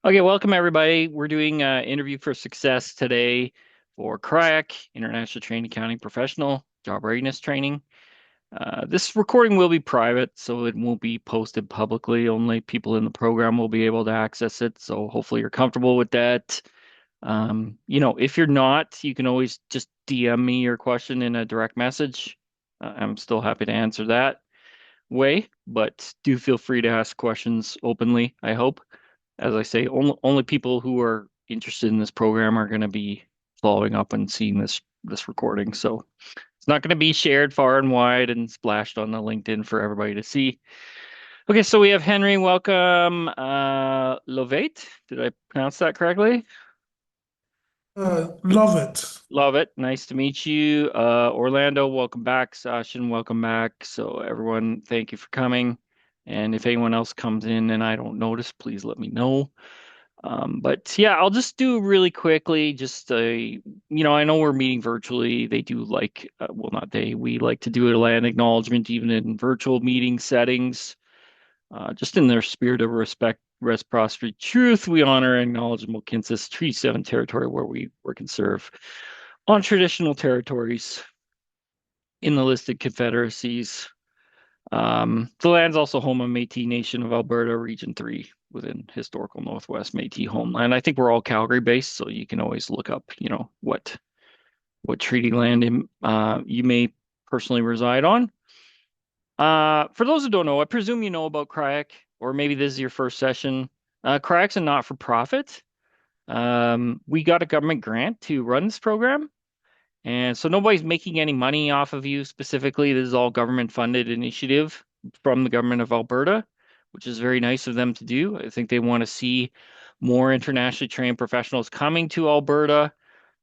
Okay, welcome everybody. We're doing interview for success today for CRIAC, International Training Accounting Professional, Job Readiness Training. This recording will be private, so it won't be posted publicly. Only people in the program will be able to access it. So hopefully you're comfortable with that. If you're not, you can always just DM me your question in a direct message. I'm still happy to answer that way, but do feel free to ask questions openly, I hope. As I say, only people who are interested in this program are going to be following up and seeing this recording. So it's not going to be shared far and wide and splashed on the LinkedIn for everybody to see. Okay, so we have Henry. Welcome, Lovate. Did I pronounce that correctly? Love it. Love it. Nice to meet you. Orlando, welcome back. Sashin, welcome back. So everyone, thank you for coming. And if anyone else comes in and I don't notice, please let me know. But yeah, I'll just do really quickly. I know we're meeting virtually. They do like, well, not they, we like to do a land acknowledgement even in virtual meeting settings. Just in their spirit of respect, reciprocity, truth, we honor and acknowledge Mohkinstsis Treaty 7 territory where we work and serve on traditional territories in the listed confederacies. The land's also home of Métis Nation of Alberta, Region 3, within historical Northwest Métis homeland. I think we're all Calgary based, so you can always look up, what treaty land you may personally reside on. For those who don't know, I presume you know about CRIAC, or maybe this is your first session. CRIAC's a not-for-profit. We got a government grant to run this program, and so nobody's making any money off of you specifically. This is all government funded initiative from the government of Alberta, which is very nice of them to do. I think they want to see more internationally trained professionals coming to Alberta.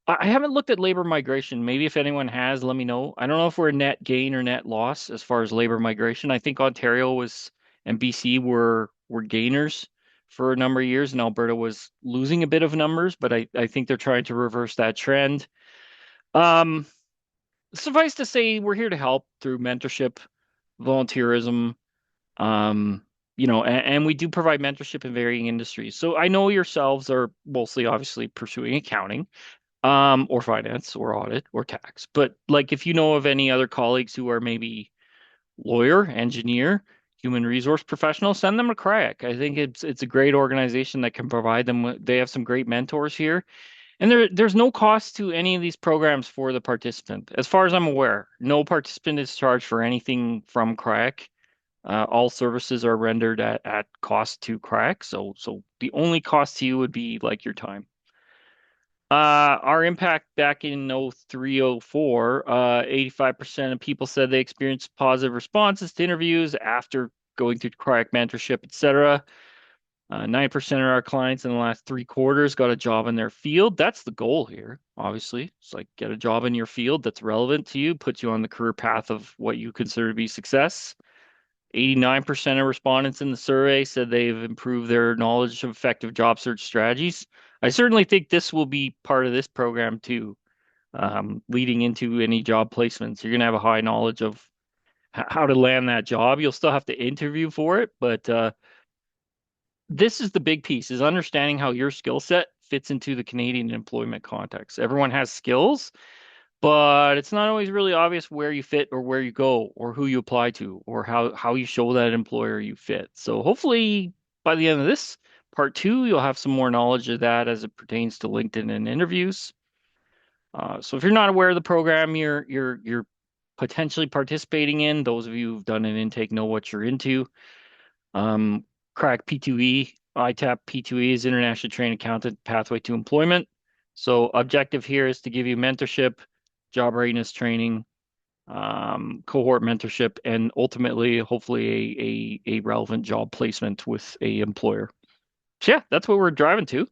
I haven't looked at labor migration. Maybe if anyone has, let me know. I don't know if we're net gain or net loss as far as labor migration. I think Ontario was and BC were gainers for a number of years, and Alberta was losing a bit of numbers, but I think they're trying to reverse that trend. Um, Suffice to say, we're here to help through mentorship, volunteerism, and we do provide mentorship in varying industries. So I know yourselves are mostly obviously pursuing accounting, or finance, or audit, or tax. But like, if you know of any other colleagues who are maybe lawyer, engineer, human resource professional, send them a CRIAC. I think it's a great organization that can provide them with, they have some great mentors here. And there's no cost to any of these programs for the participant. As far as I'm aware, no participant is charged for anything from CRIAC. All services are rendered at cost to CRIAC. So the only cost to you would be like your time. Our impact back in 03, 04, 85% of people said they experienced positive responses to interviews after going through CRIAC mentorship, etc. 9% of our clients in the last 3 quarters got a job in their field. That's the goal here, obviously. It's like get a job in your field that's relevant to you, puts you on the career path of what you consider to be success. 89% of respondents in the survey said they've improved their knowledge of effective job search strategies. I certainly think this will be part of this program too, leading into any job placements. You're going to have a high knowledge of how to land that job. You'll still have to interview for it, but this is the big piece, is understanding how your skill set fits into the Canadian employment context. Everyone has skills, but it's not always really obvious where you fit or where you go or who you apply to or how you show that employer you fit. So hopefully by the end of this part two, you'll have some more knowledge of that as it pertains to LinkedIn and interviews. So if you're not aware of the program you're potentially participating in, those of you who've done an intake know what you're into. Um, Crack P2E, ITAP P2E is International Trained Accountant Pathway to Employment. So objective here is to give you mentorship, job readiness training, cohort mentorship, and ultimately, hopefully, a relevant job placement with a employer. So yeah, that's what we're driving to.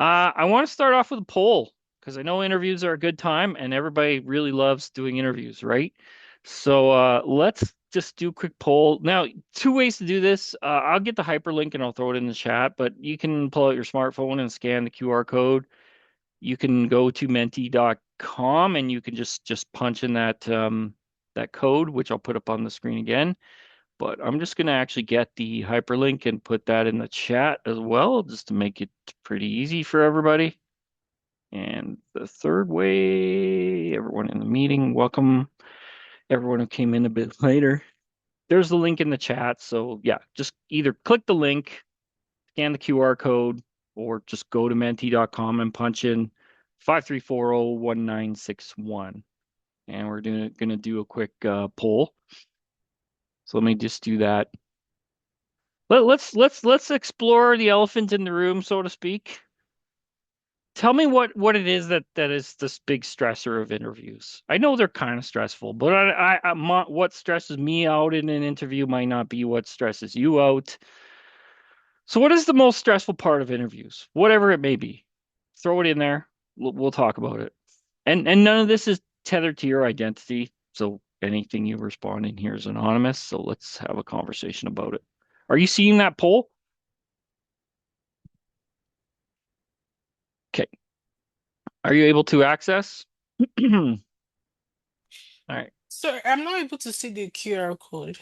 I want to start off with a poll because I know interviews are a good time and everybody really loves doing interviews, right? So let's just do a quick poll. Now, two ways to do this. I'll get the hyperlink and I'll throw it in the chat, but you can pull out your smartphone and scan the QR code. You can go to menti.com and you can just punch in that code, which I'll put up on the screen again. but I'm just going to actually get the hyperlink and put that in the chat as well, just to make it pretty easy for everybody. And the third way, everyone in the meeting, welcome everyone who came in a bit later. There's the link in the chat. So yeah, just either click the link, scan the QR code, or just go to menti.com and punch in 53401961. And we're gonna do a quick poll. So let me just do that. Let's explore the elephant in the room, so to speak. Tell me what it is that is this big stressor of interviews. I know they're kind of stressful, but what stresses me out in an interview might not be what stresses you out. So what is the most stressful part of interviews? Whatever it may be. Throw it in there. We'll talk about it. And none of this is tethered to your identity. So anything you respond in here is anonymous. So let's have a conversation about it. Are you seeing that poll? Okay. Are you able to access? All right. So I'm not able to see the QR code.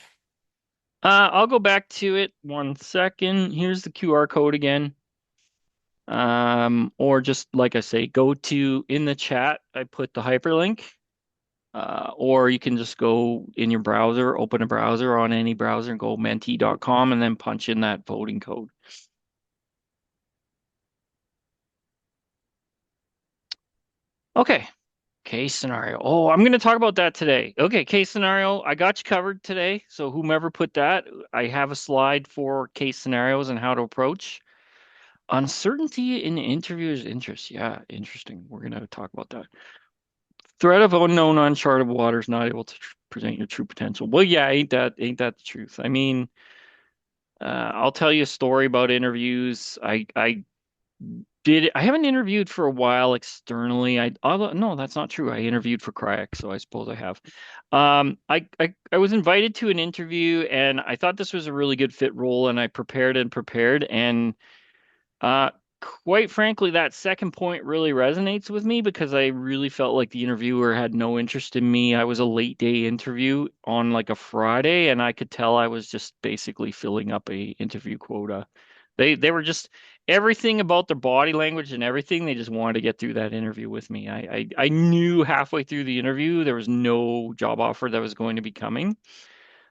I'll go back to it 1 second. Here's the QR code again. Or just like I say, go to in the chat. I put the hyperlink. Or you can just go in your browser, open a browser on any browser and go menti.com and then punch in that voting code. Okay. Case scenario. Oh, I'm going to talk about that today. Okay, case scenario. I got you covered today. So whomever put that, I have a slide for case scenarios and how to approach. Uncertainty in interviewers' interest. Yeah, interesting. We're going to talk about that. Threat of unknown, uncharted waters, not able to present your true potential. Well, yeah, ain't that the truth? I mean, I'll tell you a story about interviews. I haven't interviewed for a while externally. Although no, that's not true. I interviewed for Cryac, so I suppose I have. I was invited to an interview, and I thought this was a really good fit role, and I prepared and prepared, and uh, quite frankly, that second point really resonates with me because I really felt like the interviewer had no interest in me. I was a late day interview on like a Friday, and I could tell I was just basically filling up a interview quota. They were just everything about their body language and everything. They just wanted to get through that interview with me. I knew halfway through the interview there was no job offer that was going to be coming.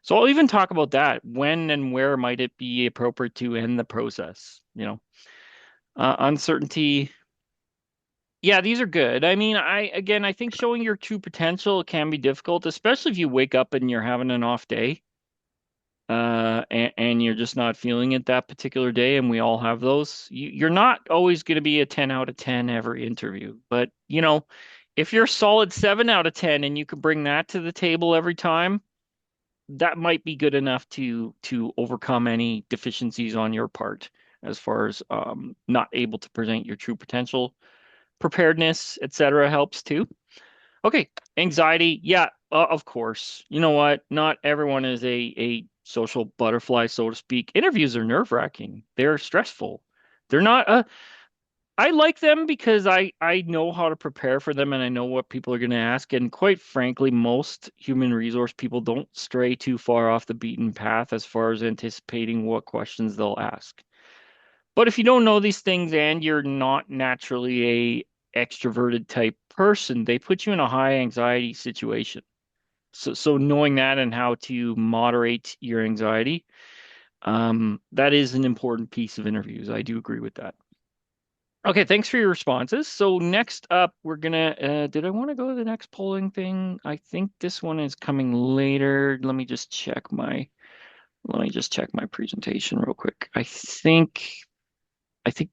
So I'll even talk about that. When and where might it be appropriate to end the process? Uncertainty. Yeah, these are good. I mean, I think showing your true potential can be difficult, especially if you wake up and you're having an off day, and you're just not feeling it that particular day, and we all have those. You're not always going to be a 10 out of 10 every interview, but if you're a solid 7 out of 10 and you can bring that to the table every time, that might be good enough to overcome any deficiencies on your part as far as not able to present your true potential. Preparedness, etc., helps too. Okay, anxiety. Yeah, of course. You know what? Not everyone is a social butterfly, so to speak. Interviews are nerve-wracking. They're stressful. They're not I like them because I know how to prepare for them and I know what people are going to ask. And quite frankly, most human resource people don't stray too far off the beaten path as far as anticipating what questions they'll ask. But if you don't know these things and you're not naturally a extroverted type person, they put you in a high anxiety situation. So knowing that and how to moderate your anxiety, that is an important piece of interviews. I do agree with that. Okay, thanks for your responses. So next up, we're gonna, did I want to go to the next polling thing? I think this one is coming later. Let me just check my presentation real quick. I think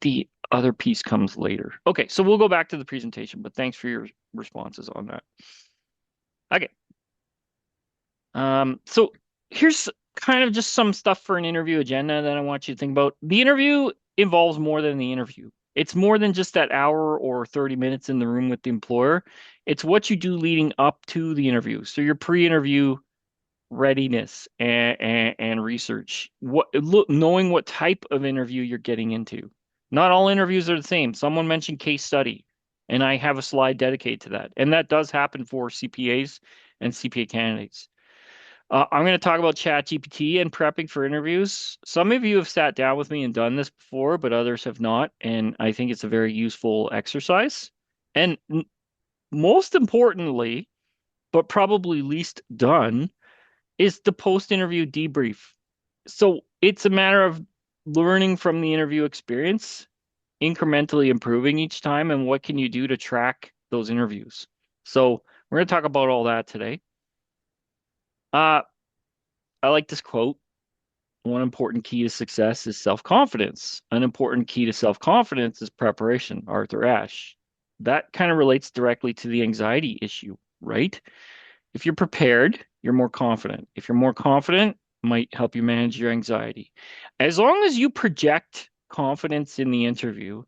the other piece comes later. Okay, so we'll go back to the presentation, but thanks for your responses on that. Okay. So here's kind of just some stuff for an interview agenda that I want you to think about. The interview involves more than the interview. It's more than just that hour or 30 minutes in the room with the employer. It's what you do leading up to the interview. So your pre-interview readiness and research. Knowing what type of interview you're getting into. Not all interviews are the same. Someone mentioned case study, and I have a slide dedicated to that. And that does happen for CPAs and CPA candidates. I'm going to talk about ChatGPT and prepping for interviews. Some of you have sat down with me and done this before, but others have not. And I think it's a very useful exercise. And most importantly, but probably least done, is the post-interview debrief. So it's a matter of learning from the interview experience, incrementally improving each time, and what can you do to track those interviews. So we're going to talk about all that today. Uh, I like this quote. One important key to success is self-confidence. An important key to self-confidence is preparation, Arthur Ashe. That kind of relates directly to the anxiety issue, right? If you're prepared, you're more confident. If you're more confident, might help you manage your anxiety. As long as you project confidence in the interview,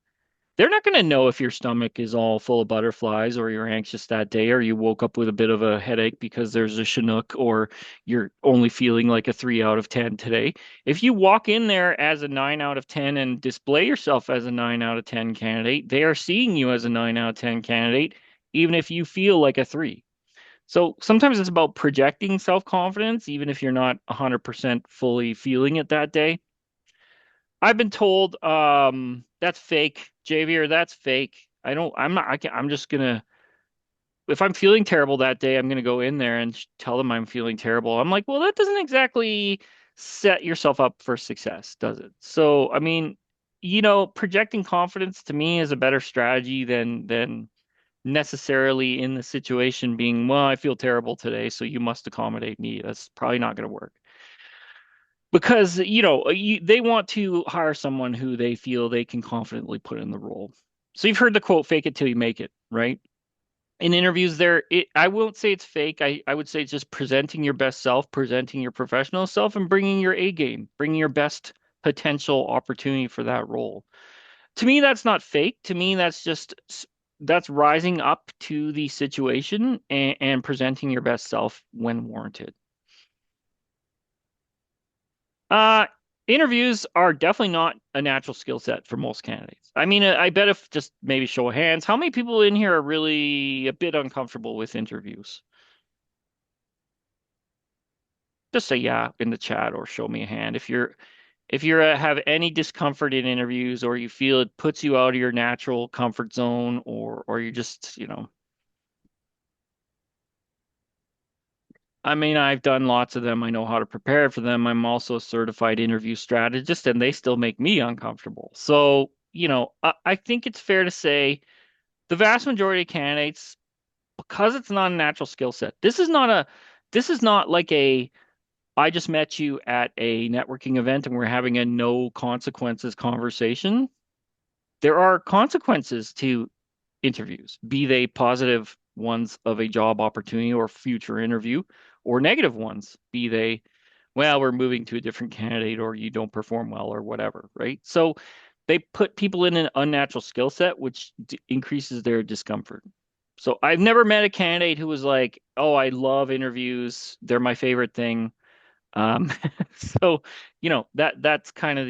they're not going to know if your stomach is all full of butterflies or you're anxious that day or you woke up with a bit of a headache because there's a Chinook or you're only feeling like a 3 out of 10 today. If you walk in there as a 9 out of 10 and display yourself as a 9 out of 10 candidate, they are seeing you as a 9 out of 10 candidate, even if you feel like a 3. So sometimes it's about projecting self-confidence, even if you're not 100% fully feeling it that day. I've been told that's fake, Javier, that's fake. I'm not, I'm just gonna, if I'm feeling terrible that day, I'm gonna go in there and tell them I'm feeling terrible. I'm like, well, that doesn't exactly set yourself up for success, does it? So, I mean, projecting confidence to me is a better strategy than necessarily in the situation being, well, I feel terrible today, so you must accommodate me. That's probably not going to work because they want to hire someone who they feel they can confidently put in the role. So you've heard the quote, fake it till you make it, right? In interviews I won't say it's fake. I would say it's just presenting your best self, presenting your professional self, and bringing your A game, bringing your best potential opportunity for that role. To me, that's not fake. To me, that's rising up to the situation and presenting your best self when warranted. Uh, Interviews are definitely not a natural skill set for most candidates. I mean, I bet if just maybe show of hands, how many people in here are really a bit uncomfortable with interviews? Just say yeah in the chat or show me a hand if you're have any discomfort in interviews or you feel it puts you out of your natural comfort zone or you just, I mean, I've done lots of them. I know how to prepare for them. I'm also a certified interview strategist, and they still make me uncomfortable. So, I think it's fair to say the vast majority of candidates, because it's not a natural skill set, this is not like I just met you at a networking event and we're having a no consequences conversation. There are consequences to interviews, be they positive ones of a job opportunity or future interview, or negative ones, be they, well, we're moving to a different candidate or you don't perform well or whatever, right? So they put people in an unnatural skill set, which increases their discomfort. So I've never met a candidate who was like, "Oh, I love interviews. They're my favorite thing." Um, so, that's kind of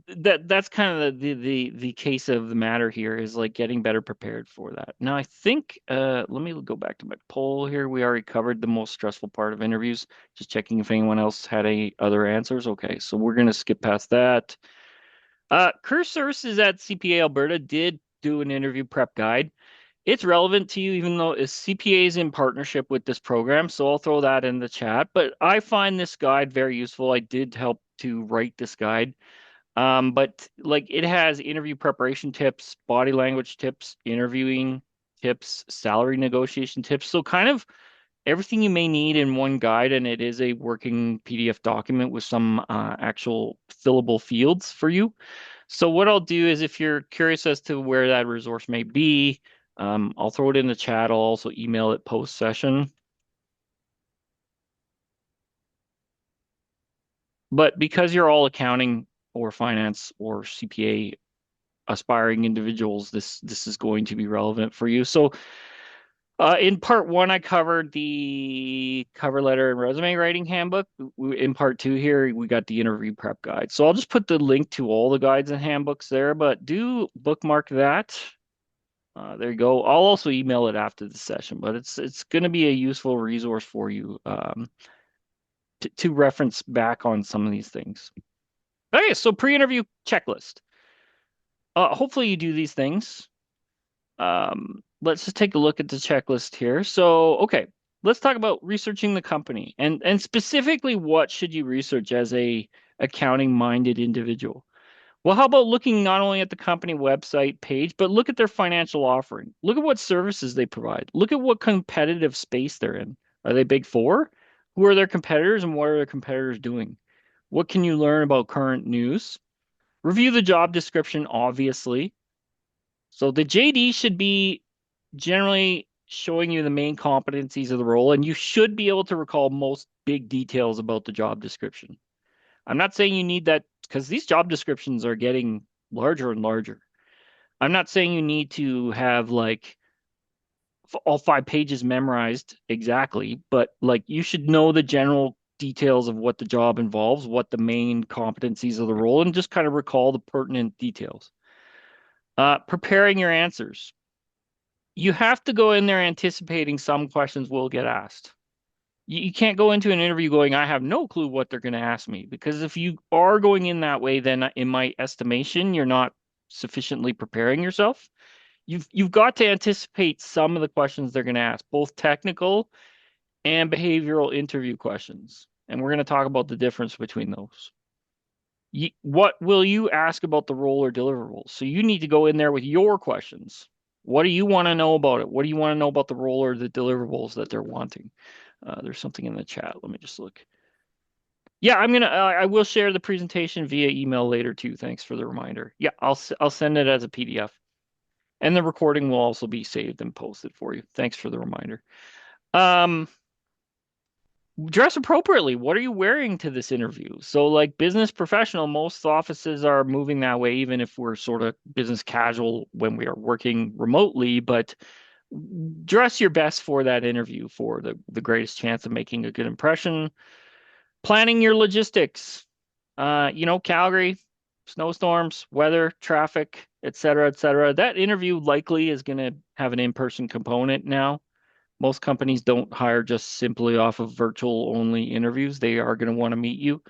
that's kind of the case of the matter here is like getting better prepared for that. Now I think let me go back to my poll here. We already covered the most stressful part of interviews. Just checking if anyone else had any other answers. Okay, so we're gonna skip past that. Career Services at CPA Alberta did do an interview prep guide. It's relevant to you, even though it's CPA is in partnership with this program, so I'll throw that in the chat. But I find this guide very useful. I did help to write this guide. But like it has interview preparation tips, body language tips, interviewing tips, salary negotiation tips. So kind of everything you may need in one guide, and it is a working PDF document with some actual fillable fields for you. So what I'll do is if you're curious as to where that resource may be, I'll throw it in the chat. I'll also email it post session. But because you're all accounting or finance or CPA aspiring individuals, this is going to be relevant for you. So, in part one, I covered the cover letter and resume writing handbook. In part two here, we got the interview prep guide. So I'll just put the link to all the guides and handbooks there, but do bookmark that. There you go. I'll also email it after the session, but it's going to be a useful resource for you to reference back on some of these things. Okay, so pre-interview checklist. Hopefully you do these things. Let's just take a look at the checklist here. So, okay, let's talk about researching the company and specifically what should you research as a accounting-minded individual? Well, how about looking not only at the company website page, but look at their financial offering. Look at what services they provide. Look at what competitive space they're in. Are they big four? Who are their competitors and what are their competitors doing? What can you learn about current news? Review the job description, obviously. So the JD should be generally showing you the main competencies of the role, and you should be able to recall most big details about the job description. I'm not saying you need that because these job descriptions are getting larger and larger. I'm not saying you need to have like all 5 pages memorized exactly, but like you should know the general details of what the job involves, what the main competencies of the role, and just kind of recall the pertinent details. Preparing your answers. You have to go in there anticipating some questions will get asked. You can't go into an interview going, I have no clue what they're going to ask me. Because if you are going in that way, then in my estimation, you're not sufficiently preparing yourself. You've got to anticipate some of the questions they're going to ask, both technical and behavioral interview questions. And we're going to talk about the difference between those. What will you ask about the role or deliverables? So you need to go in there with your questions. What do you want to know about it? What do you want to know about the role or the deliverables that they're wanting? There's something in the chat. Let me just look. Yeah, I will share the presentation via email later too. Thanks for the reminder. Yeah, I'll send it as a PDF, and the recording will also be saved and posted for you. Thanks for the reminder. Um, Dress appropriately. What are you wearing to this interview? So, like business professional, most offices are moving that way, even if we're sort of business casual when we are working remotely. But dress your best for that interview for the greatest chance of making a good impression. Planning your logistics. Calgary, snowstorms, weather, traffic, et cetera, et cetera. That interview likely is going to have an in-person component now. Most companies don't hire just simply off of virtual only interviews. They are going to want to meet you.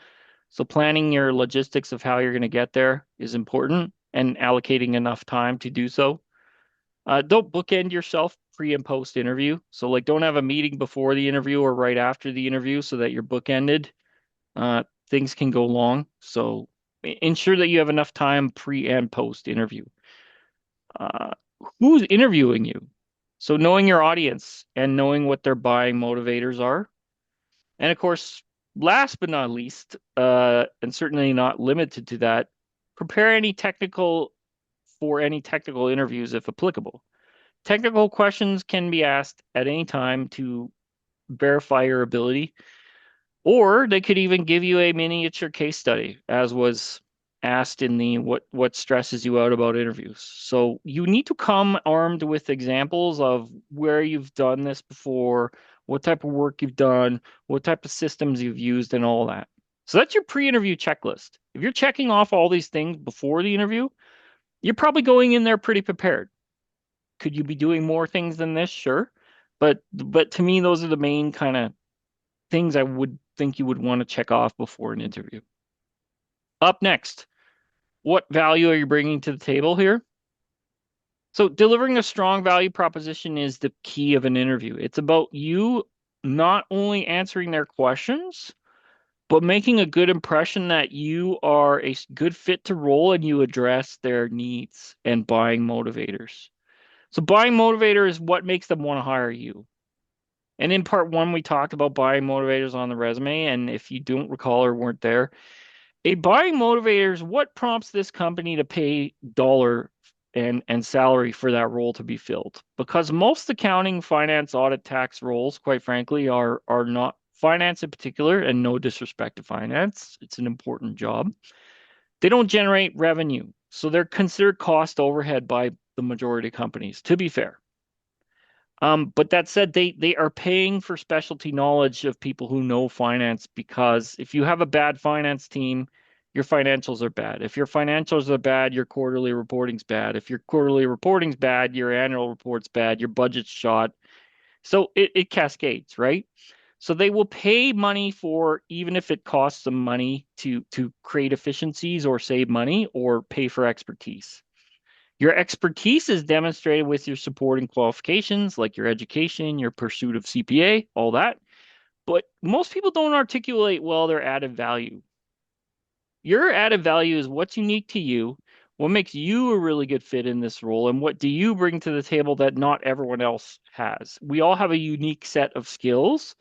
So planning your logistics of how you're going to get there is important and allocating enough time to do so. Don't bookend yourself pre and post interview. So like don't have a meeting before the interview or right after the interview so that you're bookended. Things can go long. So ensure that you have enough time pre and post interview. Uh, who's interviewing you? So knowing your audience and knowing what their buying motivators are. And of course, last but not least, and certainly not limited to that, prepare any technical interviews if applicable. Technical questions can be asked at any time to verify your ability. Or they could even give you a miniature case study, as was asked in the what stresses you out about interviews. So you need to come armed with examples of where you've done this before, what type of work you've done, what type of systems you've used, and all that. So that's your pre-interview checklist. If you're checking off all these things before the interview, you're probably going in there pretty prepared. Could you be doing more things than this? Sure. But to me, those are the main kind of things I would think you would want to check off before an interview. Up next, what value are you bringing to the table here? So, delivering a strong value proposition is the key of an interview. It's about you not only answering their questions, but making a good impression that you are a good fit to role and you address their needs and buying motivators. So, buying motivator is what makes them want to hire you. And in part one, we talked about buying motivators on the resume. And if you don't recall or weren't there, a buying motivator is what prompts this company to pay dollar and salary for that role to be filled. Because most accounting, finance, audit, tax roles, quite frankly, are not finance in particular, and no disrespect to finance. It's an important job. They don't generate revenue. So they're considered cost overhead by the majority of companies, to be fair. But that said, they are paying for specialty knowledge of people who know finance because if you have a bad finance team, your financials are bad. If your financials are bad, your quarterly reporting's bad. If your quarterly reporting's bad, your annual report's bad, your budget's shot. So it cascades, right? So they will pay money for even if it costs them money to create efficiencies or save money or pay for expertise. Your expertise is demonstrated with your supporting qualifications like your education, your pursuit of CPA, all that. But most people don't articulate well their added value. Your added value is what's unique to you, what makes you a really good fit in this role, and what do you bring to the table that not everyone else has. We all have a unique set of skills.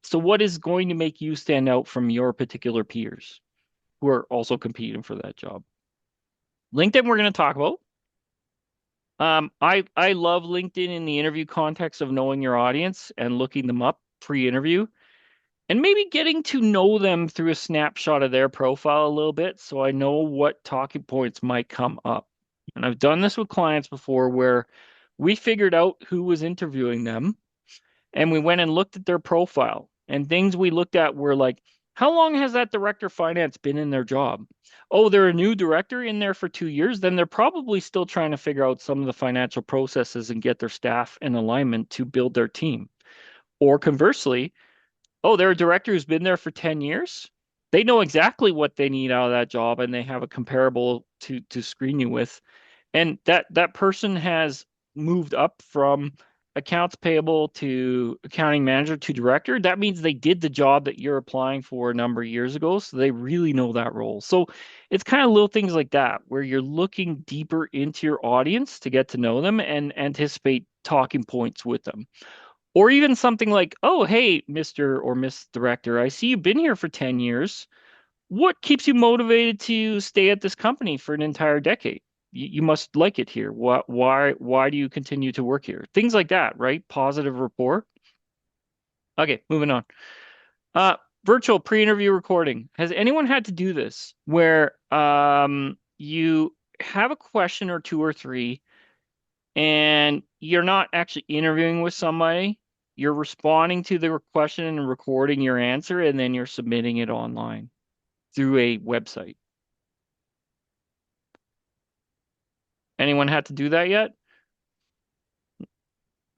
So what is going to make you stand out from your particular peers who are also competing for that job? LinkedIn, we're going to talk about. I love LinkedIn in the interview context of knowing your audience and looking them up pre-interview and maybe getting to know them through a snapshot of their profile a little bit so I know what talking points might come up. And I've done this with clients before where we figured out who was interviewing them and we went and looked at their profile. And things we looked at were like, how long has that director of finance been in their job? Oh, they're a new director in there for 2 years. Then they're probably still trying to figure out some of the financial processes and get their staff in alignment to build their team. Or conversely, oh, they're a director who's been there for 10 years. They know exactly what they need out of that job and they have a comparable to screen you with. And that person has moved up from accounts payable to accounting manager to director. That means they did the job that you're applying for a number of years ago. So they really know that role. So it's kind of little things like that where you're looking deeper into your audience to get to know them and anticipate talking points with them. Or even something like, oh, hey, Mr. or Miss Director, I see you've been here for 10 years. What keeps you motivated to stay at this company for an entire decade? You must like it here. Why do you continue to work here? Things like that, right? Positive rapport. Okay, moving on. Uh, Virtual pre-interview recording. Has anyone had to do this where you have a question or two or three and you're not actually interviewing with somebody. You're responding to the question and recording your answer, and then you're submitting it online through a website. Anyone had to do that yet?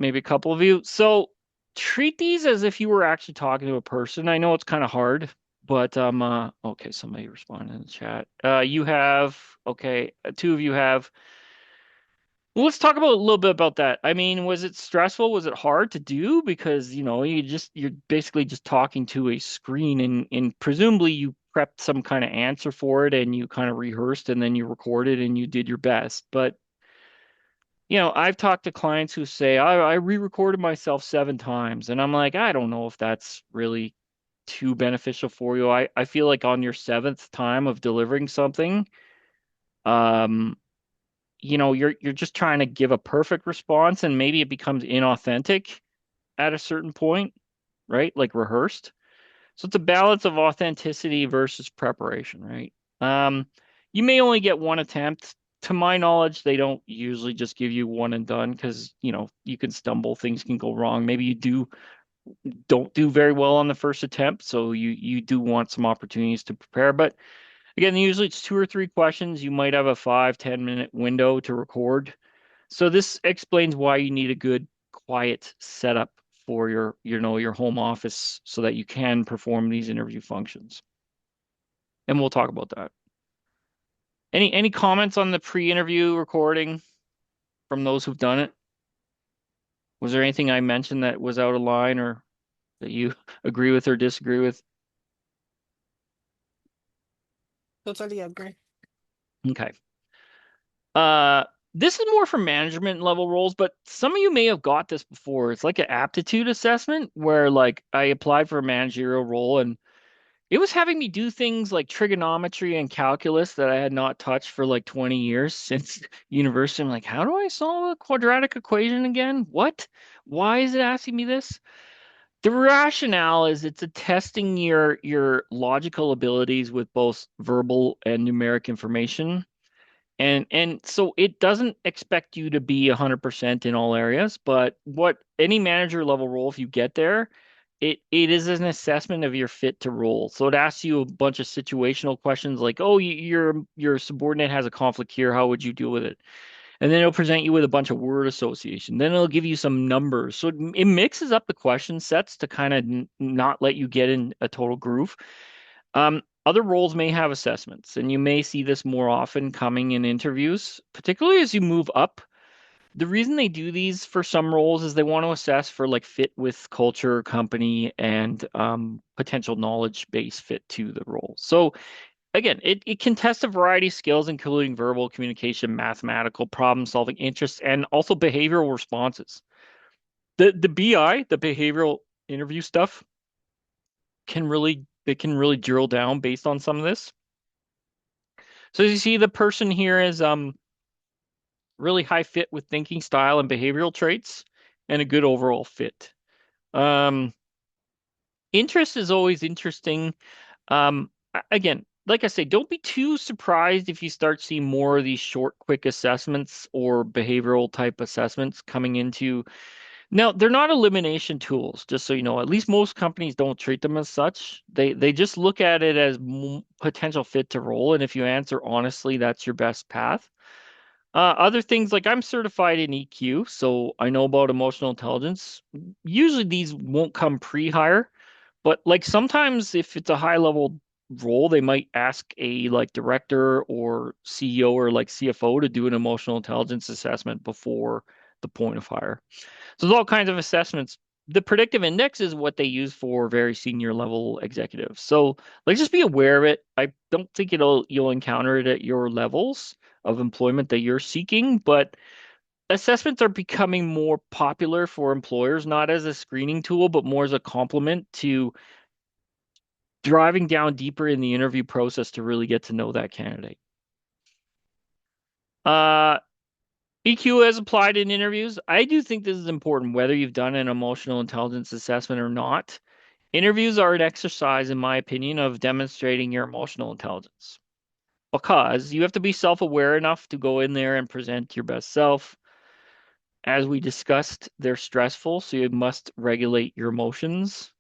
Maybe a couple of you. So treat these as if you were actually talking to a person. I know it's kind of hard, but okay, somebody responded in the chat. You have okay, two of you have. Well, let's talk about a little bit about that. I mean, was it stressful? Was it hard to do? Because, you're basically just talking to a screen and presumably you prepped some kind of answer for it and you kind of rehearsed and then you recorded and you did your best. But, I've talked to clients who say, I re-recorded myself 7 times. And I'm like, I don't know if that's really too beneficial for you. I feel like on your seventh time of delivering something, um, you're just trying to give a perfect response and maybe it becomes inauthentic at a certain point, right? Like rehearsed. So it's a balance of authenticity versus preparation, right? Um, you may only get one attempt. To my knowledge, they don't usually just give you one and done because, you can stumble, things can go wrong. Maybe you don't do very well on the first attempt, so you do want some opportunities to prepare. But again, usually it's two or three questions. You might have a 5-10 minute window to record. So this explains why you need a good quiet setup for your home office so that you can perform these interview functions. And we'll talk about that. Any comments on the pre-interview recording from those who've done it? Was there anything I mentioned that was out of line or that you agree with or disagree with? Totally agree. Okay. Uh, this is more for management level roles, but some of you may have got this before. It's like an aptitude assessment where like I applied for a managerial role and it was having me do things like trigonometry and calculus that I had not touched for like 20 years since university. I'm like, how do I solve a quadratic equation again? What? Why is it asking me this? The rationale is it's a testing your logical abilities with both verbal and numeric information. And so it doesn't expect you to be 100% in all areas, but what any manager level role, if you get there, it is an assessment of your fit to role. So it asks you a bunch of situational questions like, oh, your subordinate has a conflict here. How would you deal with it? And then it'll present you with a bunch of word association. Then it'll give you some numbers. So it mixes up the question sets to kind of not let you get in a total groove. Other roles may have assessments, and you may see this more often coming in interviews, particularly as you move up. The reason they do these for some roles is they want to assess for like fit with culture, company, and potential knowledge base fit to the role. So again, it can test a variety of skills, including verbal communication, mathematical problem solving interests, and also behavioral responses. The BI, the behavioral interview stuff, can really drill down based on some of this. So as you see, the person here is really high fit with thinking style and behavioral traits, and a good overall fit. Um, Interest is always interesting. Again, like I say, don't be too surprised if you start seeing more of these short, quick assessments or behavioral type assessments coming into. Now, they're not elimination tools, just so you know. At least most companies don't treat them as such. They just look at it as potential fit to role, and if you answer honestly, that's your best path. Other things like I'm certified in EQ, so I know about emotional intelligence. Usually these won't come pre-hire, but like sometimes if it's a high level role, they might ask a like director or CEO or like CFO to do an emotional intelligence assessment before the point of hire. So there's all kinds of assessments. The predictive index is what they use for very senior level executives. So like just be aware of it. I don't think you'll encounter it at your levels of employment that you're seeking, but assessments are becoming more popular for employers, not as a screening tool, but more as a complement to driving down deeper in the interview process to really get to know that candidate. Uh, EQ as applied in interviews. I do think this is important, whether you've done an emotional intelligence assessment or not. Interviews are an exercise, in my opinion, of demonstrating your emotional intelligence because you have to be self-aware enough to go in there and present your best self. As we discussed, they're stressful, so you must regulate your emotions.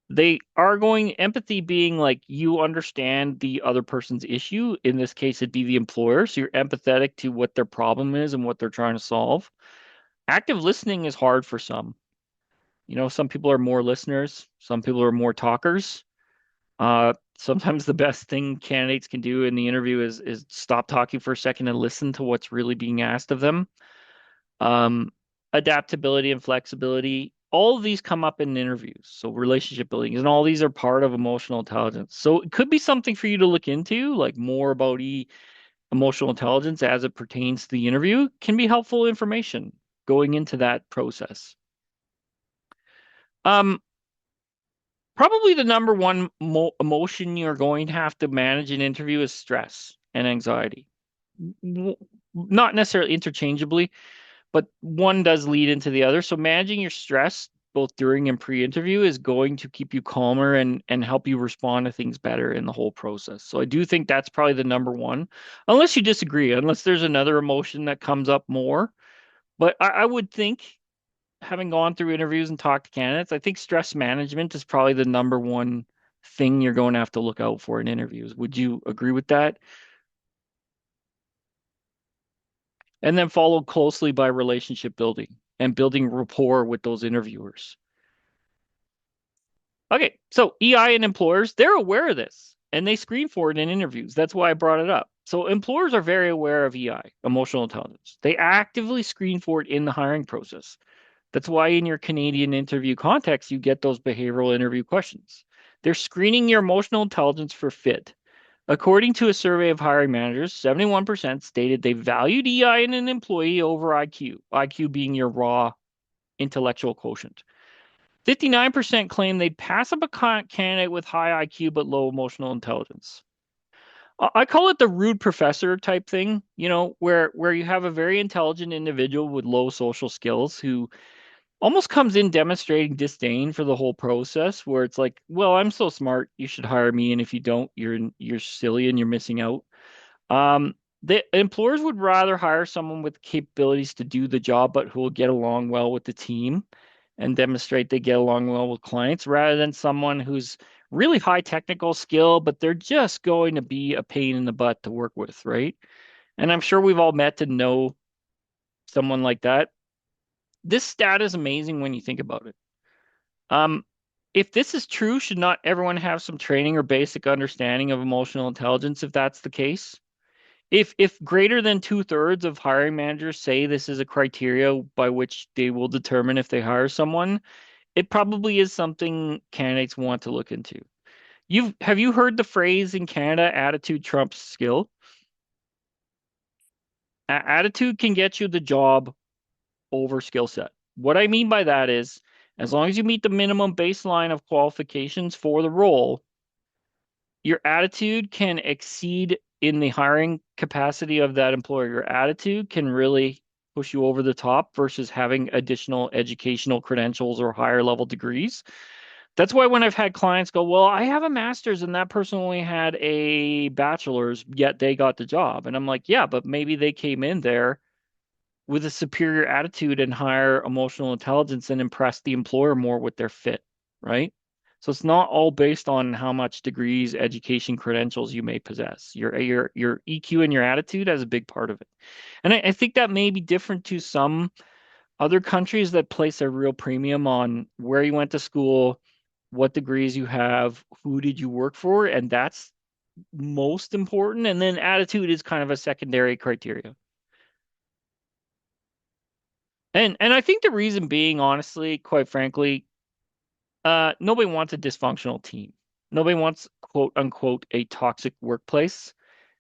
They are going empathy being like you understand the other person's issue. In this case, it'd be the employer. So you're empathetic to what their problem is and what they're trying to solve. Active listening is hard for some. You know, some people are more listeners, some people are more talkers. Sometimes the best thing candidates can do in the interview is stop talking for a second and listen to what's really being asked of them. Um, Adaptability and flexibility, all of these come up in interviews. So relationship building, and all these are part of emotional intelligence. So it could be something for you to look into, like more about emotional intelligence as it pertains to the interview can be helpful information going into that process. Um, Probably the number one emotion you're going to have to manage in interview is stress and anxiety. W- Not necessarily interchangeably, but one does lead into the other. So managing your stress both during and pre-interview is going to keep you calmer and help you respond to things better in the whole process. So I do think that's probably the number one, unless you disagree, unless there's another emotion that comes up more. But I would think, having gone through interviews and talked to candidates, I think stress management is probably the number one thing you're going to have to look out for in interviews. Would you agree with that? And then followed closely by relationship building and building rapport with those interviewers. Okay, so EI and employers, they're aware of this and they screen for it in interviews. That's why I brought it up. So employers are very aware of EI, emotional intelligence. They actively screen for it in the hiring process. That's why in your Canadian interview context, you get those behavioral interview questions. They're screening your emotional intelligence for fit. According to a survey of hiring managers, 71% stated they valued EI in an employee over IQ, IQ being your raw intellectual quotient. 59% claim they'd pass up a candidate with high IQ but low emotional intelligence. I call it the rude professor type thing, you know, where you have a very intelligent individual with low social skills who almost comes in demonstrating disdain for the whole process, where it's like, well, I'm so smart, you should hire me, and if you don't, you're silly and you're missing out. Um, the employers would rather hire someone with capabilities to do the job, but who will get along well with the team and demonstrate they get along well with clients rather than someone who's really high technical skill, but they're just going to be a pain in the butt to work with, right? And I'm sure we've all met to know someone like that. This stat is amazing when you think about it. Um, if this is true, should not everyone have some training or basic understanding of emotional intelligence if that's the case? If greater than two-thirds of hiring managers say this is a criteria by which they will determine if they hire someone, it probably is something candidates want to look into. Have you heard the phrase in Canada, attitude trumps skill? Attitude can get you the job over skill set. What I mean by that is, as long as you meet the minimum baseline of qualifications for the role, your attitude can exceed in the hiring capacity of that employer. Your attitude can really push you over the top versus having additional educational credentials or higher level degrees. That's why when I've had clients go, well, I have a master's and that person only had a bachelor's, yet they got the job. And I'm like, yeah, but maybe they came in there with a superior attitude and higher emotional intelligence and impress the employer more with their fit, right? So it's not all based on how much degrees, education, credentials you may possess. Your EQ and your attitude has a big part of it. And I think that may be different to some other countries that place a real premium on where you went to school, what degrees you have, who did you work for, and that's most important. And then attitude is kind of a secondary criteria. And I think the reason being, honestly, quite frankly, nobody wants a dysfunctional team. Nobody wants quote unquote a toxic workplace.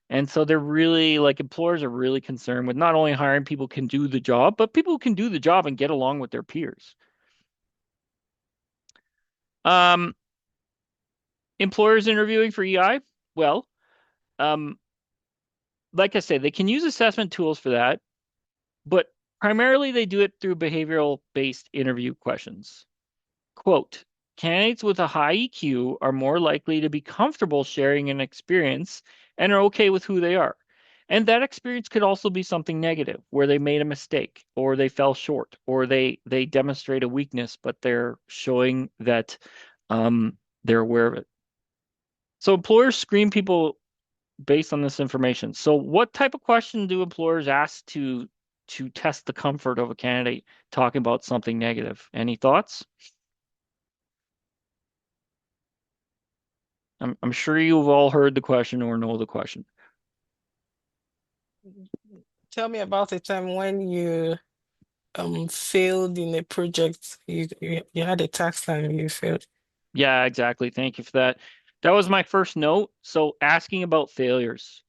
And so they're really like employers are really concerned with not only hiring people who can do the job, but people who can do the job and get along with their peers. Um, Employers interviewing for EI, well, um, like I said, they can use assessment tools for that, but primarily they do it through behavioral based interview questions. Quote, candidates with a high EQ are more likely to be comfortable sharing an experience and are okay with who they are. And that experience could also be something negative, where they made a mistake or they fell short or they demonstrate a weakness, but they're showing that they're aware of it. So employers screen people based on this information. So what type of question do employers ask to test the comfort of a candidate talking about something negative? Any thoughts? I'm sure you've all heard the question or know the question. Tell me about a time when you failed in a project. You had a task and you failed. Yeah, exactly. Thank you for that. That was my first note. So asking about failures.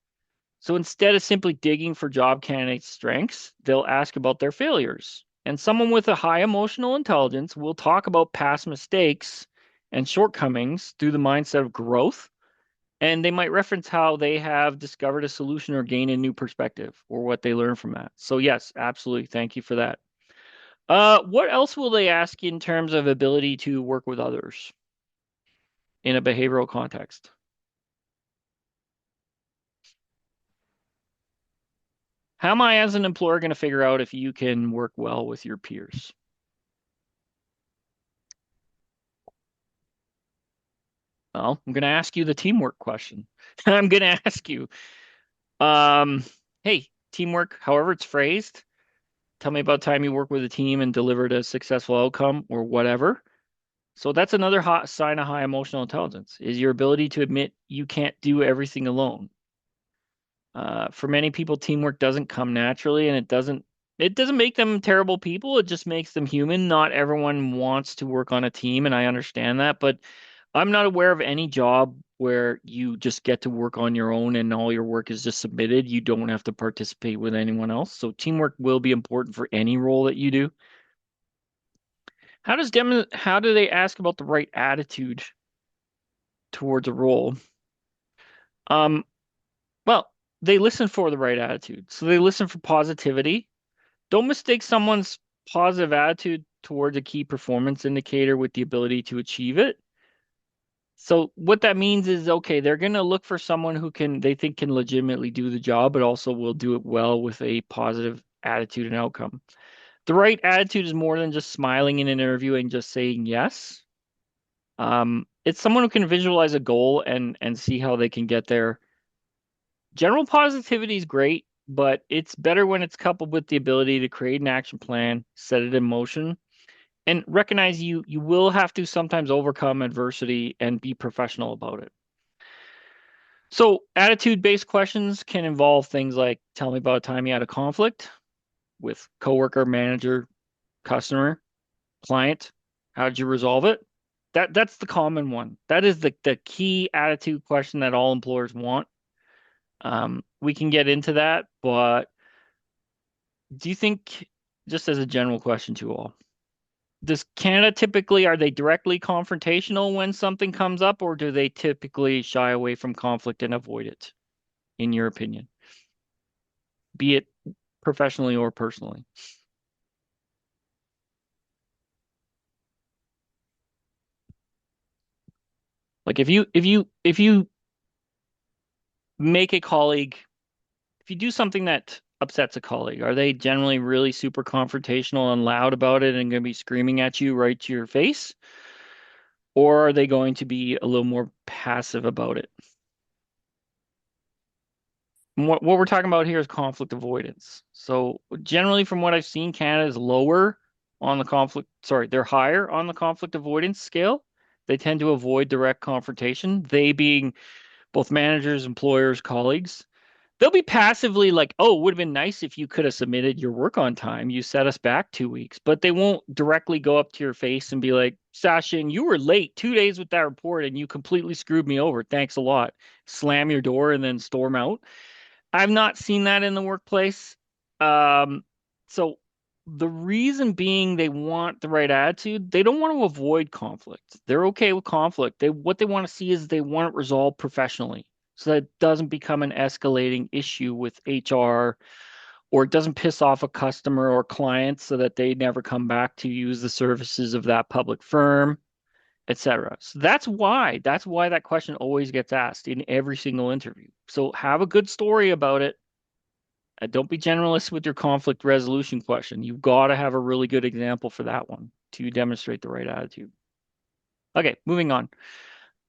So instead of simply digging for job candidates' strengths, they'll ask about their failures. And someone with a high emotional intelligence will talk about past mistakes and shortcomings through the mindset of growth. And they might reference how they have discovered a solution or gained a new perspective or what they learned from that. So yes, absolutely. Thank you for that. What else will they ask in terms of ability to work with others in a behavioral context? How am I, as an employer, going to figure out if you can work well with your peers? Well, I'm going to ask you the teamwork question. I'm going to ask you, um, hey, teamwork, however it's phrased, tell me about time you worked with a team and delivered a successful outcome or whatever. So that's another hot sign of high emotional intelligence is your ability to admit you can't do everything alone. For many people, teamwork doesn't come naturally, and it doesn't make them terrible people. It just makes them human. Not everyone wants to work on a team, and I understand that, but I'm not aware of any job where you just get to work on your own and all your work is just submitted. You don't have to participate with anyone else. So teamwork will be important for any role that you do. How do they ask about the right attitude towards a role? Um, well, they listen for the right attitude. So they listen for positivity. Don't mistake someone's positive attitude towards a key performance indicator with the ability to achieve it. So what that means is, okay, they're going to look for someone who they think can legitimately do the job, but also will do it well with a positive attitude and outcome. The right attitude is more than just smiling in an interview and just saying yes. It's someone who can visualize a goal and see how they can get there. General positivity is great, but it's better when it's coupled with the ability to create an action plan, set it in motion, and recognize you will have to sometimes overcome adversity and be professional about it. So, attitude-based questions can involve things like tell me about a time you had a conflict with coworker, manager, customer, client. How did you resolve it? That's the common one. That is the key attitude question that all employers want. We can get into that, but do you think, just as a general question to all, does Canada typically, are they directly confrontational when something comes up, or do they typically shy away from conflict and avoid it, in your opinion, be it professionally or personally? Like if you make a colleague, if you do something that upsets a colleague, are they generally really super confrontational and loud about it and going to be screaming at you right to your face? Or are they going to be a little more passive about it? And what we're talking about here is conflict avoidance. So generally, from what I've seen, Canada is lower on the conflict, sorry, they're higher on the conflict avoidance scale. They tend to avoid direct confrontation, they being both managers, employers, colleagues. They'll be passively like, oh, it would have been nice if you could have submitted your work on time. You set us back 2 weeks, but they won't directly go up to your face and be like, Sashin, you were late 2 days with that report and you completely screwed me over. Thanks a lot. Slam your door and then storm out. I've not seen that in the workplace. Um, so the reason being they want the right attitude, they don't want to avoid conflict. They're okay with conflict. They what they want to see is they want it resolved professionally so that it doesn't become an escalating issue with HR or it doesn't piss off a customer or client so that they never come back to use the services of that public firm, etc. So that's why that question always gets asked in every single interview. So have a good story about it. Don't be generalist with your conflict resolution question. You've got to have a really good example for that one to demonstrate the right attitude. Okay, moving on.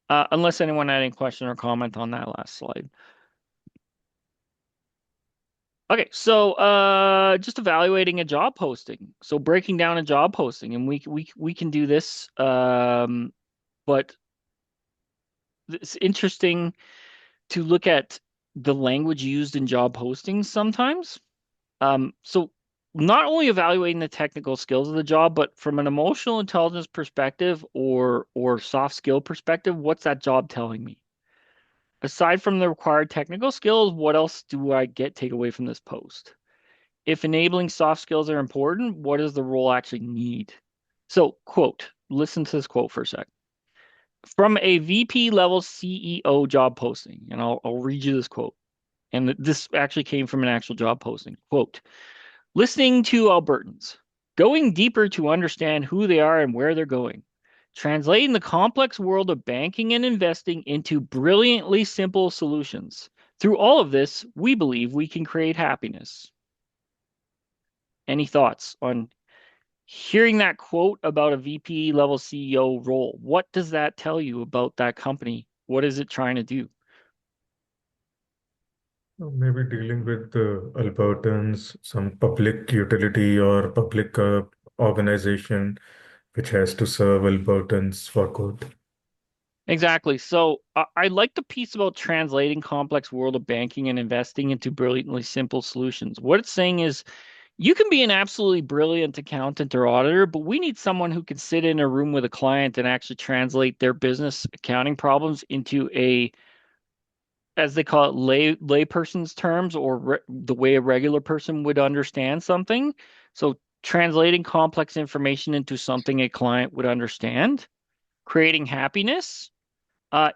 Unless anyone had any question or comment on that last slide. Okay, so just evaluating a job posting. So breaking down a job posting, and we can do this. But it's interesting to look at the language used in job postings sometimes. So not only evaluating the technical skills of the job, but from an emotional intelligence perspective or soft skill perspective, what's that job telling me? Aside from the required technical skills, what else do I take away from this post? If enabling soft skills are important, what does the role actually need? So, quote, listen to this quote for a sec. From a VP level CEO job posting, and I'll read you this quote. And this actually came from an actual job posting. Quote, listening to Albertans, going deeper to understand who they are and where they're going, translating the complex world of banking and investing into brilliantly simple solutions. Through all of this, we believe we can create happiness. Any thoughts on hearing that quote about a VP level CEO role? What does that tell you about that company? What is it trying to do? Maybe dealing with the Albertans, some public utility or public organization which has to serve Albertans for good. Exactly. So I like the piece about translating complex world of banking and investing into brilliantly simple solutions. What it's saying is you can be an absolutely brilliant accountant or auditor, but we need someone who can sit in a room with a client and actually translate their business accounting problems into a, as they call it, layperson's terms or the way a regular person would understand something. So translating complex information into something a client would understand, creating happiness,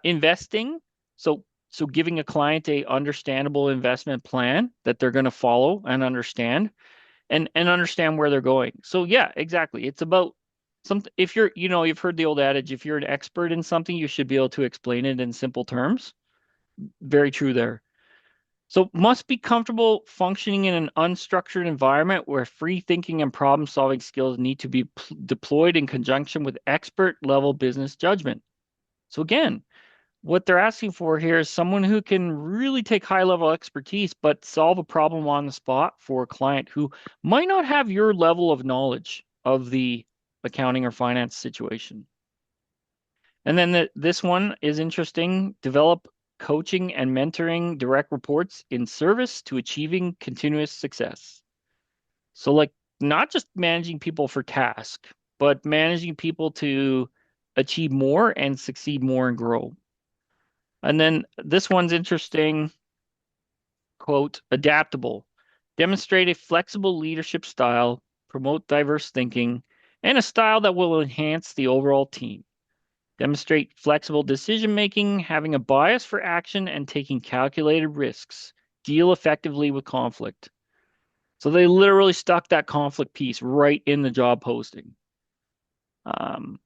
investing. So giving a client a understandable investment plan that they're going to follow and understand and understand where they're going. So yeah, exactly. It's about some if you're, you've heard the old adage, if you're an expert in something, you should be able to explain it in simple terms. Very true there. So must be comfortable functioning in an unstructured environment where free thinking and problem solving skills need to be deployed in conjunction with expert level business judgment. So again, what they're asking for here is someone who can really take high level expertise, but solve a problem on the spot for a client who might not have your level of knowledge of the accounting or finance situation. And then this one is interesting. Develop coaching and mentoring direct reports in service to achieving continuous success. So, like, not just managing people for task, but managing people to achieve more and succeed more and grow. And then this one's interesting. Quote, adaptable. Demonstrate a flexible leadership style, promote diverse thinking, and a style that will enhance the overall team. Demonstrate flexible decision making, having a bias for action, and taking calculated risks. Deal effectively with conflict. So they literally stuck that conflict piece right in the job posting. Um,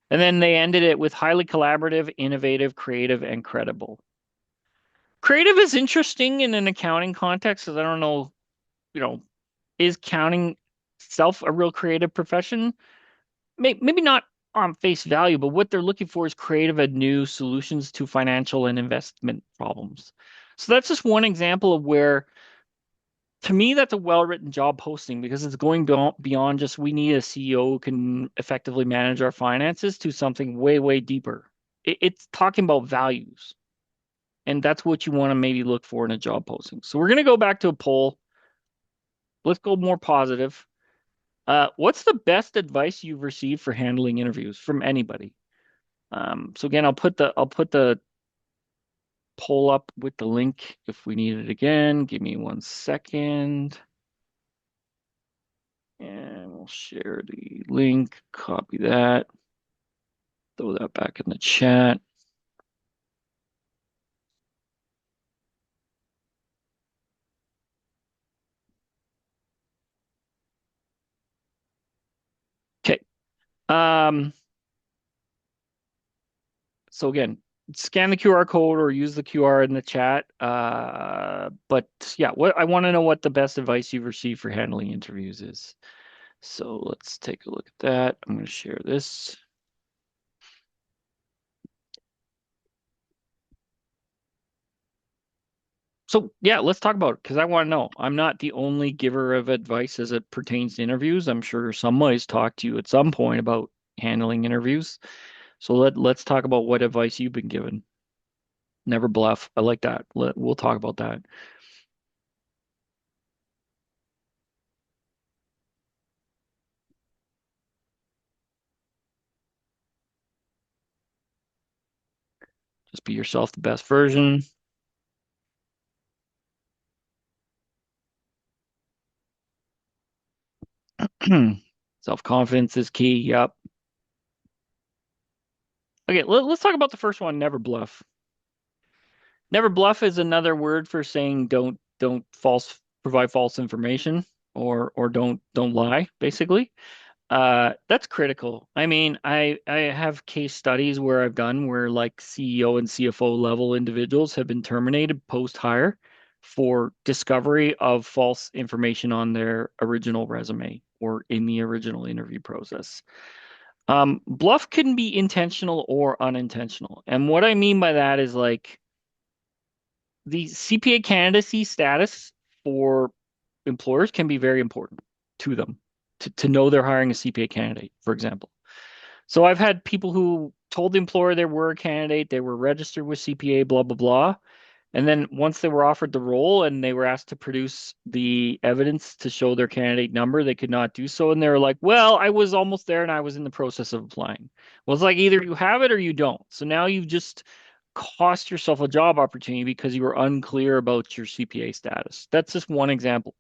and then they ended it with highly collaborative, innovative, creative, and credible. Creative is interesting in an accounting context because I don't know, you know, is counting itself a real creative profession? Maybe not on face value, but what they're looking for is creative and new solutions to financial and investment problems. So that's just one example of where, to me, that's a well-written job posting because it's going beyond just we need a CEO who can effectively manage our finances to something way, way deeper. It's talking about values, and that's what you want to maybe look for in a job posting. So we're going to go back to a poll. Let's go more positive. What's the best advice you've received for handling interviews from anybody? So again, I'll put the poll up with the link if we need it again. Give me 1 second. And we'll share the link, copy that, throw that back in the chat. Okay. Um, so again, scan the QR code or use the QR in the chat. But yeah, what I want to know what the best advice you've received for handling interviews is. So let's take a look at that. I'm going to share this. So yeah, let's talk about it because I want to know. I'm not the only giver of advice as it pertains to interviews. I'm sure somebody's talked to you at some point about handling interviews. So let's talk about what advice you've been given. Never bluff. I like that. We'll talk about that. Just be yourself, the best version. Self-confidence is key. Yep. Okay, let's talk about the first one, never bluff. Never bluff is another word for saying don't provide false information or don't lie, basically. That's critical. I mean, I have case studies where I've done where like CEO and CFO level individuals have been terminated post-hire for discovery of false information on their original resume or in the original interview process. Bluff can be intentional or unintentional. And what I mean by that is like the CPA candidacy status for employers can be very important to them to know they're hiring a CPA candidate, for example. So I've had people who told the employer they were a candidate, they were registered with CPA, blah, blah, blah. And then once they were offered the role and they were asked to produce the evidence to show their candidate number, they could not do so. And they were like, well, I was almost there and I was in the process of applying. Well, it's like either you have it or you don't. So now you've just cost yourself a job opportunity because you were unclear about your CPA status. That's just one example.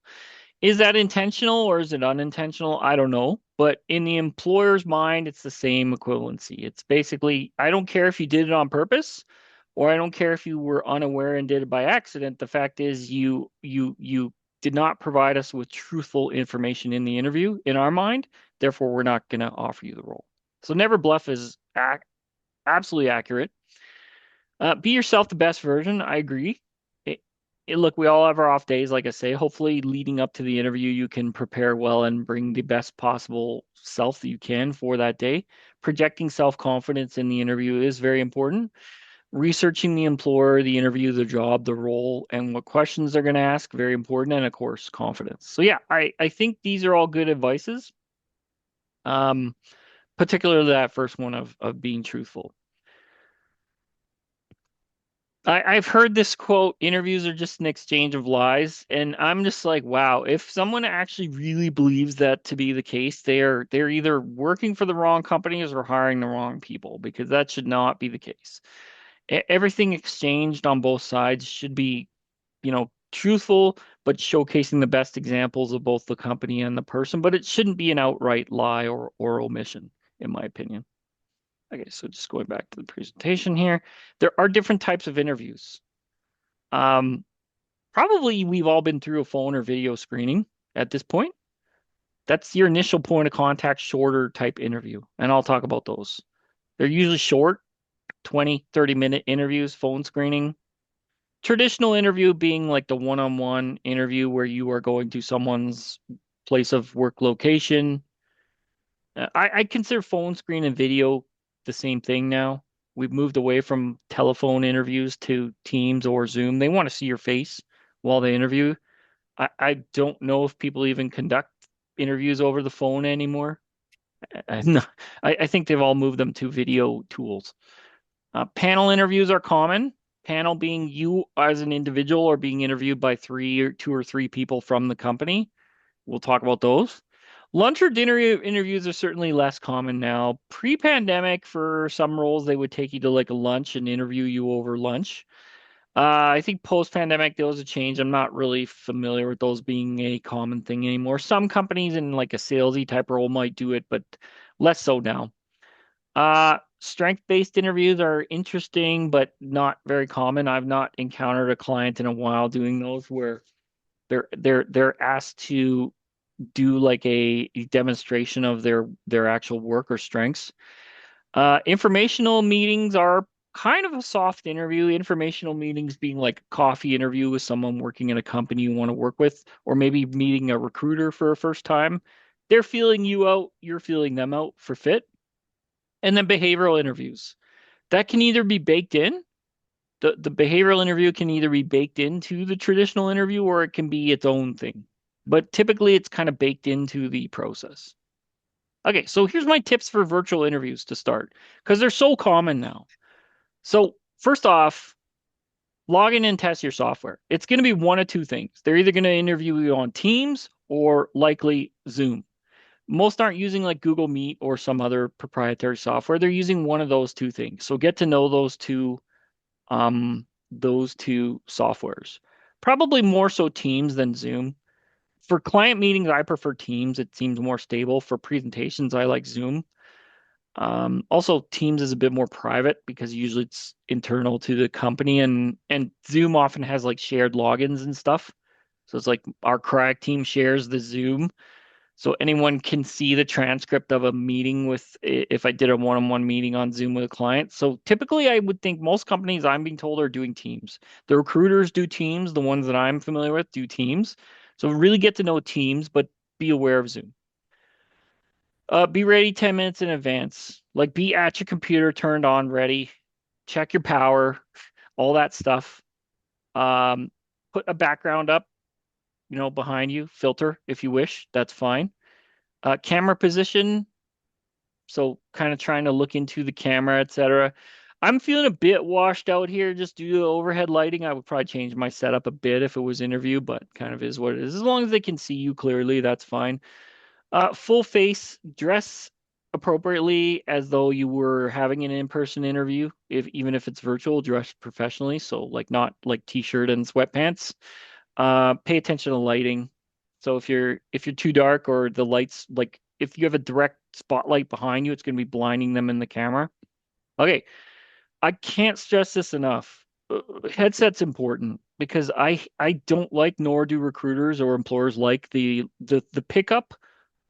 Is that intentional or is it unintentional? I don't know. But in the employer's mind, it's the same equivalency. It's basically, I don't care if you did it on purpose or I don't care if you were unaware and did it by accident. The fact is you did not provide us with truthful information in the interview in our mind. Therefore, we're not going to offer you the role. So never bluff is absolutely accurate. Be yourself, the best version. I agree. look, we all have our off days, like I say. Hopefully, leading up to the interview, you can prepare well and bring the best possible self that you can for that day. Projecting self-confidence in the interview is very important. Researching the employer, the interview, the job, the role, and what questions they're going to ask, very important. And of course, confidence. So yeah, I think these are all good advices. Um, particularly that first one of being truthful. I've heard this quote, interviews are just an exchange of lies. And I'm just like, wow, if someone actually really believes that to be the case, they're either working for the wrong companies or hiring the wrong people, because that should not be the case. Everything exchanged on both sides should be, truthful, but showcasing the best examples of both the company and the person. But it shouldn't be an outright lie or omission, in my opinion. Okay, so just going back to the presentation here, there are different types of interviews. Um, Probably we've all been through a phone or video screening at this point. That's your initial point of contact, shorter type interview. And I'll talk about those. They're usually short, 20, 30-minute interviews, phone screening. Traditional interview being like the one-on-one interview where you are going to someone's place of work location. I consider phone screen and video the same thing now. We've moved away from telephone interviews to Teams or Zoom. They want to see your face while they interview. I don't know if people even conduct interviews over the phone anymore. No, I think they've all moved them to video tools. Panel interviews are common. Panel being you as an individual or being interviewed by two or three people from the company. We'll talk about those. Lunch or dinner interviews are certainly less common now. Pre-pandemic, for some roles, they would take you to like a lunch and interview you over lunch. I think post-pandemic, those have changed. I'm not really familiar with those being a common thing anymore. Some companies in like a salesy type role might do it, but less so now. Strength-based interviews are interesting, but not very common. I've not encountered a client in a while doing those where they're asked to do like a demonstration of their actual work or strengths. Informational meetings are kind of a soft interview. Informational meetings being like a coffee interview with someone working in a company you want to work with, or maybe meeting a recruiter for a first time. They're feeling you out, you're feeling them out for fit. And then behavioral interviews. That can either be baked in. The behavioral interview can either be baked into the traditional interview or it can be its own thing. But typically it's kind of baked into the process. Okay, so here's my tips for virtual interviews to start because they're so common now. So, first off, log in and test your software. It's going to be one of two things. They're either going to interview you on Teams or likely Zoom. Most aren't using like Google Meet or some other proprietary software. They're using one of those two things. So get to know those two softwares. Probably more so Teams than Zoom. For client meetings, I prefer Teams. It seems more stable. For presentations, I like Zoom. Also, Teams is a bit more private because usually it's internal to the company, and Zoom often has like shared logins and stuff. So it's like our crack team shares the Zoom, so anyone can see the transcript of a meeting with if I did a one-on-one meeting on Zoom with a client. So typically, I would think most companies I'm being told are doing Teams. The recruiters do Teams. The ones that I'm familiar with do Teams. So really get to know Teams, but be aware of Zoom. Be ready 10 minutes in advance. Like be at your computer, turned on, ready. Check your power, all that stuff. Um, Put a background up, behind you, filter if you wish. That's fine. Camera position. So kind of trying to look into the camera, etc. I'm feeling a bit washed out here just due to overhead lighting. I would probably change my setup a bit if it was interview, but kind of is what it is. As long as they can see you clearly, that's fine. Full face, dress appropriately as though you were having an in-person interview, even if it's virtual, dress professionally. So like not like t-shirt and sweatpants. Pay attention to lighting. So if you're too dark or the lights like if you have a direct spotlight behind you, it's going to be blinding them in the camera. Okay, I can't stress this enough. Headset's important because I don't like nor do recruiters or employers like the pickup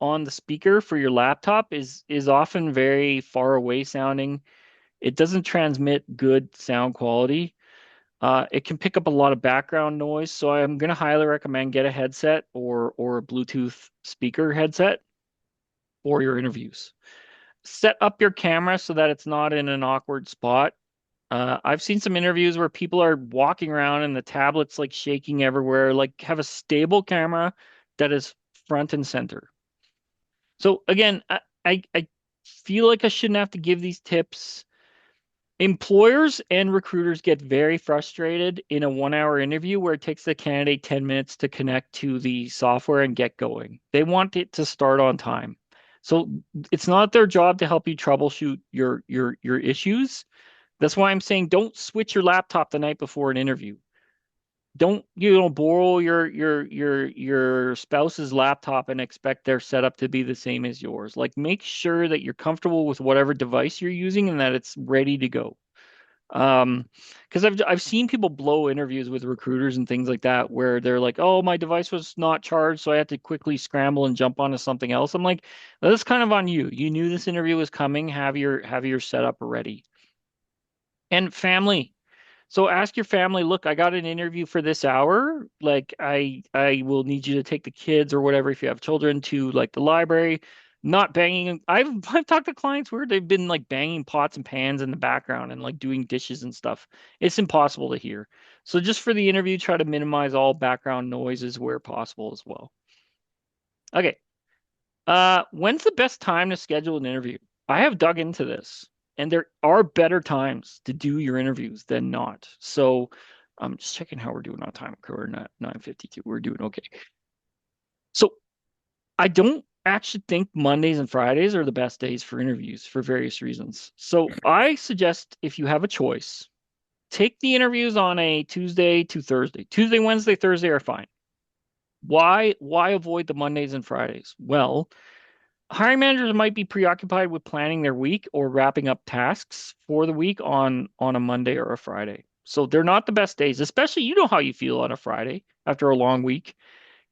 on the speaker for your laptop is often very far away sounding. It doesn't transmit good sound quality. It can pick up a lot of background noise, so I'm going to highly recommend get a headset or a Bluetooth speaker headset for your interviews. Set up your camera so that it's not in an awkward spot. I've seen some interviews where people are walking around and the tablet's like shaking everywhere. Like have a stable camera that is front and center. So again, I feel like I shouldn't have to give these tips. Employers and recruiters get very frustrated in a 1 hour interview where it takes the candidate 10 minutes to connect to the software and get going. They want it to start on time. So it's not their job to help you troubleshoot your issues. That's why I'm saying don't switch your laptop the night before an interview. Don't borrow your spouse's laptop and expect their setup to be the same as yours. Like make sure that you're comfortable with whatever device you're using and that it's ready to go. Because I've seen people blow interviews with recruiters and things like that where they're like, "Oh, my device was not charged, so I had to quickly scramble and jump onto something else." I'm like, "That's kind of on you. You knew this interview was coming. Have your setup ready." And family. So ask your family, look, I got an interview for this hour. Like I will need you to take the kids or whatever if you have children to like the library, not banging. I've talked to clients where they've been like banging pots and pans in the background and like doing dishes and stuff. It's impossible to hear. So just for the interview, try to minimize all background noises where possible as well. Okay. When's the best time to schedule an interview? I have dug into this, and there are better times to do your interviews than not. So I'm just checking how we're doing on time. We're not 9:52. We're doing okay. So I don't actually think Mondays and Fridays are the best days for interviews for various reasons. So I suggest if you have a choice, take the interviews on a Tuesday to Thursday. Tuesday, Wednesday, Thursday are fine. Why avoid the Mondays and Fridays? Well, hiring managers might be preoccupied with planning their week or wrapping up tasks for the week on a Monday or a Friday. So they're not the best days, especially you know how you feel on a Friday after a long week.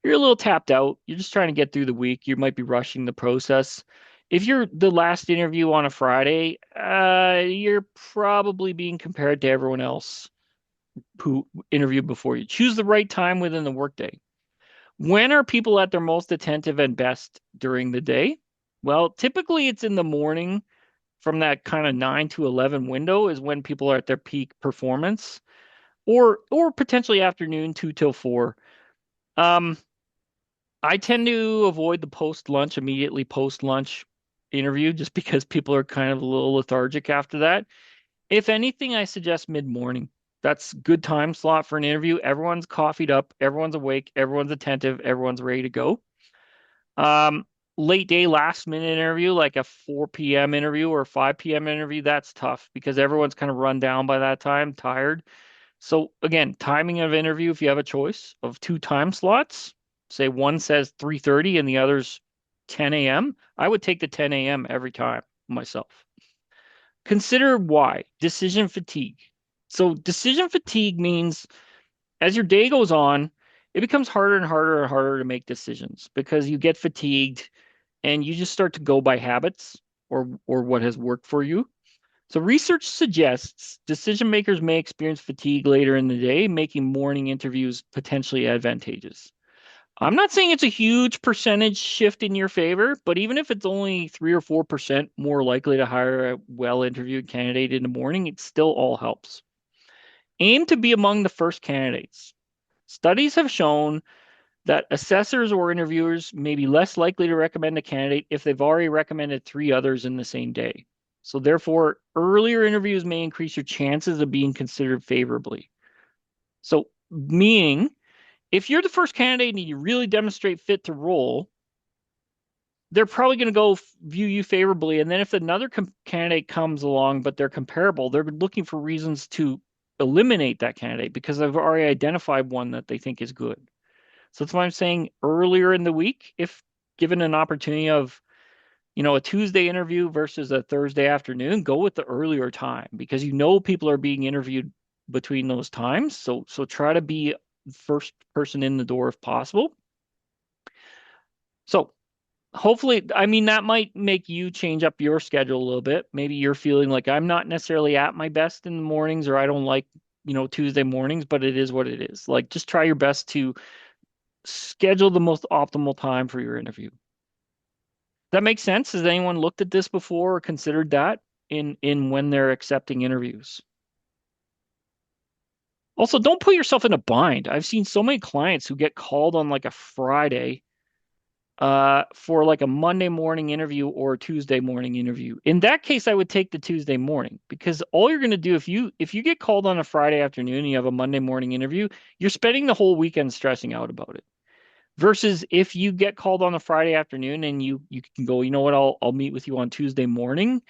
You're a little tapped out. You're just trying to get through the week. You might be rushing the process. If you're the last interview on a Friday, you're probably being compared to everyone else who interviewed before you. Choose the right time within the workday. When are people at their most attentive and best during the day? Well, typically it's in the morning from that kind of 9 to 11 window is when people are at their peak performance or potentially afternoon 2 till 4. Um, I tend to avoid the post lunch, immediately post lunch interview just because people are kind of a little lethargic after that. If anything, I suggest mid-morning. That's good time slot for an interview. Everyone's coffeeed up, everyone's awake, everyone's attentive, everyone's ready to go. Um, Late day, last minute interview, like a 4 p.m. interview or 5 p.m. interview, that's tough because everyone's kind of run down by that time, tired. So again, timing of interview, if you have a choice of two time slots, say one says 3:30 and the other's 10 a.m., I would take the 10 a.m. every time myself. Consider why. Decision fatigue. So decision fatigue means as your day goes on, it becomes harder and harder and harder to make decisions because you get fatigued and you just start to go by habits or what has worked for you. So research suggests decision makers may experience fatigue later in the day, making morning interviews potentially advantageous. I'm not saying it's a huge percentage shift in your favor, but even if it's only 3 or 4% more likely to hire a well-interviewed candidate in the morning, it still all helps. Aim to be among the first candidates. Studies have shown that assessors or interviewers may be less likely to recommend a candidate if they've already recommended three others in the same day. So therefore, earlier interviews may increase your chances of being considered favorably. So meaning, if you're the first candidate and you really demonstrate fit to role, they're probably going to go view you favorably. And then if another candidate comes along, but they're comparable, they're looking for reasons to eliminate that candidate because they've already identified one that they think is good. So that's why I'm saying earlier in the week, if given an opportunity of, a Tuesday interview versus a Thursday afternoon, go with the earlier time because people are being interviewed between those times. So try to be first person in the door if possible. So hopefully, I mean, that might make you change up your schedule a little bit. Maybe you're feeling like I'm not necessarily at my best in the mornings or I don't like Tuesday mornings, but it is what it is. Like, just try your best to schedule the most optimal time for your interview. That makes sense? Has anyone looked at this before or considered that in when they're accepting interviews? Also, don't put yourself in a bind. I've seen so many clients who get called on like a Friday for like a Monday morning interview or a Tuesday morning interview. In that case, I would take the Tuesday morning because all you're going to do if you get called on a Friday afternoon and you have a Monday morning interview, you're spending the whole weekend stressing out about it. Versus if you get called on a Friday afternoon and you can go, you know what, I'll meet with you on Tuesday morning.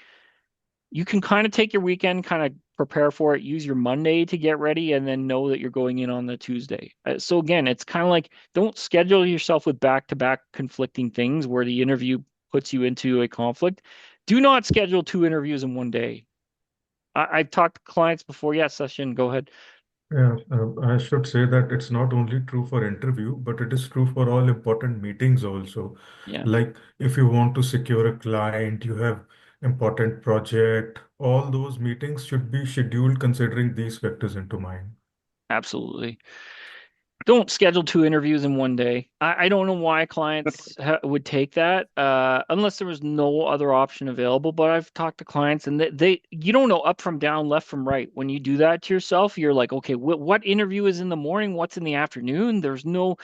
You can kind of take your weekend, kind of prepare for it, use your Monday to get ready, and then know that you're going in on the Tuesday. So again, it's kind of like don't schedule yourself with back-to-back conflicting things where the interview puts you into a conflict. Do not schedule two interviews in one day. I've talked to clients before. Yes, Session, go ahead. Yeah, I should say that it's not only true for interview, but it is true for all important meetings also. Yeah, Like if you want to secure a client, you have important project, all those meetings should be scheduled considering these factors into mind. absolutely. Don't schedule two interviews in one day. I don't know why clients would take that unless there was no other option available. But I've talked to clients and you don't know up from down, left from right. When you do that to yourself, you're like, okay, what interview is in the morning? What's in the afternoon? There's no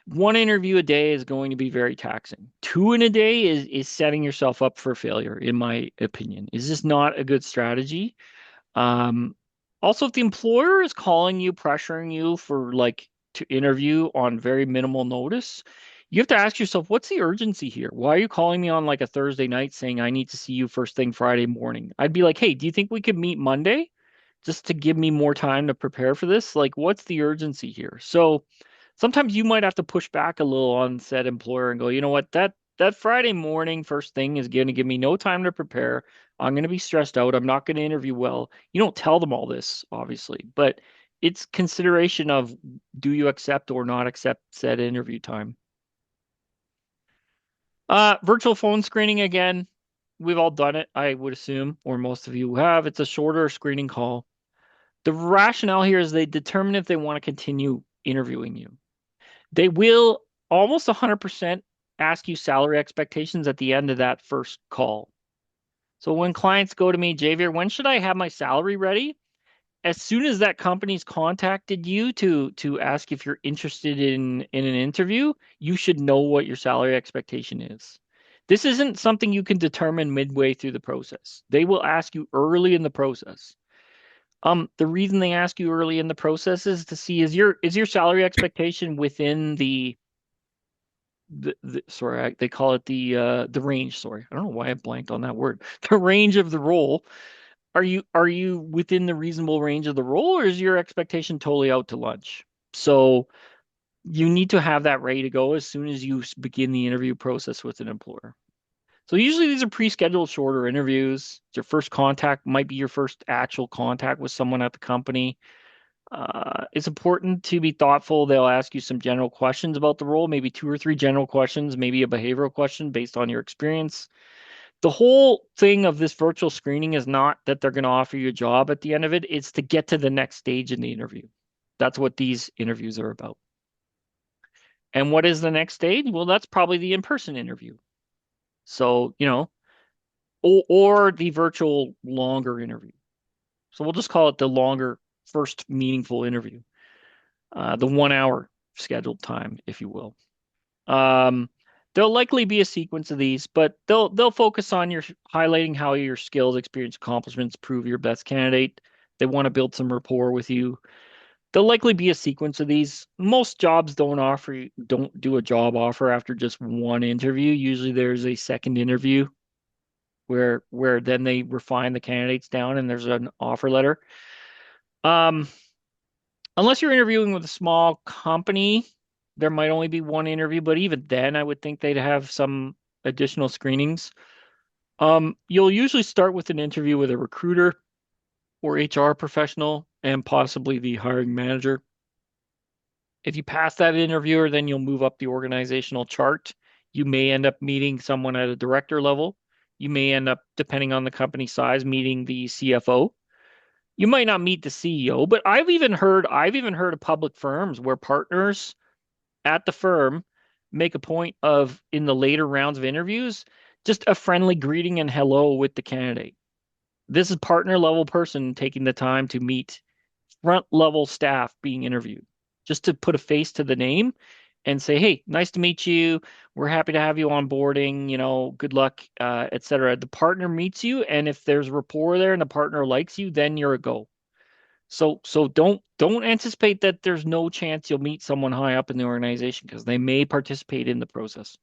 one interview a day is going to be very taxing. Two in a day is setting yourself up for failure, in my opinion. Is this not a good strategy? Um, Also, if the employer is calling you, pressuring you for like to interview on very minimal notice, you have to ask yourself, what's the urgency here? Why are you calling me on like a Thursday night saying I need to see you first thing Friday morning? I'd be like, hey, do you think we could meet Monday just to give me more time to prepare for this? Like, what's the urgency here? So sometimes you might have to push back a little on said employer and go, you know what, that Friday morning first thing is going to give me no time to prepare. I'm going to be stressed out. I'm not going to interview well. You don't tell them all this, obviously, but it's consideration of do you accept or not accept said interview time. Virtual phone screening again. We've all done it, I would assume, or most of you have. It's a shorter screening call. The rationale here is they determine if they want to continue interviewing you. They will almost 100% ask you salary expectations at the end of that first call. So when clients go to me, Javier, when should I have my salary ready? As soon as that company's contacted you to ask if you're interested in an interview, you should know what your salary expectation is. This isn't something you can determine midway through the process. They will ask you early in the process. The reason they ask you early in the process is to see is your salary expectation within they call it the range. Sorry, I don't know why I blanked on that word. The range of the role. Are you within the reasonable range of the role, or is your expectation totally out to lunch? So you need to have that ready to go as soon as you begin the interview process with an employer. So usually these are pre-scheduled shorter interviews. Your first contact might be your first actual contact with someone at the company. It's important to be thoughtful. They'll ask you some general questions about the role, maybe two or three general questions, maybe a behavioral question based on your experience. The whole thing of this virtual screening is not that they're going to offer you a job at the end of it. It's to get to the next stage in the interview. That's what these interviews are about. And what is the next stage? Well, that's probably the in-person interview. So, or the virtual longer interview. So we'll just call it the longer first meaningful interview, the 1 hour scheduled time, if you will. Um, there'll likely be a sequence of these, but they'll focus on your highlighting how your skills, experience, accomplishments prove your best candidate. They want to build some rapport with you. There'll likely be a sequence of these. Most jobs don't do a job offer after just one interview. Usually there's a second interview where then they refine the candidates down and there's an offer letter. Um, Unless you're interviewing with a small company, there might only be one interview, but even then, I would think they'd have some additional screenings. You'll usually start with an interview with a recruiter or HR professional and possibly the hiring manager. If you pass that interviewer, then you'll move up the organizational chart. You may end up meeting someone at a director level. You may end up, depending on the company size, meeting the CFO. You might not meet the CEO, but I've even heard of public firms where partners at the firm make a point of in the later rounds of interviews, just a friendly greeting and hello with the candidate. This is partner level person taking the time to meet front level staff being interviewed, just to put a face to the name and say, hey, nice to meet you. We're happy to have you on boarding, good luck, etc. The partner meets you, and if there's rapport there and the partner likes you, then you're a go. So don't anticipate that there's no chance you'll meet someone high up in the organization because they may participate in the process.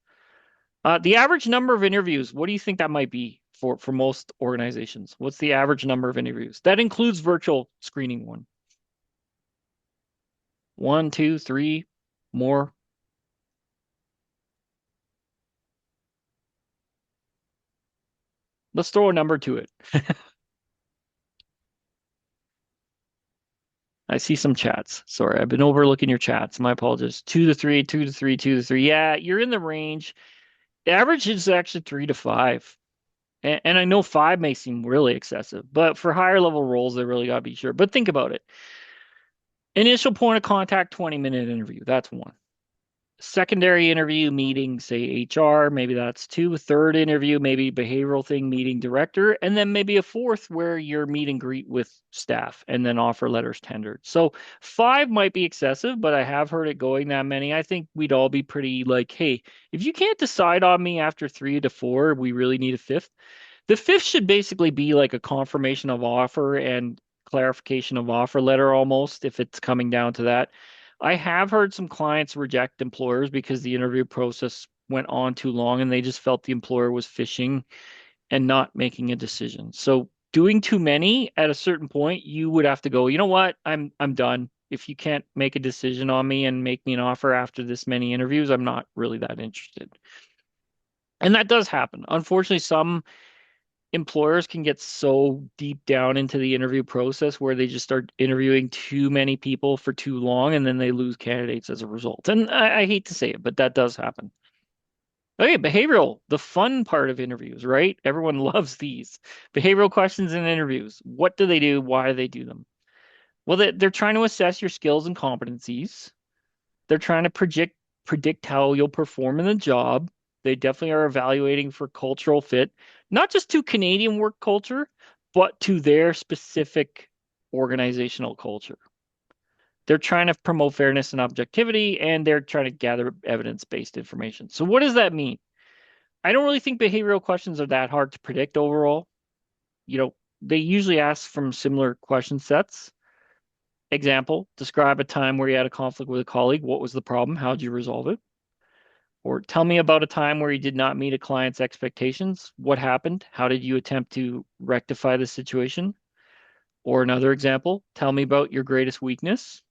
The average number of interviews, what do you think that might be for most organizations? What's the average number of interviews? That includes virtual screening one. One, two, three, more. Let's throw a number to it. I see some chats. Sorry, I've been overlooking your chats. My apologies. Two to three, two to three, two to three. Yeah, you're in the range. The average is actually three to five. And I know five may seem really excessive, but for higher level roles, they really got to be sure. But think about it. Initial point of contact, 20-minute interview. That's one. Secondary interview meeting, say HR, maybe that's two. Third interview, maybe behavioral thing, meeting director, and then maybe a fourth where you're meet and greet with staff and then offer letters tendered. So five might be excessive, but I have heard it going that many. I think we'd all be pretty like, hey, if you can't decide on me after three to four, we really need a fifth. The fifth should basically be like a confirmation of offer and clarification of offer letter almost, if it's coming down to that. I have heard some clients reject employers because the interview process went on too long and they just felt the employer was fishing and not making a decision. So doing too many at a certain point, you would have to go, you know what? I'm done. If you can't make a decision on me and make me an offer after this many interviews, I'm not really that interested. And that does happen. Unfortunately, some employers can get so deep down into the interview process where they just start interviewing too many people for too long and then they lose candidates as a result. And I hate to say it, but that does happen. Okay, behavioral, the fun part of interviews, right? Everyone loves these. Behavioral questions in interviews. What do they do? Why do they do them? Well, they're trying to assess your skills and competencies. They're trying to predict how you'll perform in the job. They definitely are evaluating for cultural fit, not just to Canadian work culture, but to their specific organizational culture. They're trying to promote fairness and objectivity, and they're trying to gather evidence-based information. So what does that mean? I don't really think behavioral questions are that hard to predict overall. They usually ask from similar question sets. Example, describe a time where you had a conflict with a colleague. What was the problem? How did you resolve it? Or tell me about a time where you did not meet a client's expectations. What happened? How did you attempt to rectify the situation? Or another example, tell me about your greatest weakness.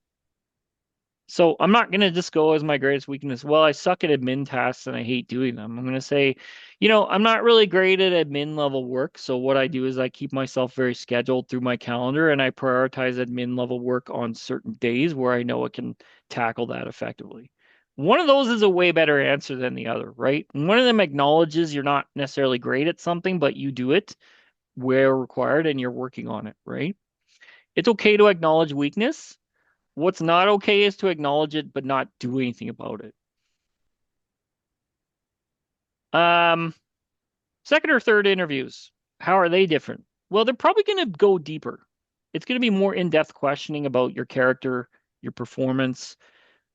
So I'm not going to just go as my greatest weakness. Well, I suck at admin tasks and I hate doing them. I'm going to say, I'm not really great at admin level work. So what I do is I keep myself very scheduled through my calendar and I prioritize admin level work on certain days where I know I can tackle that effectively. One of those is a way better answer than the other, right? One of them acknowledges you're not necessarily great at something, but you do it where required and you're working on it, right? It's okay to acknowledge weakness. What's not okay is to acknowledge it but not do anything about it. Um, Second or third interviews, how are they different? Well, they're probably going to go deeper. It's going to be more in-depth questioning about your character, your performance.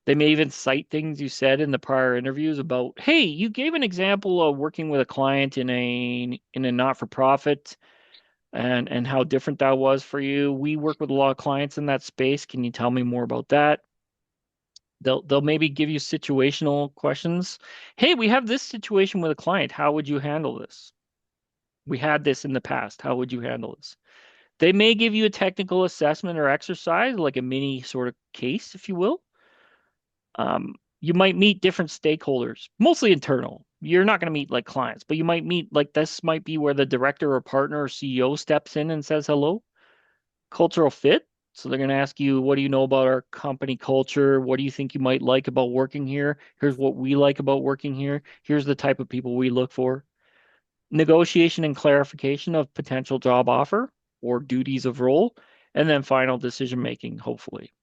They may even cite things you said in the prior interviews about, hey, you gave an example of working with a client in a not-for-profit and how different that was for you. We work with a lot of clients in that space. Can you tell me more about that? They'll maybe give you situational questions. Hey, we have this situation with a client. How would you handle this? We had this in the past. How would you handle this? They may give you a technical assessment or exercise, like a mini sort of case, if you will. You might meet different stakeholders, mostly internal. You're not going to meet like clients, but you might meet like this might be where the director or partner or CEO steps in and says hello. Cultural fit. So they're going to ask you, what do you know about our company culture? What do you think you might like about working here? Here's what we like about working here. Here's the type of people we look for. Negotiation and clarification of potential job offer or duties of role. and then final decision making, hopefully.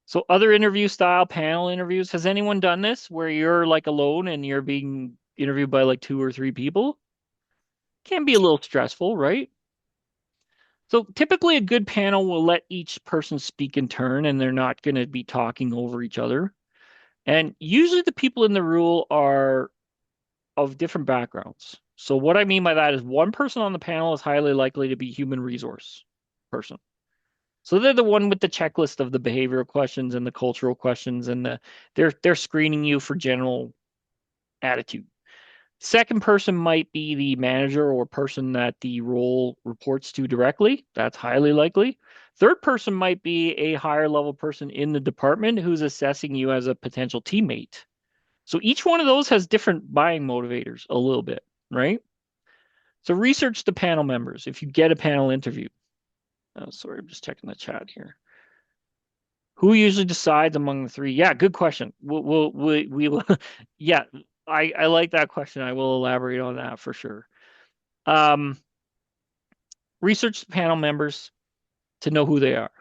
So other interview style panel interviews, has anyone done this where you're like alone and you're being interviewed by like two or three people? Can be a little stressful, right? So typically a good panel will let each person speak in turn and they're not going to be talking over each other. And usually the people in the rule are of different backgrounds. So what I mean by that is one person on the panel is highly likely to be human resource person. So they're the one with the checklist of the behavioral questions and the cultural questions and they're screening you for general attitude. Second person might be the manager or person that the role reports to directly. That's highly likely. Third person might be a higher level person in the department who's assessing you as a potential teammate. So each one of those has different buying motivators a little bit, right? So research the panel members if you get a panel interview. Oh, sorry, I'm just checking the chat here. Who usually decides among the three? Yeah, good question. We will, yeah, I like that question. I will elaborate on that for sure. Um, research the panel members to know who they are.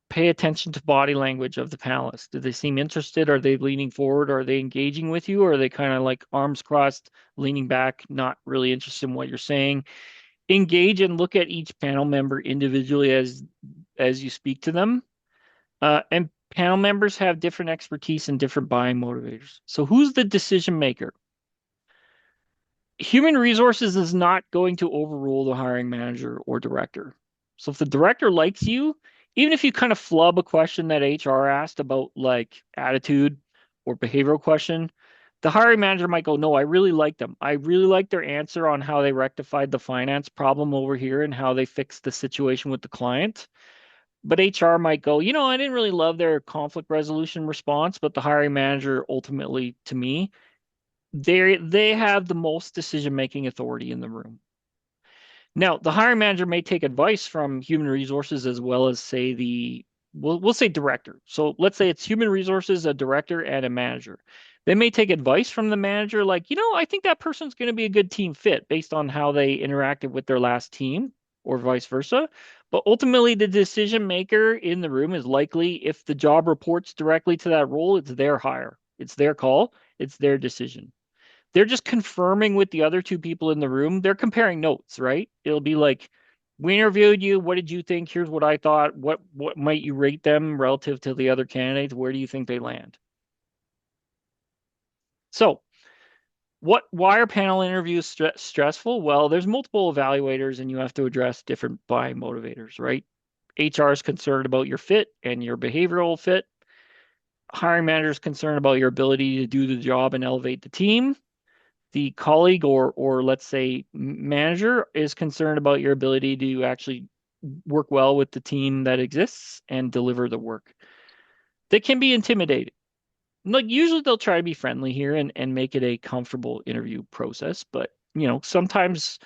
Pay attention to body language of the panelists. Do they seem interested? Are they leaning forward? Are they engaging with you? Or are they kind of like arms crossed, leaning back, not really interested in what you're saying? Engage and look at each panel member individually as you speak to them. And panel members have different expertise and different buying motivators. So who's the decision maker? Human resources is not going to overrule the hiring manager or director. So if the director likes you, even if you kind of flub a question that HR asked about like attitude or behavioral question, the hiring manager might go, no, I really like them. I really like their answer on how they rectified the finance problem over here and how they fixed the situation with the client. But HR might go, I didn't really love their conflict resolution response, but the hiring manager ultimately, to me, they have the most decision-making authority in the room. Now, the hiring manager may take advice from human resources as well as say we'll say director. So let's say it's human resources, a director, and a manager. They may take advice from the manager, like, I think that person's going to be a good team fit based on how they interacted with their last team, or vice versa. But ultimately, the decision maker in the room is likely, if the job reports directly to that role, it's their hire, it's their call, it's their decision. They're just confirming with the other two people in the room. They're comparing notes, right? It'll be like, we interviewed you. What did you think? Here's what I thought. What might you rate them relative to the other candidates? Where do you think they land? So, why are panel interviews stressful? Well, there's multiple evaluators and you have to address different buying motivators, right? HR is concerned about your fit and your behavioral fit. Hiring manager is concerned about your ability to do the job and elevate the team. The colleague or let's say manager is concerned about your ability to actually work well with the team that exists and deliver the work. They can be intimidating. Like usually they'll try to be friendly here and make it a comfortable interview process, but sometimes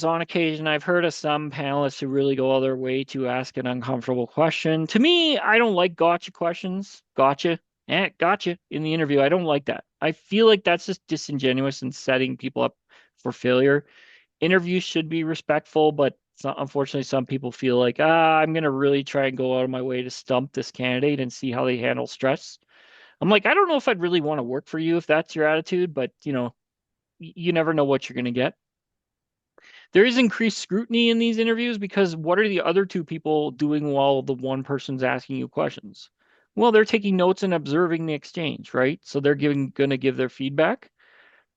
on occasion I've heard of some panelists who really go all their way to ask an uncomfortable question. To me, I don't like gotcha questions. Gotcha in the interview. I don't like that. I feel like that's just disingenuous and setting people up for failure. Interviews should be respectful, but unfortunately, some people feel like, I'm going to really try and go out of my way to stump this candidate and see how they handle stress. I'm like, I don't know if I'd really want to work for you if that's your attitude, but you never know what you're going to get. There is increased scrutiny in these interviews because what are the other two people doing while the one person's asking you questions? Well, they're taking notes and observing the exchange, right? So they're going to give their feedback.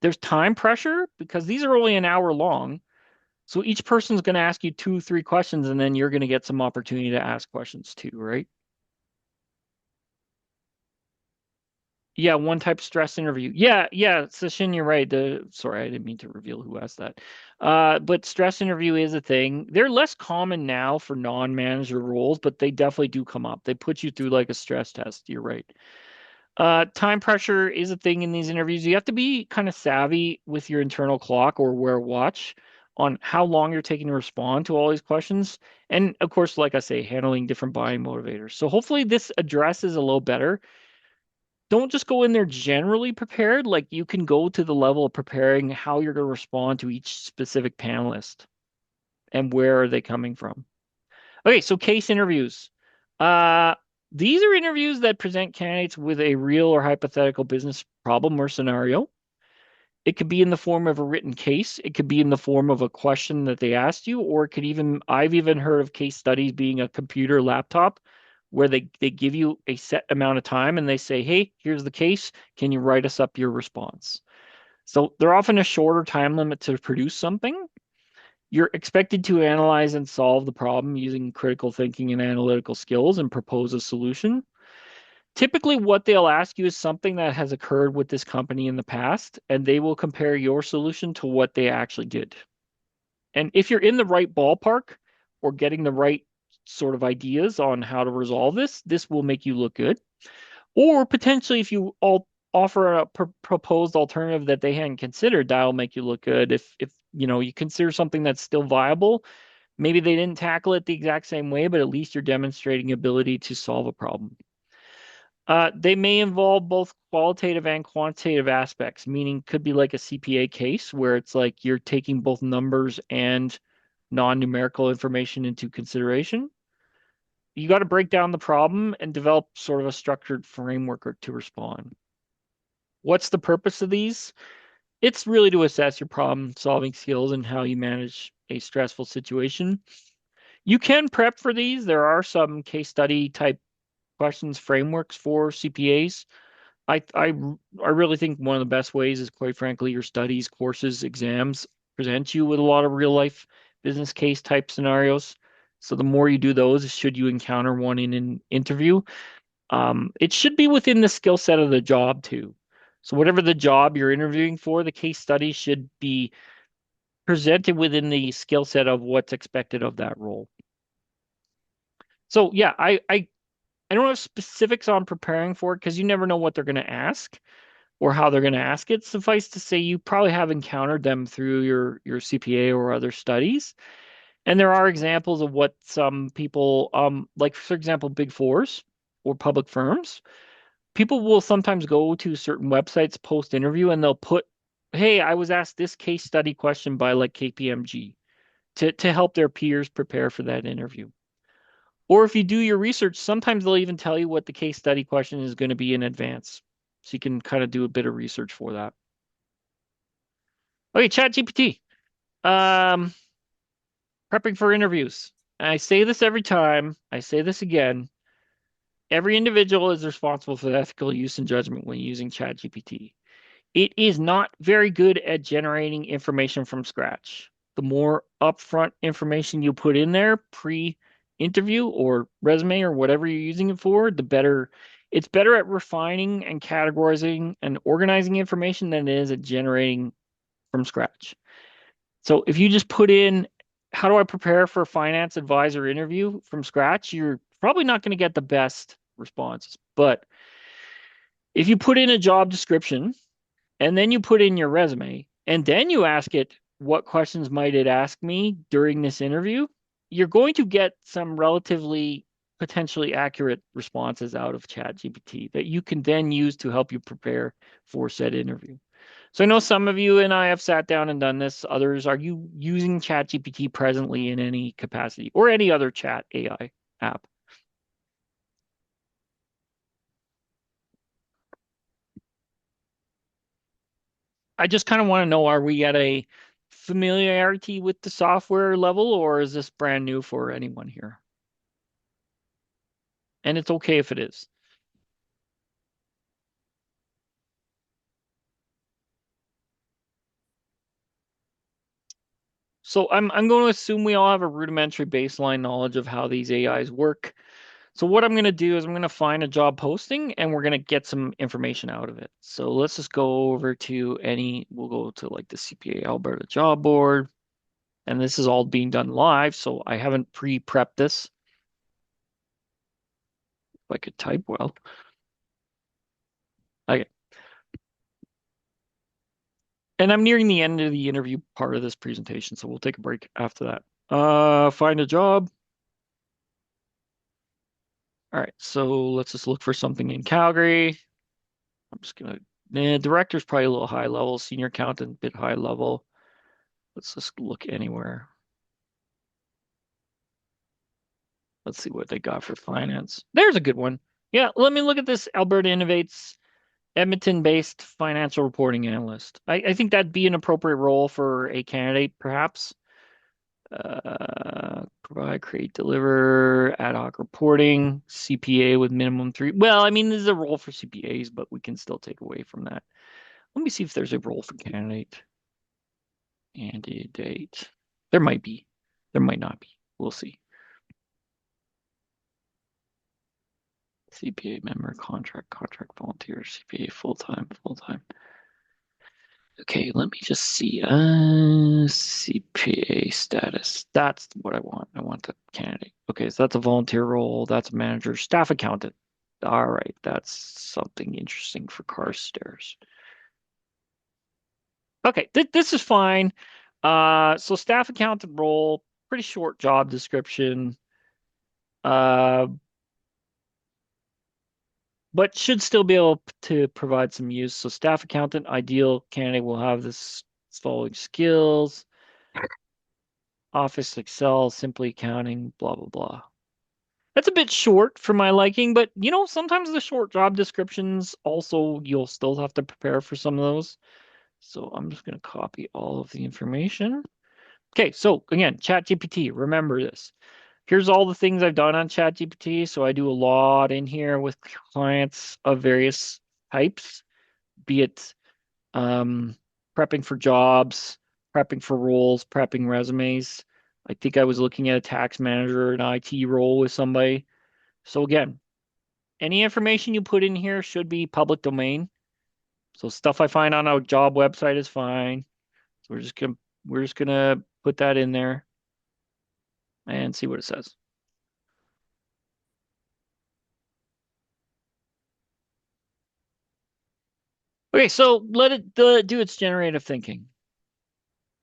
There's time pressure because these are only an hour long. So each person's going to ask you 2, 3 questions, and then you're going to get some opportunity to ask questions too, right? Yeah, one type stress interview. Yeah, Sachin, you're right. Sorry, I didn't mean to reveal who asked that. But stress interview is a thing. They're less common now for non-manager roles, but they definitely do come up. They put you through like a stress test. You're right. Time pressure is a thing in these interviews. You have to be kind of savvy with your internal clock or wear a watch on how long you're taking to respond to all these questions. And of course, like I say, handling different buying motivators. So hopefully this addresses a little better. Don't just go in there generally prepared. Like you can go to the level of preparing how you're going to respond to each specific panelist. and where are they coming from? Okay, so case interviews. Uh, these are interviews that present candidates with a real or hypothetical business problem or scenario. It could be in the form of a written case. It could be in the form of a question that they asked you, or it could even, I've even heard of case studies being a computer laptop where they give you a set amount of time and they say, hey, here's the case. Can you write us up your response? So they're often a shorter time limit to produce something. You're expected to analyze and solve the problem using critical thinking and analytical skills and propose a solution. Typically, what they'll ask you is something that has occurred with this company in the past, and they will compare your solution to what they actually did. And if you're in the right ballpark or getting the right sort of ideas on how to resolve this, this will make you look good. Or potentially, if you all offer a proposed alternative that they hadn't considered, that'll make you look good. If you consider something that's still viable, maybe they didn't tackle it the exact same way, but at least you're demonstrating ability to solve a problem. They may involve both qualitative and quantitative aspects, meaning could be like a CPA case where it's like you're taking both numbers and non-numerical information into consideration. You got to break down the problem and develop sort of a structured framework to respond. What's the purpose of these? It's really to assess your problem solving skills and how you manage a stressful situation. You can prep for these. There are some case study type questions frameworks for CPAs. I really think one of the best ways is, quite frankly, your studies, courses, exams present you with a lot of real life business case type scenarios. So the more you do those, should you encounter one in an interview, it should be within the skill set of the job too. So whatever the job you're interviewing for, the case study should be presented within the skill set of what's expected of that role. So yeah, I don't have specifics on preparing for it because you never know what they're going to ask or how they're going to ask it. Suffice to say, you probably have encountered them through your CPA or other studies. And there are examples of what some people, like for example, Big Fours or public firms, people will sometimes go to certain websites post interview and they'll put, "Hey, I was asked this case study question by like KPMG," to help their peers prepare for that interview. Or if you do your research, sometimes they'll even tell you what the case study question is going to be in advance. So you can kind of do a bit of research for that. Okay, ChatGPT. Um, Prepping for interviews. And I say this every time, I say this again. Every individual is responsible for the ethical use and judgment when using ChatGPT. It is not very good at generating information from scratch. The more upfront information you put in there pre-interview or resume or whatever you're using it for, the better. It's better at refining and categorizing and organizing information than it is at generating from scratch. So if you just put in, how do I prepare for a finance advisor interview from scratch, you're probably not going to get the best responses. But if you put in a job description and then you put in your resume and then you ask it, what questions might it ask me during this interview? You're going to get some relatively potentially accurate responses out of ChatGPT that you can then use to help you prepare for said interview. So I know some of you and I have sat down and done this. Others, are you using ChatGPT presently in any capacity or any other chat AI app? I just kind of want to know, are we at a familiarity with the software level, or is this brand new for anyone here? And it's okay if it is. So I'm going to assume we all have a rudimentary baseline knowledge of how these AIs work. So what I'm going to do is I'm going to find a job posting and we're going to get some information out of it. So let's just go over to we'll go to like the CPA Alberta job board. And this is all being done live, so I haven't pre-prepped this. If I could type well. Okay. And I'm nearing the end of the interview part of this presentation, so we'll take a break after that. Find a job. All right, so let's just look for something in Calgary. I'm just gonna, director's probably a little high level, senior accountant, bit high level. Let's just look anywhere. Let's see what they got for finance. There's a good one. Yeah, let me look at this. Alberta Innovates, Edmonton-based financial reporting analyst. I think that'd be an appropriate role for a candidate, perhaps. Provide, create, deliver, ad hoc reporting, CPA with minimum 3. Well, I mean, this is a role for CPAs, but we can still take away from that. Let me see if there's a role for candidate. Candidate. There might be. There might not be. We'll see. CPA member, contract volunteer, CPA full-time. Okay, let me just see. CPA status. That's what I want. I want the candidate. Okay, so that's a volunteer role. That's a manager, staff accountant. All right, that's something interesting for Carstairs. Okay, this is fine. So staff accountant role, pretty short job description. Uh, but should still be able to provide some use. So staff accountant, ideal candidate will have this following skills: Office, Excel, simply accounting, blah, blah, blah. That's a bit short for my liking, but sometimes the short job descriptions also, you'll still have to prepare for some of those. So I'm just going to copy all of the information. Okay, so again, ChatGPT, remember this. Here's all the things I've done on ChatGPT. So I do a lot in here with clients of various types, be it prepping for jobs, prepping for roles, prepping resumes. I think I was looking at a tax manager, an IT role with somebody. So again, any information you put in here should be public domain. So stuff I find on a job website is fine. So we're just gonna put that in there and see what it says. Okay, so let it do its generative thinking.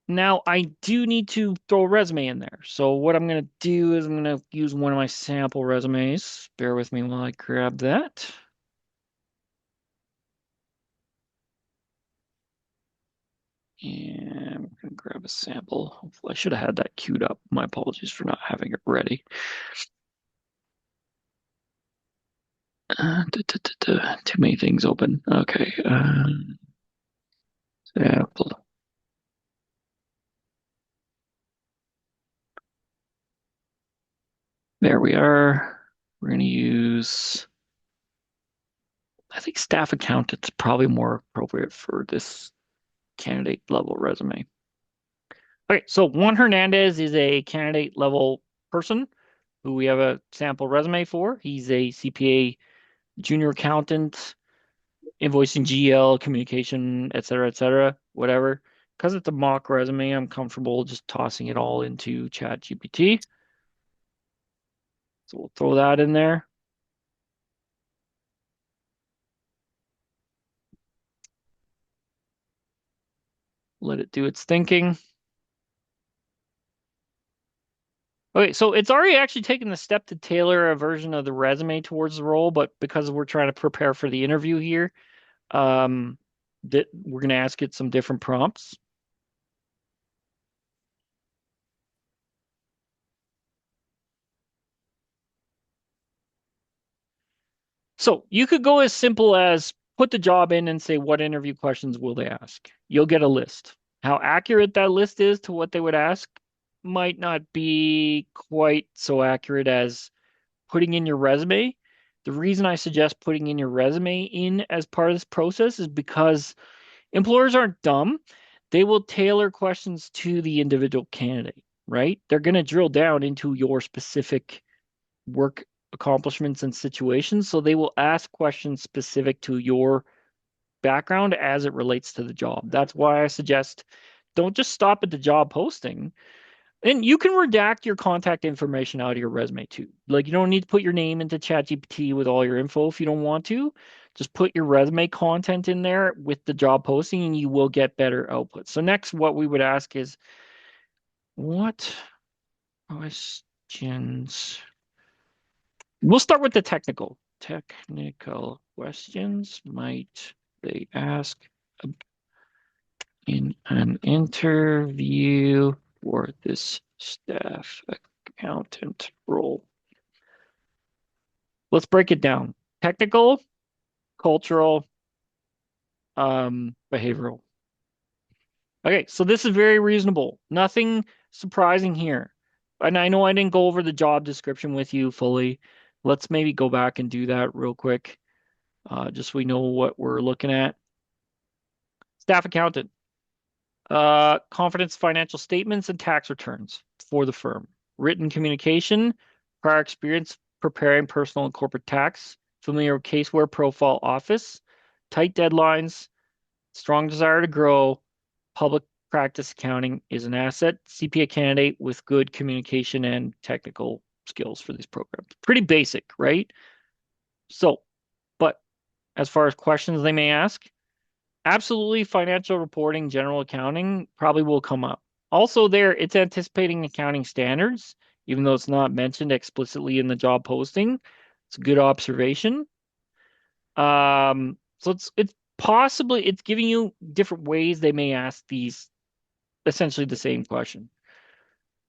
Now, I do need to throw a resume in there. So what I'm going to do is I'm going to use one of my sample resumes. Bear with me while I grab that. And I'm going to grab a sample. Hopefully, I should have had that queued up. My apologies for not having it ready. Too many things open. Okay. Sample. There we are. We're going to use, I think staff accountant's probably more appropriate for this candidate level resume. Okay, so Juan Hernandez is a candidate level person who we have a sample resume for. He's a CPA junior accountant, invoicing GL, communication, et cetera, whatever. Because it's a mock resume, I'm comfortable just tossing it all into ChatGPT. So we'll throw that in there. Let it do its thinking. Okay, so it's already actually taken the step to tailor a version of the resume towards the role, but because we're trying to prepare for the interview here, that we're going to ask it some different prompts. So you could go as simple as put the job in and say, what interview questions will they ask? You'll get a list. How accurate that list is to what they would ask might not be quite so accurate as putting in your resume. The reason I suggest putting in your resume in as part of this process is because employers aren't dumb. They will tailor questions to the individual candidate, right? They're going to drill down into your specific work accomplishments and situations. So they will ask questions specific to your background as it relates to the job. That's why I suggest don't just stop at the job posting. And you can redact your contact information out of your resume too. Like you don't need to put your name into ChatGPT with all your info if you don't want to. Just put your resume content in there with the job posting and you will get better output. So next, what we would ask is what questions? We'll start with the technical. Technical questions might they ask in an interview for this staff accountant role? Let's break it down. Technical, cultural, behavioral. Okay, so this is very reasonable. Nothing surprising here. And I know I didn't go over the job description with you fully. Let's maybe go back and do that real quick, just so we know what we're looking at. Staff accountant, confidence financial statements and tax returns for the firm. Written communication, prior experience preparing personal and corporate tax, familiar with caseware profile office, tight deadlines, strong desire to grow, public practice accounting is an asset, CPA candidate with good communication and technical skills for these programs. Pretty basic, right? So, but as far as questions they may ask, absolutely financial reporting, general accounting probably will come up. Also, there it's anticipating accounting standards, even though it's not mentioned explicitly in the job posting. It's a good observation. So it's possibly it's giving you different ways they may ask these essentially the same question.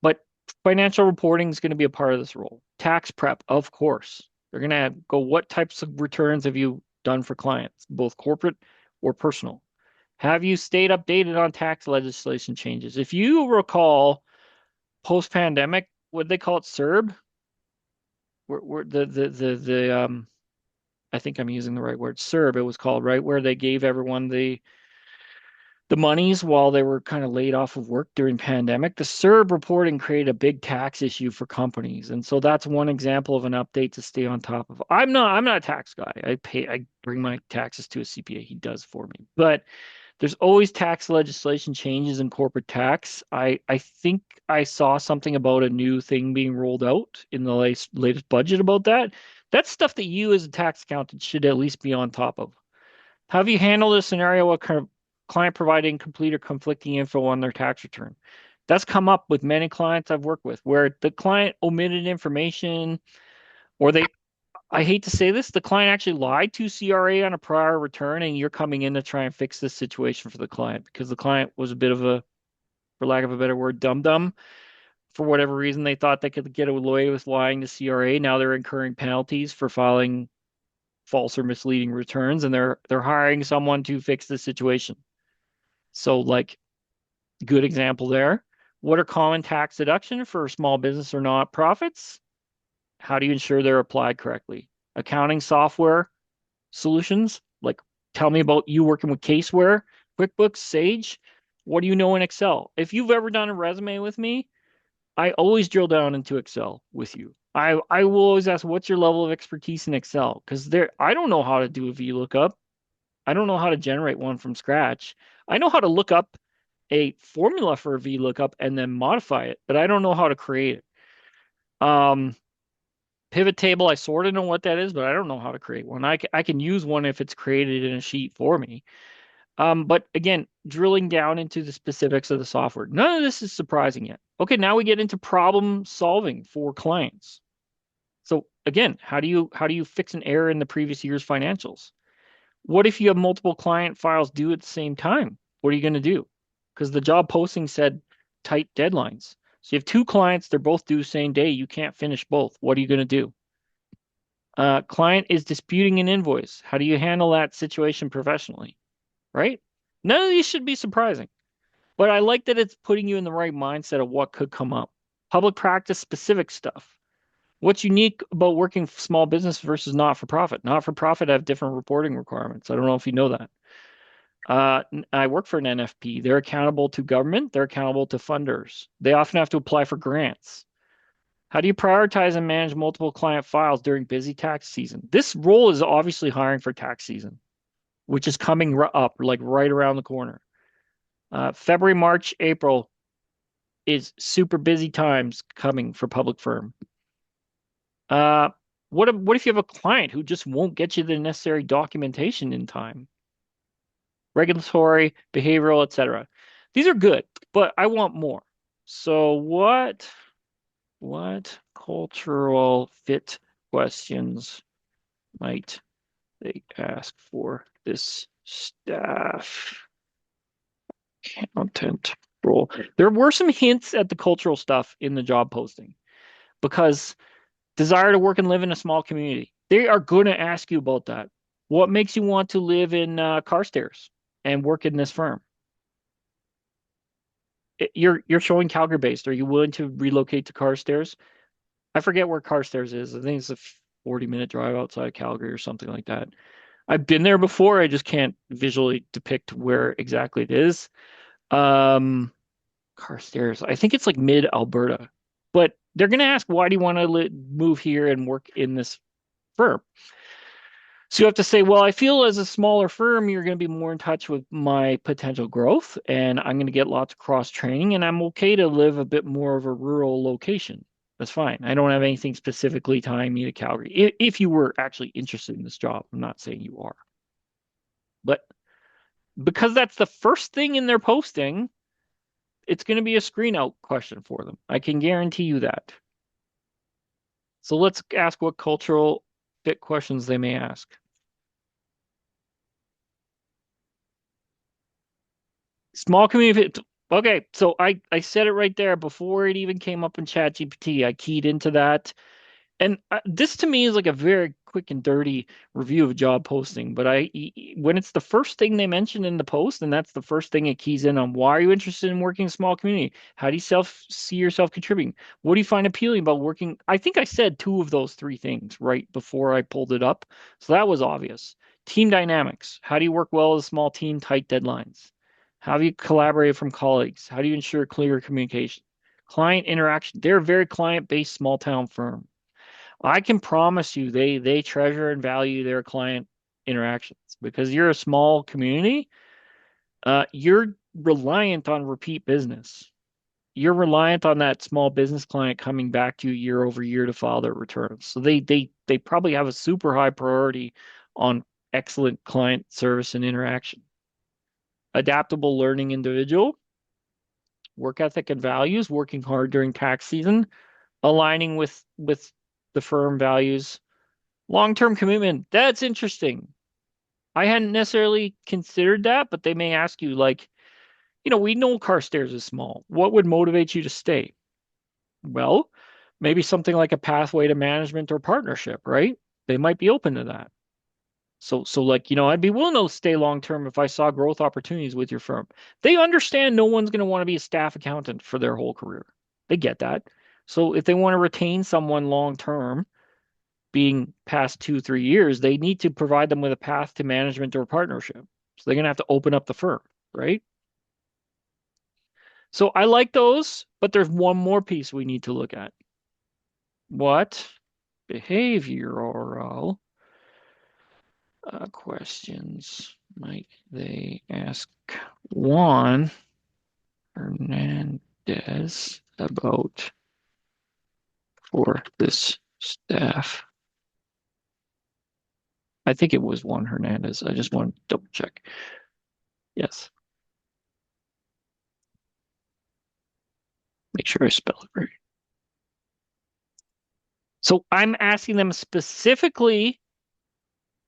But financial reporting is going to be a part of this role. Tax prep, of course. They're going to go, what types of returns have you done for clients, both corporate or personal? Have you stayed updated on tax legislation changes? If you recall, post-pandemic, what they call it, CERB, where the I think I'm using the right word, CERB, it was called, right, where they gave everyone the monies while they were kind of laid off of work during pandemic. The CERB reporting created a big tax issue for companies, and so that's one example of an update to stay on top of. I'm not a tax guy. I bring my taxes to a CPA. He does for me, but there's always tax legislation changes in corporate tax. I think I saw something about a new thing being rolled out in the latest budget about that. That's stuff that you as a tax accountant should at least be on top of. How have you handled a scenario where client providing complete or conflicting info on their tax return? That's come up with many clients I've worked with where the client omitted information or I hate to say this, the client actually lied to CRA on a prior return, and you're coming in to try and fix this situation for the client because the client was a bit of a, for lack of a better word, dum-dum. For whatever reason, they thought they could get away with lying to CRA. Now they're incurring penalties for filing false or misleading returns, and they're hiring someone to fix the situation. So, like, good example there. What are common tax deduction for small business or not profits? How do you ensure they're applied correctly? Accounting software solutions, like tell me about you working with caseware, QuickBooks, Sage. What do you know in Excel? If you've ever done a resume with me, I always drill down into Excel with you. I will always ask, what's your level of expertise in Excel? Because I don't know how to do a VLOOKUP. I don't know how to generate one from scratch. I know how to look up a formula for a VLOOKUP and then modify it, but I don't know how to create it. Pivot table, I sort of know what that is, but I don't know how to create one. I can use one if it's created in a sheet for me. But again, drilling down into the specifics of the software. None of this is surprising yet. Okay, now we get into problem solving for clients. So again, how do you fix an error in the previous year's financials? What if you have multiple client files due at the same time? What are you going to do? Because the job posting said tight deadlines. So you have two clients, they're both due the same day. You can't finish both. What are you going to do? Client is disputing an invoice. How do you handle that situation professionally? Right? None of these should be surprising, but I like that it's putting you in the right mindset of what could come up. Public practice specific stuff. What's unique about working small business versus not for profit? Not for profit have different reporting requirements. I don't know if you know that. I work for an NFP. They're accountable to government. They're accountable to funders. They often have to apply for grants. How do you prioritize and manage multiple client files during busy tax season? This role is obviously hiring for tax season, which is coming up like right around the corner. February, March, April is super busy times coming for public firm. Uh, what if you have a client who just won't get you the necessary documentation in time? Regulatory, behavioral, etc. These are good, but I want more. So what cultural fit questions might they ask for this staff accountant role? There were some hints at the cultural stuff in the job posting because desire to work and live in a small community. They are going to ask you about that. What makes you want to live in Carstairs and work in this firm? You're showing Calgary based. Are you willing to relocate to Carstairs? I forget where Carstairs is. I think it's a 40-minute drive outside of Calgary or something like that. I've been there before. I just can't visually depict where exactly it is. Um, Carstairs. I think it's like mid Alberta. But they're going to ask, why do you want to move here and work in this firm? So you have to say, well, I feel as a smaller firm, you're going to be more in touch with my potential growth, and I'm going to get lots of cross training, and I'm okay to live a bit more of a rural location. That's fine. I don't have anything specifically tying me to Calgary. If you were actually interested in this job, I'm not saying you are, but because that's the first thing in their posting, it's going to be a screen out question for them. I can guarantee you that. So let's ask what cultural fit questions they may ask. Small community. Okay, so I said it right there before it even came up in ChatGPT. I keyed into that. And this to me is like a very quick and dirty review of a job posting. But when it's the first thing they mention in the post, and that's the first thing it keys in on, why are you interested in working in a small community? How do you see yourself contributing? What do you find appealing about working? I think I said two of those three things right before I pulled it up. So that was obvious. Team dynamics. How do you work well as a small team, tight deadlines? How do you collaborate from colleagues? How do you ensure clear communication? Client interaction. They're a very client-based small town firm. I can promise you they treasure and value their client interactions because you're a small community. You're reliant on repeat business. You're reliant on that small business client coming back to you year over year to file their returns. So they probably have a super high priority on excellent client service and interaction. Adaptable learning individual, work ethic and values, working hard during tax season, aligning with the firm values. Long-term commitment. That's interesting. I hadn't necessarily considered that, but they may ask you, like, we know Carstairs is small. What would motivate you to stay? Well, maybe something like a pathway to management or partnership, right? They might be open to that. So like, I'd be willing to stay long term if I saw growth opportunities with your firm. They understand no one's going to want to be a staff accountant for their whole career. They get that. So if they want to retain someone long term, being past 2, 3 years, they need to provide them with a path to management or partnership. So they're going to have to open up the firm, right? So I like those, but there's one more piece we need to look at. What behavioral questions might they ask Juan Hernandez about for this staff? I think it was Juan Hernandez. I just want to double check. Yes. Make sure I spell it right. So I'm asking them specifically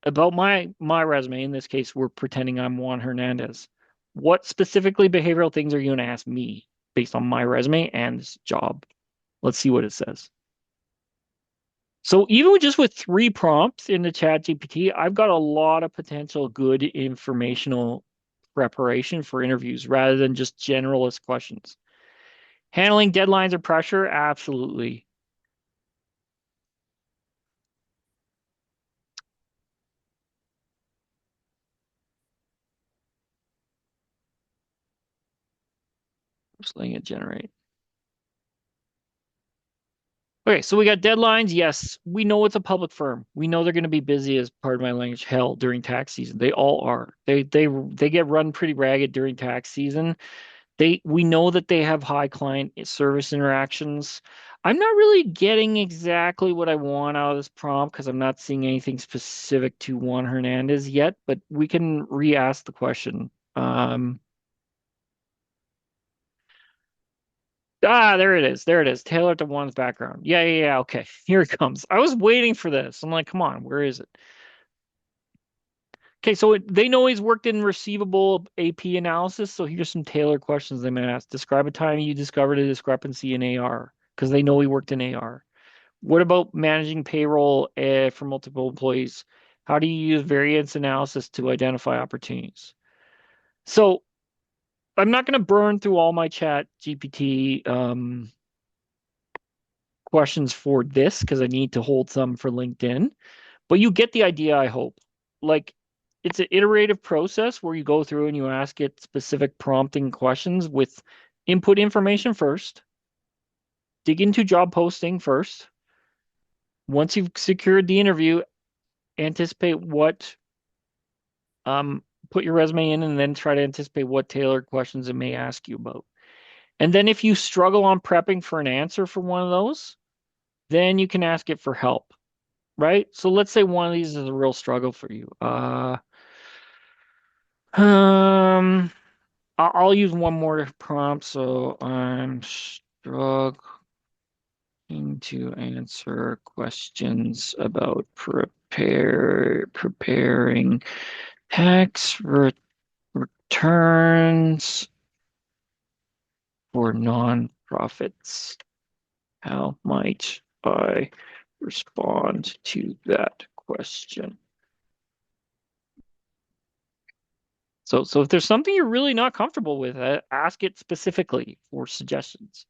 about my resume. In this case, we're pretending I'm Juan Hernandez. What specifically behavioral things are you going to ask me based on my resume and this job? Let's see what it says. So even just with 3 prompts in the chat GPT, I've got a lot of potential good informational preparation for interviews rather than just generalist questions. Handling deadlines or pressure? Absolutely. Just letting it generate. Okay, so we got deadlines. Yes, we know it's a public firm. We know they're going to be busy as part of my language hell during tax season. They all are. They get run pretty ragged during tax season. We know that they have high client service interactions. I'm not really getting exactly what I want out of this prompt because I'm not seeing anything specific to Juan Hernandez yet, but we can re-ask the question. There it is. There it is. Tailored to one's background. Yeah. Okay. Here it comes. I was waiting for this. I'm like, come on, where is it? Okay, so they know he's worked in receivable AP analysis. So here's some tailored questions they might ask. Describe a time you discovered a discrepancy in AR because they know he worked in AR. What about managing payroll for multiple employees? How do you use variance analysis to identify opportunities? So I'm not going to burn through all my chat GPT questions for this because I need to hold some for LinkedIn. But you get the idea, I hope. Like it's an iterative process where you go through and you ask it specific prompting questions with input information first, dig into job posting first. Once you've secured the interview, anticipate what um put your resume in and then try to anticipate what tailored questions it may ask you about. And then if you struggle on prepping for an answer for one of those, then you can ask it for help, right? So let's say one of these is a real struggle for you. Um, I'll use one more prompt. So I'm struggling to answer questions about preparing tax returns for nonprofits. How might I respond to that question? So if there's something you're really not comfortable with, ask it specifically for suggestions.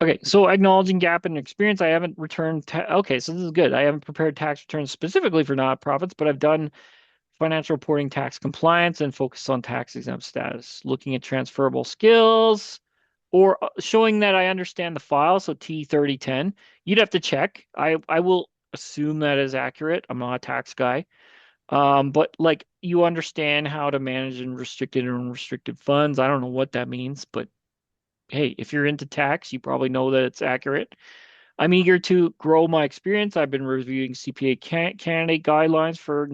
Okay, so acknowledging gap in experience, I haven't returned. Okay, so this is good. I haven't prepared tax returns specifically for nonprofits, but I've done financial reporting, tax compliance, and focus on tax exempt status. Looking at transferable skills or showing that I understand the file, so T3010. You'd have to check. I will assume that is accurate. I'm not a tax guy. But like you understand how to manage and unrestricted funds. I don't know what that means, but hey, if you're into tax, you probably know that it's accurate. I'm eager to grow my experience. I've been reviewing CPA candidate guidelines for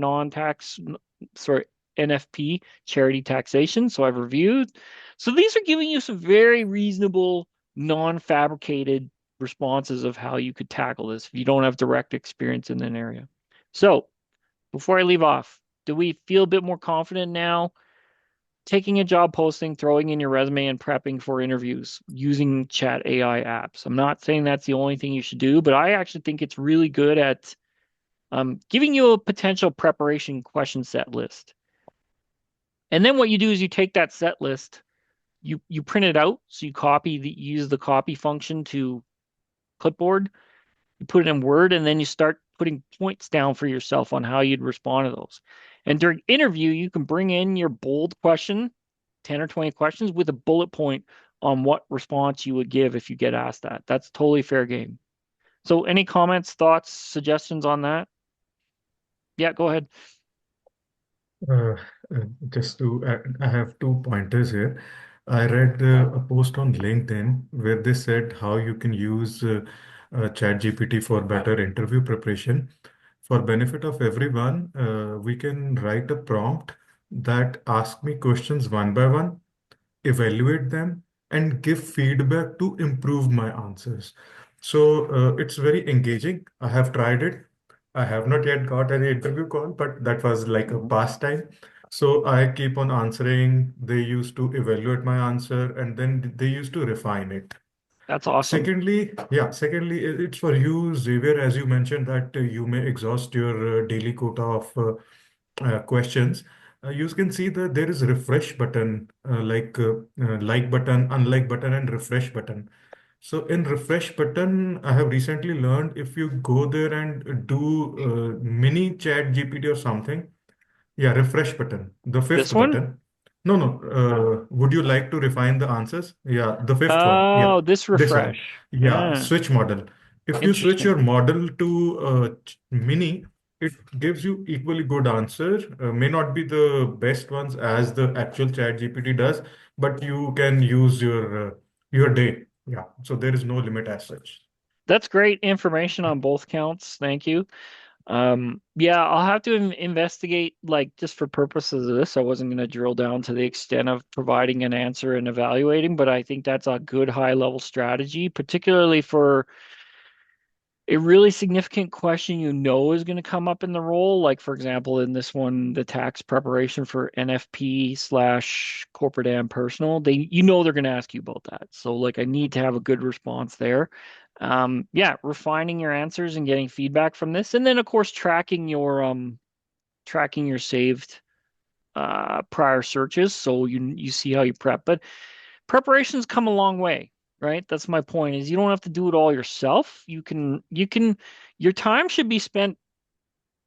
sorry, NFP charity taxation. So I've reviewed. So these are giving you some very reasonable, non-fabricated responses of how you could tackle this if you don't have direct experience in an area. So before I leave off, do we feel a bit more confident now taking a job posting, throwing in your resume, and prepping for interviews using chat AI apps? I'm not saying that's the only thing you should do, but I actually think it's really good at giving you a potential preparation question set list. And then what you do is you take that set list, you print it out, so you use the copy function to clipboard, you put it in Word, and then you start putting points down for yourself on how you'd respond to those. And during interview, you can bring in your bold question, 10 or 20 questions with a bullet point on what response you would give if you get asked that. That's totally fair game. So any comments, thoughts, suggestions on that? Yeah, go ahead. Uh, just to add, I have 2 pointers here. I read a post on LinkedIn where they said how you can use ChatGPT for better interview preparation. For benefit of everyone, we can write a prompt that asks me questions one by one, evaluate them, and give feedback to improve my answers. So it's very engaging. I have tried it. I have not yet got any interview call, but that was like a pastime. So I keep on answering. They used to evaluate my answer and then they used to refine it. That's awesome. Secondly, it's for you, Xavier, as you mentioned that you may exhaust your daily quota of questions. You can see that there is refresh button, like button, unlike button, and refresh button. So in refresh button, I have recently learned if you go there and do mini chat GPT or something, yeah, refresh button, the This fifth one? button. No, no. Would you like to refine the answers? Yeah, the fifth one. Yeah, Oh, this this one. refresh. Yeah, Yeah, switch model. If you switch interesting. your model to mini, it gives you equally good answer. May not be the best ones as the actual chat GPT does, but you can use your day. Yeah, so there is no limit as such. That's great information on both counts. Thank you. Yeah, I'll have to investigate, like, just for purposes of this. I wasn't going to drill down to the extent of providing an answer and evaluating, but I think that's a good high level strategy, particularly for A really significant question you know is going to come up in the role, like for example, in this one, the tax preparation for NFP slash corporate and personal, you know they're going to ask you about that. So like I need to have a good response there. Yeah, refining your answers and getting feedback from this, and then of course tracking your saved prior searches so you see how you prep. But preparations come a long way, right? That's my point is you don't have to do it all yourself. You can your time should be spent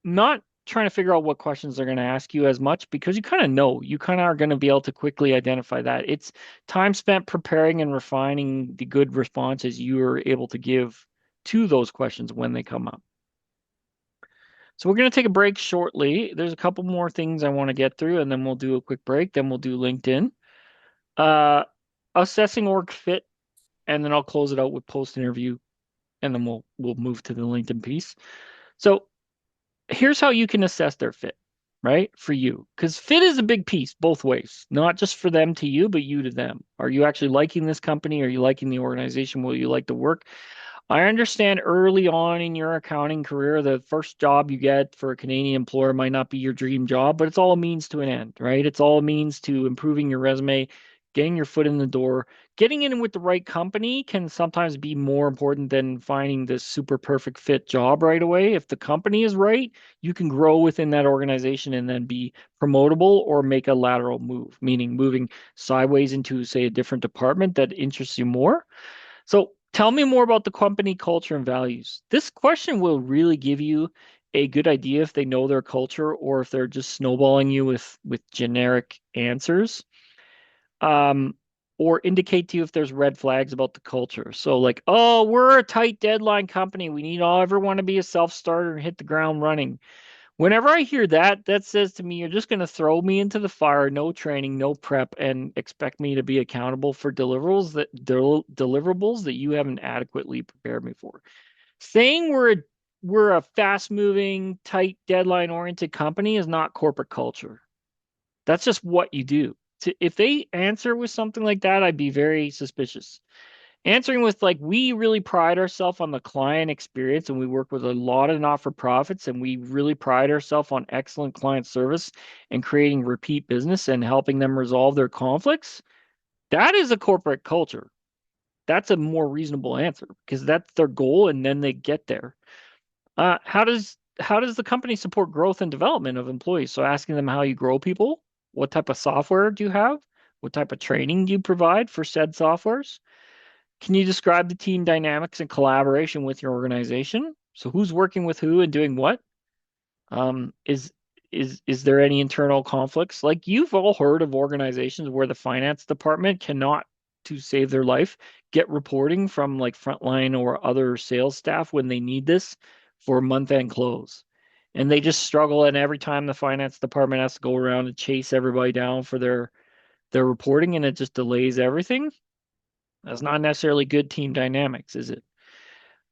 not trying to figure out what questions they're going to ask you as much because you kind of know. You kind of are going to be able to quickly identify that. It's time spent preparing and refining the good responses you're able to give to those questions when they come up. So we're going to take a break shortly. There's a couple more things I want to get through, and then we'll do a quick break. Then we'll do LinkedIn. Uh, assessing org fit, and then I'll close it out with post interview, and then we'll move to the LinkedIn piece. So here's how you can assess their fit, right? For you, because fit is a big piece both ways, not just for them to you, but you to them. Are you actually liking this company? Are you liking the organization? Will you like to work? I understand early on in your accounting career, the first job you get for a Canadian employer might not be your dream job, but it's all a means to an end, right? It's all a means to improving your resume, getting your foot in the door. Getting in with the right company can sometimes be more important than finding the super perfect fit job right away. If the company is right, you can grow within that organization and then be promotable or make a lateral move, meaning moving sideways into, say, a different department that interests you more. So tell me more about the company culture and values. This question will really give you a good idea if they know their culture or if they're just snowballing you with generic answers. Um, or indicate to you if there's red flags about the culture. So like, oh, we're a tight deadline company. We need all everyone to be a self-starter and hit the ground running. Whenever I hear that, that says to me, you're just going to throw me into the fire, no training, no prep, and expect me to be accountable for deliverables that you haven't adequately prepared me for. Saying we're a fast-moving, tight, deadline-oriented company is not corporate culture. That's just what you do. If they answer with something like that, I'd be very suspicious. Answering with like, we really pride ourselves on the client experience and we work with a lot of not-for-profits and we really pride ourselves on excellent client service and creating repeat business and helping them resolve their conflicts. That is a corporate culture. That's a more reasonable answer because that's their goal and then they get there. How does the company support growth and development of employees? So asking them how you grow people, what type of software do you have? What type of training do you provide for said softwares? Can you describe the team dynamics and collaboration with your organization? So who's working with who and doing what? Um, is is there any internal conflicts? Like you've all heard of organizations where the finance department cannot, to save their life, get reporting from like frontline or other sales staff when they need this for month-end close. And they just struggle, and every time the finance department has to go around and chase everybody down for their reporting, and it just delays everything. That's not necessarily good team dynamics, is it?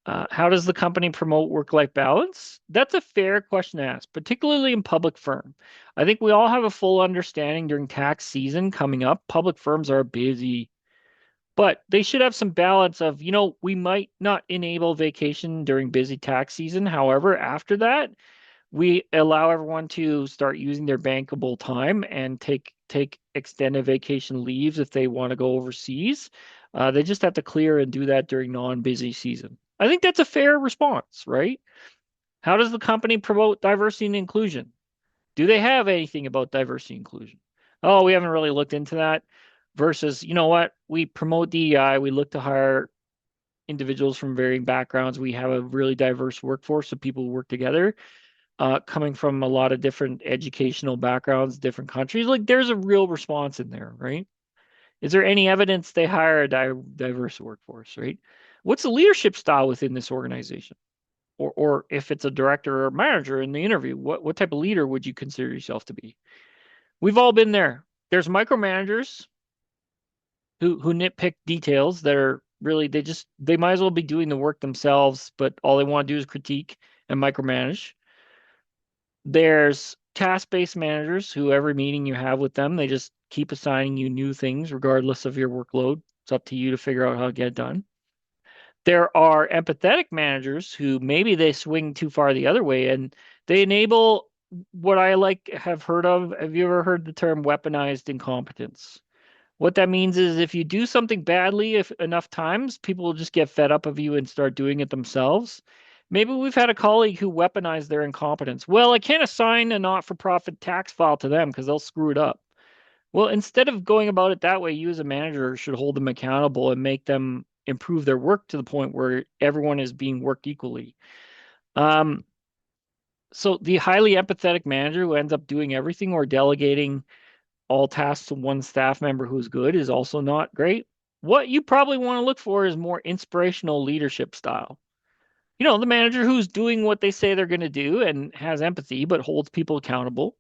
How does the company promote work-life balance? That's a fair question to ask, particularly in public firm. I think we all have a full understanding during tax season coming up. Public firms are busy, but they should have some balance of, we might not enable vacation during busy tax season. However, after that, we allow everyone to start using their bankable time and take extended vacation leaves if they want to go overseas. They just have to clear and do that during non-busy season. I think that's a fair response, right? How does the company promote diversity and inclusion? Do they have anything about diversity and inclusion? Oh, we haven't really looked into that. Versus, you know what? We promote DEI. We look to hire individuals from varying backgrounds. We have a really diverse workforce of people who work together, coming from a lot of different educational backgrounds, different countries. Like there's a real response in there, right? Is there any evidence they hire a diverse workforce, right? What's the leadership style within this organization? Or if it's a director or manager in the interview, what type of leader would you consider yourself to be? We've all been there. There's micromanagers who nitpick details that are really they might as well be doing the work themselves, but all they want to do is critique and micromanage. There's task-based managers who every meeting you have with them, they just keep assigning you new things regardless of your workload. It's up to you to figure out how to get it done. There are empathetic managers who maybe they swing too far the other way and they enable what I like have heard of. Have you ever heard the term weaponized incompetence? What that means is if you do something badly if enough times, people will just get fed up of you and start doing it themselves. Maybe we've had a colleague who weaponized their incompetence. Well, I can't assign a not-for-profit tax file to them because they'll screw it up. Well, instead of going about it that way, you as a manager should hold them accountable and make them improve their work to the point where everyone is being worked equally. Um, so the highly empathetic manager who ends up doing everything or delegating all tasks to one staff member who's good is also not great. What you probably want to look for is more inspirational leadership style. The manager who's doing what they say they're going to do and has empathy but holds people accountable.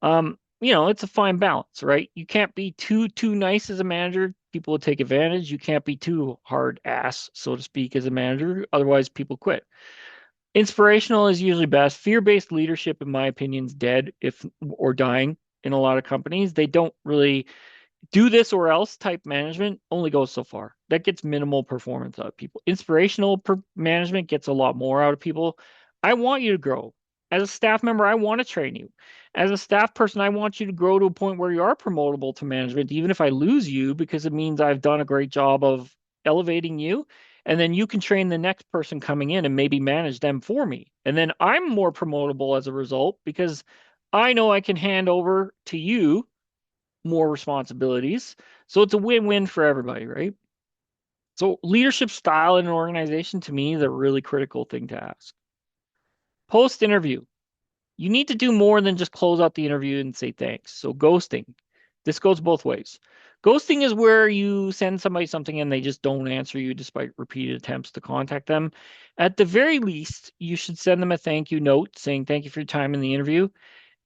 It's a fine balance, right? You can't be too nice as a manager. People will take advantage. You can't be too hard ass, so to speak, as a manager. Otherwise, people quit. Inspirational is usually best. Fear-based leadership, in my opinion, is dead if or dying in a lot of companies. They don't really do this or else type management only goes so far. That gets minimal performance out of people. Inspirational management gets a lot more out of people. I want you to grow. As a staff member, I want to train you. As a staff person, I want you to grow to a point where you are promotable to management, even if I lose you, because it means I've done a great job of elevating you. And then you can train the next person coming in and maybe manage them for me. And then I'm more promotable as a result because I know I can hand over to you more responsibilities. So it's a win-win for everybody, right? So leadership style in an organization to me is a really critical thing to ask. Post interview, you need to do more than just close out the interview and say thanks. So ghosting, this goes both ways. Ghosting is where you send somebody something and they just don't answer you despite repeated attempts to contact them. At the very least, you should send them a thank you note saying thank you for your time in the interview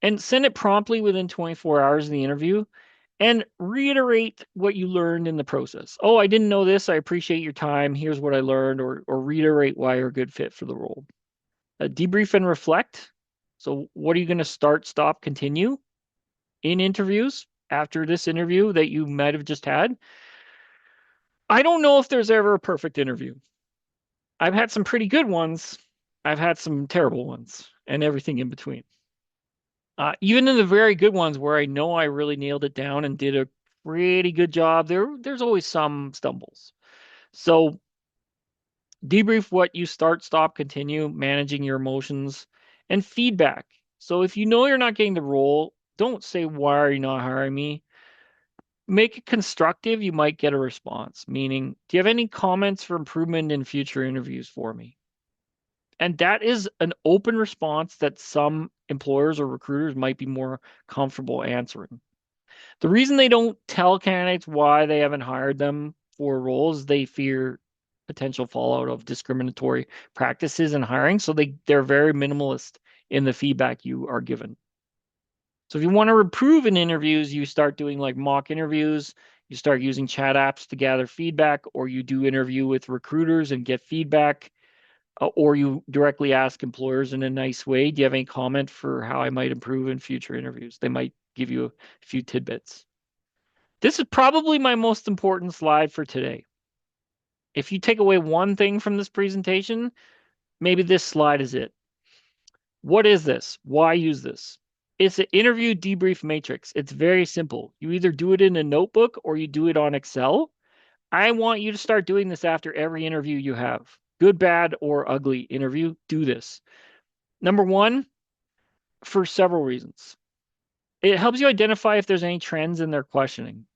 and send it promptly within 24 hours of the interview and reiterate what you learned in the process. Oh, I didn't know this. I appreciate your time. Here's what I learned, or reiterate why you're a good fit for the role. Debrief and reflect. So, what are you going to start, stop, continue in interviews after this interview that you might have just had? I don't know if there's ever a perfect interview. I've had some pretty good ones, I've had some terrible ones, and everything in between. Even in the very good ones where I know I really nailed it down and did a pretty good job, there's always some stumbles. So debrief what you start, stop, continue, managing your emotions, and feedback. So if you know you're not getting the role, don't say, why are you not hiring me? Make it constructive, you might get a response, meaning, do you have any comments for improvement in future interviews for me? And that is an open response that some employers or recruiters might be more comfortable answering. The reason they don't tell candidates why they haven't hired them for roles, they fear potential fallout of discriminatory practices in hiring. So they're very minimalist in the feedback you are given. So if you want to improve in interviews, you start doing like mock interviews, you start using chat apps to gather feedback, or you do interview with recruiters and get feedback, or you directly ask employers in a nice way, do you have any comment for how I might improve in future interviews? They might give you a few tidbits. This is probably my most important slide for today. If you take away one thing from this presentation, maybe this slide is it. What is this? Why use this? It's an interview debrief matrix. It's very simple. You either do it in a notebook or you do it on Excel. I want you to start doing this after every interview you have. Good, bad, or ugly interview, do this. Number one, for several reasons. It helps you identify if there's any trends in their questioning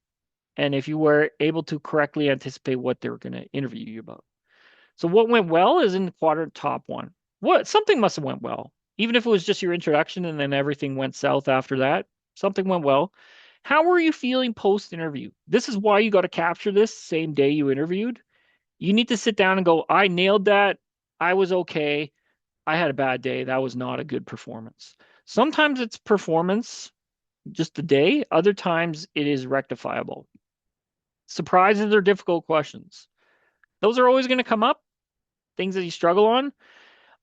and if you were able to correctly anticipate what they were going to interview you about. So what went well is in the quadrant top one. Something must have went well. Even if it was just your introduction and then everything went south after that, something went well. How were you feeling post interview? This is why you got to capture this same day you interviewed. You need to sit down and go, I nailed that. I was okay. I had a bad day. That was not a good performance. Sometimes it's performance, just the day. Other times it is rectifiable. Surprises are difficult questions. Those are always going to come up, things that you struggle on.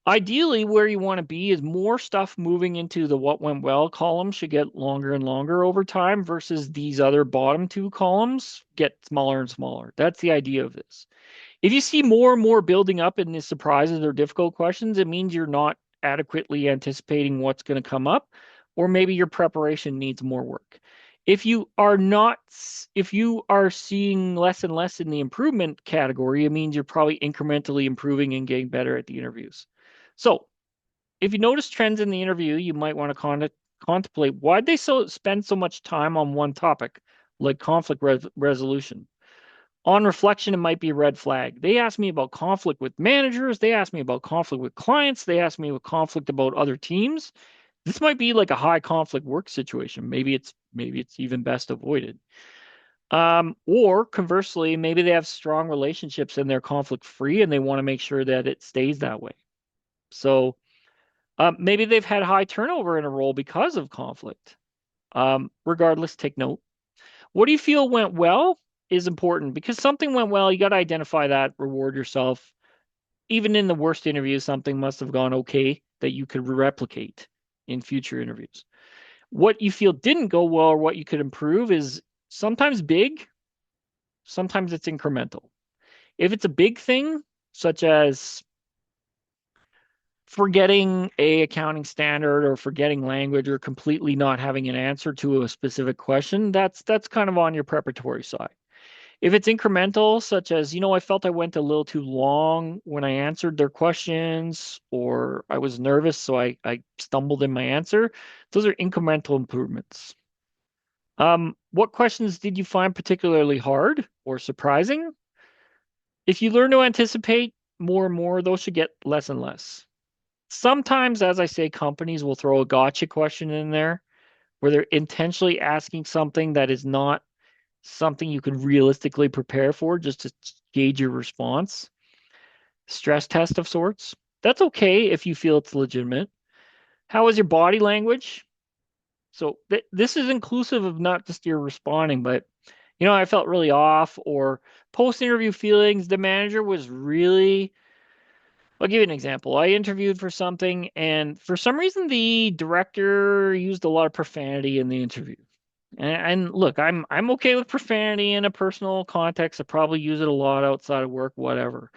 Ideally, where you want to be is more stuff moving into the what went well column should get longer and longer over time versus these other bottom two columns get smaller and smaller. That's the idea of this. If you see more and more building up in the surprises or difficult questions, it means you're not adequately anticipating what's going to come up, or maybe your preparation needs more work. If you are not, if you are seeing less and less in the improvement category, it means you're probably incrementally improving and getting better at the interviews. So if you notice trends in the interview, you might want to contemplate why they spend so much time on one topic, like conflict resolution. On reflection, it might be a red flag. They asked me about conflict with managers. They asked me about conflict with clients. They asked me about conflict about other teams. This might be like a high conflict work situation. Maybe it's even best avoided. Or conversely, maybe they have strong relationships and they're conflict free and they want to make sure that it stays that way. So maybe they've had high turnover in a role because of conflict. Regardless, take note. What do you feel went well is important because something went well. You got to identify that, reward yourself. Even in the worst interviews, something must have gone okay that you could replicate in future interviews. What you feel didn't go well or what you could improve is sometimes big, sometimes it's incremental. If it's a big thing, such as forgetting a accounting standard or forgetting language or completely not having an answer to a specific question, that's kind of on your preparatory side. If it's incremental, such as, I felt I went a little too long when I answered their questions, or I was nervous, so I stumbled in my answer, those are incremental improvements. What questions did you find particularly hard or surprising? If you learn to anticipate more and more, those should get less and less. Sometimes, as I say, companies will throw a gotcha question in there where they're intentionally asking something that is not something you can realistically prepare for just to gauge your response. Stress test of sorts. That's okay if you feel it's legitimate. How is your body language? So this is inclusive of not just your responding, but I felt really off or post-interview feelings. The manager was really I'll give you an example. I interviewed for something, and for some reason, the director used a lot of profanity in the interview. And look, I'm okay with profanity in a personal context. I probably use it a lot outside of work, whatever.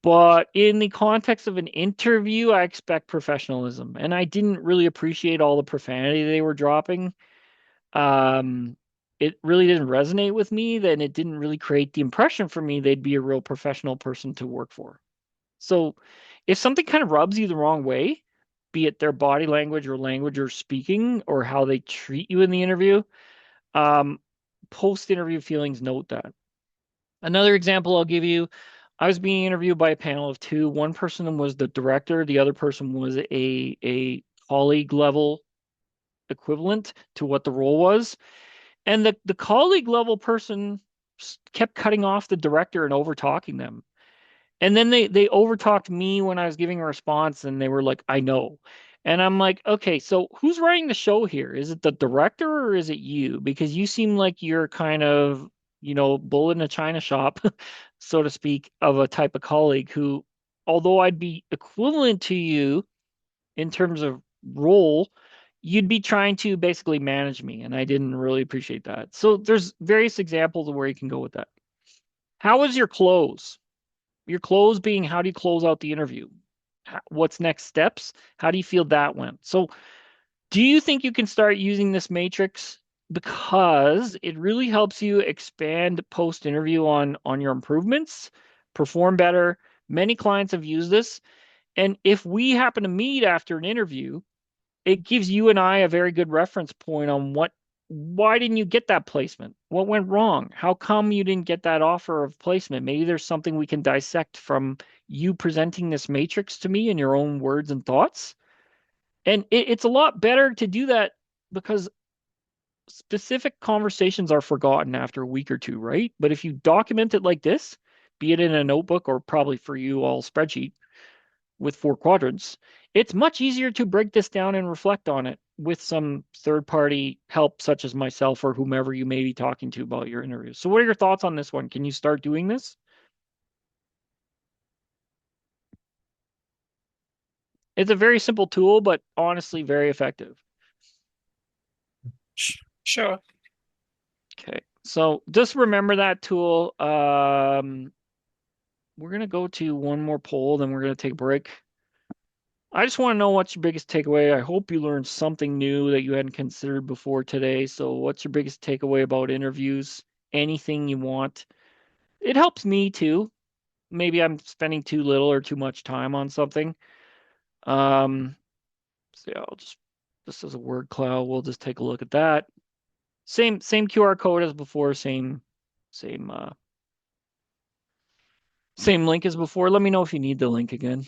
But in the context of an interview, I expect professionalism, and I didn't really appreciate all the profanity they were dropping. Um, it really didn't resonate with me. Then it didn't really create the impression for me they'd be a real professional person to work for. So if something kind of rubs you the wrong way, be it their body language or speaking or how they treat you in the interview, um, post-interview feelings note that. Another example I'll give you, I was being interviewed by a panel of two. One person was the director, the other person was a colleague level equivalent to what the role was. And the colleague level person kept cutting off the director and over talking them. And then they overtalked me when I was giving a response, and they were like, "I know." And I'm like, "Okay, so who's running the show here? Is it the director or is it you? Because you seem like you're kind of, bull in a china shop, so to speak, of a type of colleague who, although I'd be equivalent to you in terms of role, you'd be trying to basically manage me, and I didn't really appreciate that." So there's various examples of where you can go with that. How was your close? Your close being how do you close out the interview? What's next steps? How do you feel that went? So, do you think you can start using this matrix because it really helps you expand post interview on your improvements, perform better? Many clients have used this, and if we happen to meet after an interview, it gives you and I a very good reference point on why didn't you get that placement? What went wrong? How come you didn't get that offer of placement? Maybe there's something we can dissect from you presenting this matrix to me in your own words and thoughts. And it's a lot better to do that because specific conversations are forgotten after a week or two, right? But if you document it like this, be it in a notebook or probably for you all spreadsheet, with four quadrants, it's much easier to break this down and reflect on it with some third party help, such as myself or whomever you may be talking to about your interviews. So, what are your thoughts on this one? Can you start doing this? It's a very simple tool, but honestly, very effective. Sure. Okay. So, just remember that tool. we're gonna go to one more poll, then we're gonna take a break. I just want to know what's your biggest takeaway. I hope you learned something new that you hadn't considered before today. So, what's your biggest takeaway about interviews? Anything you want. It helps me too. Maybe I'm spending too little or too much time on something. Um, so yeah, I'll just as a word cloud, we'll just take a look at that. Same QR code as before, same same link as before. Let me know if you need the link again.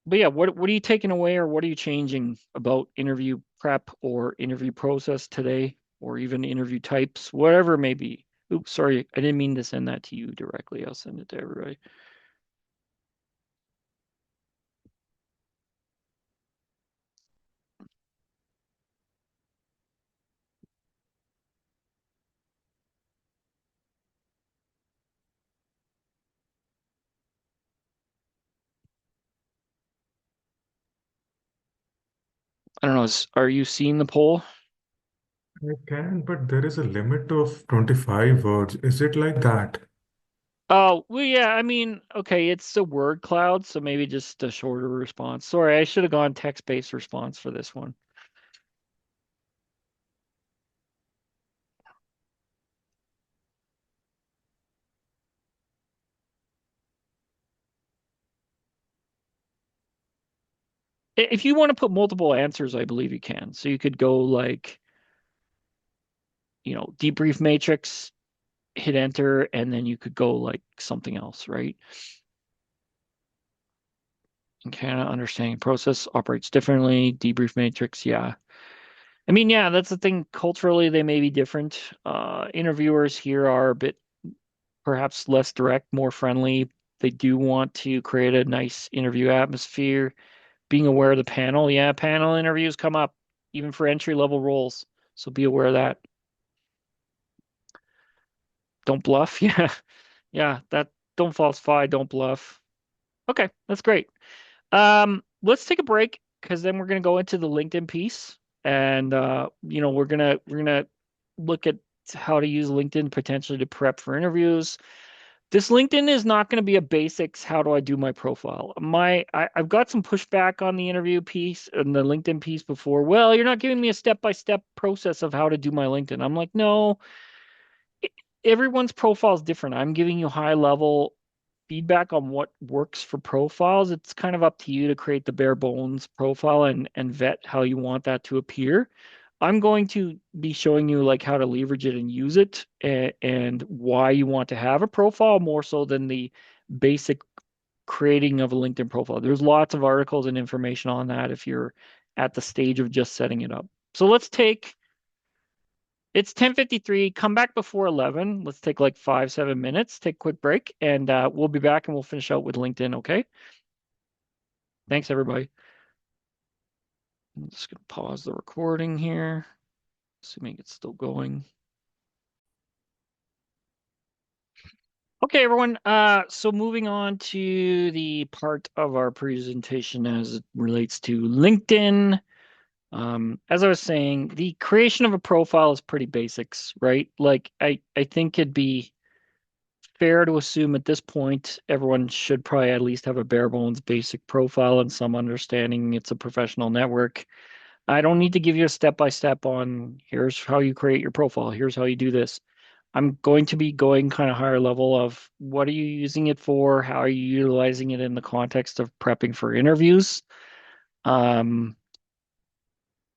But yeah, what are you taking away or what are you changing about interview prep or interview process today or even interview types, whatever it may be? Oops, sorry, I didn't mean to send that to you directly. I'll send it to everybody. I don't know, are you seeing the poll? I can, but there is a limit of 25 words. Is it like that? Oh, well, yeah, I mean, okay, it's a word cloud, so maybe just a shorter response. Sorry, I should have gone text-based response for this one. If you want to put multiple answers, I believe you can. So you could go like, debrief matrix, hit enter, and then you could go like something else, right? In Canada, understanding process operates differently. Debrief matrix, yeah. I mean, yeah, that's the thing. Culturally, they may be different. Interviewers here are a bit perhaps less direct, more friendly. They do want to create a nice interview atmosphere. Being aware of the panel, yeah, panel interviews come up even for entry level roles. So be aware of that. Don't bluff. Yeah. Yeah, that don't falsify, don't bluff. Okay, that's great. Let's take a break because then we're gonna go into the LinkedIn piece, and we're gonna look at how to use LinkedIn potentially to prep for interviews. This LinkedIn is not going to be a basics. How do I do my profile? I've got some pushback on the interview piece and the LinkedIn piece before. Well, you're not giving me a step-by-step process of how to do my LinkedIn. I'm like, no, everyone's profile is different. I'm giving you high level feedback on what works for profiles. It's kind of up to you to create the bare bones profile and vet how you want that to appear. I'm going to be showing you like how to leverage it and use it and why you want to have a profile more so than the basic creating of a LinkedIn profile. There's lots of articles and information on that if you're at the stage of just setting it up. So it's 10:53. Come back before 11. Let's take like 5, 7 minutes, take a quick break, and we'll be back and we'll finish out with LinkedIn. Okay. Thanks, everybody. I'm just going to pause the recording here, assuming it's still going. Okay, everyone. So moving on to the part of our presentation as it relates to LinkedIn. As I was saying, the creation of a profile is pretty basics, right? Like I think it'd be fair to assume at this point everyone should probably at least have a bare bones basic profile and some understanding it's a professional network. I don't need to give you a step by step on here's how you create your profile, here's how you do this. I'm going to be going kind of higher level of what are you using it for? How are you utilizing it in the context of prepping for interviews? Um,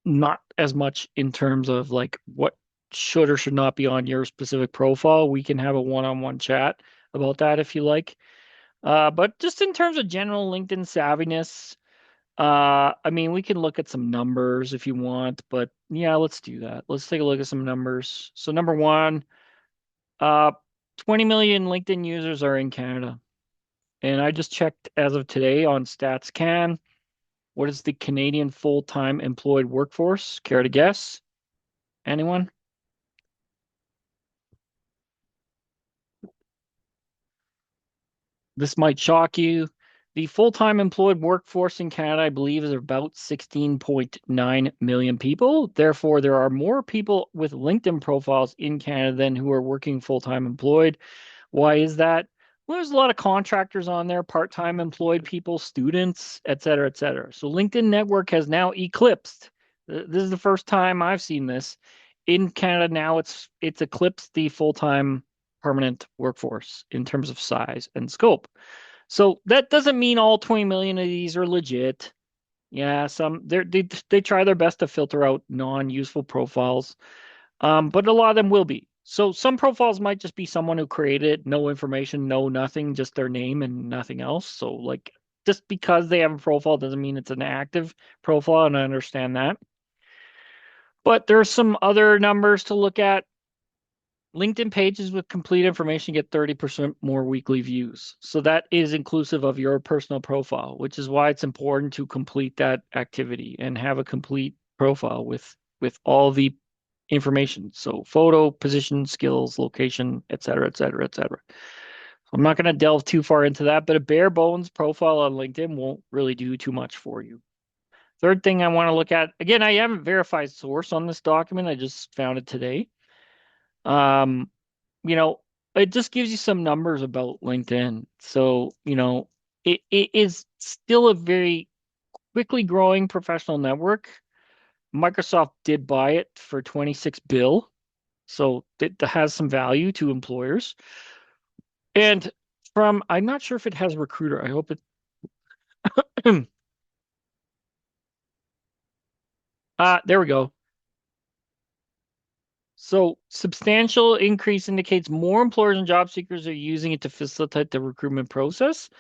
Not as much in terms of like what should or should not be on your specific profile. We can have a one-on-one chat about that if you like. But just in terms of general LinkedIn savviness, I mean, we can look at some numbers if you want, but yeah, let's do that. Let's take a look at some numbers. So number one, uh, 20 million LinkedIn users are in Canada. And I just checked as of today on StatsCan. What is the Canadian full-time employed workforce? Care to guess? Anyone? This might shock you. The full-time employed workforce in Canada, I believe, is about 16.9 million people. Therefore, there are more people with LinkedIn profiles in Canada than who are working full-time employed. Why is that? Well, there's a lot of contractors on there, part-time employed people, students, et cetera, et cetera. So LinkedIn Network has now eclipsed. This is the first time I've seen this in Canada. Now it's eclipsed the full-time permanent workforce in terms of size and scope. So that doesn't mean all 20 million of these are legit. Yeah, they try their best to filter out non-useful profiles, but a lot of them will be. So some profiles might just be someone who created no information, no nothing, just their name and nothing else. So like just because they have a profile doesn't mean it's an active profile, and I understand that. But there's some other numbers to look at. LinkedIn pages with complete information get 30% more weekly views. So that is inclusive of your personal profile, which is why it's important to complete that activity and have a complete profile with all the information. So photo, position, skills, location, et cetera, et cetera, et cetera. I'm not going to delve too far into that, but a bare bones profile on LinkedIn won't really do too much for you. Third thing I want to look at, again, I haven't verified source on this document. I just found it today. Um, you know, it just gives you some numbers about LinkedIn. So, it is still a very quickly growing professional network. Microsoft did buy it for 26 bill, so it has some value to employers. And I'm not sure if it has recruiter. I hope it. There we go. So substantial increase indicates more employers and job seekers are using it to facilitate the recruitment process.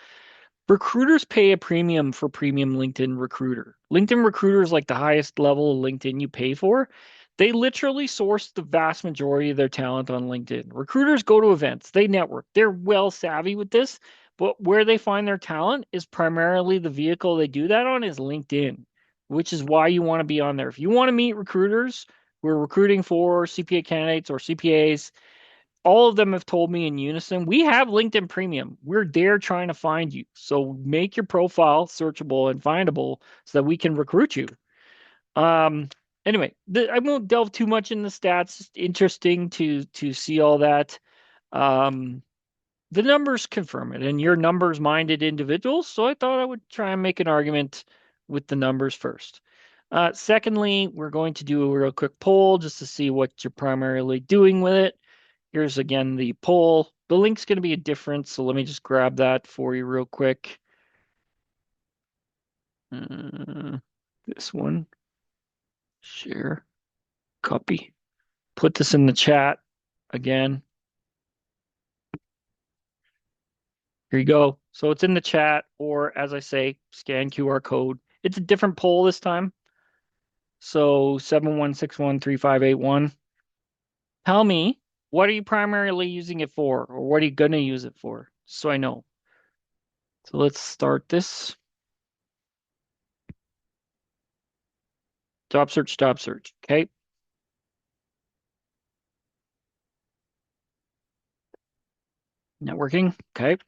Recruiters pay a premium for premium LinkedIn recruiter. LinkedIn recruiter is like the highest level of LinkedIn you pay for. They literally source the vast majority of their talent on LinkedIn. Recruiters go to events, they network, they're well savvy with this, but where they find their talent is primarily the vehicle they do that on is LinkedIn, which is why you want to be on there. If you want to meet recruiters who are recruiting for CPA candidates or CPAs, all of them have told me in unison, we have LinkedIn Premium. We're there trying to find you. So make your profile searchable and findable so that we can recruit you. Um, anyway, I won't delve too much in the stats. It's interesting to see all that. Um, the numbers confirm it, and you're numbers minded individuals. So I thought I would try and make an argument with the numbers first. Secondly, we're going to do a real quick poll just to see what you're primarily doing with it. Here's again the poll. The link's going to be a different, so let me just grab that for you real quick. This one, share, copy. Put this in the chat again. Here you go. So it's in the chat, or as I say, scan QR code. It's a different poll this time. So 71613581. Tell me, what are you primarily using it for, or what are you going to use it for? So I know. So let's start this. Job search, job search. Okay. Networking. Okay.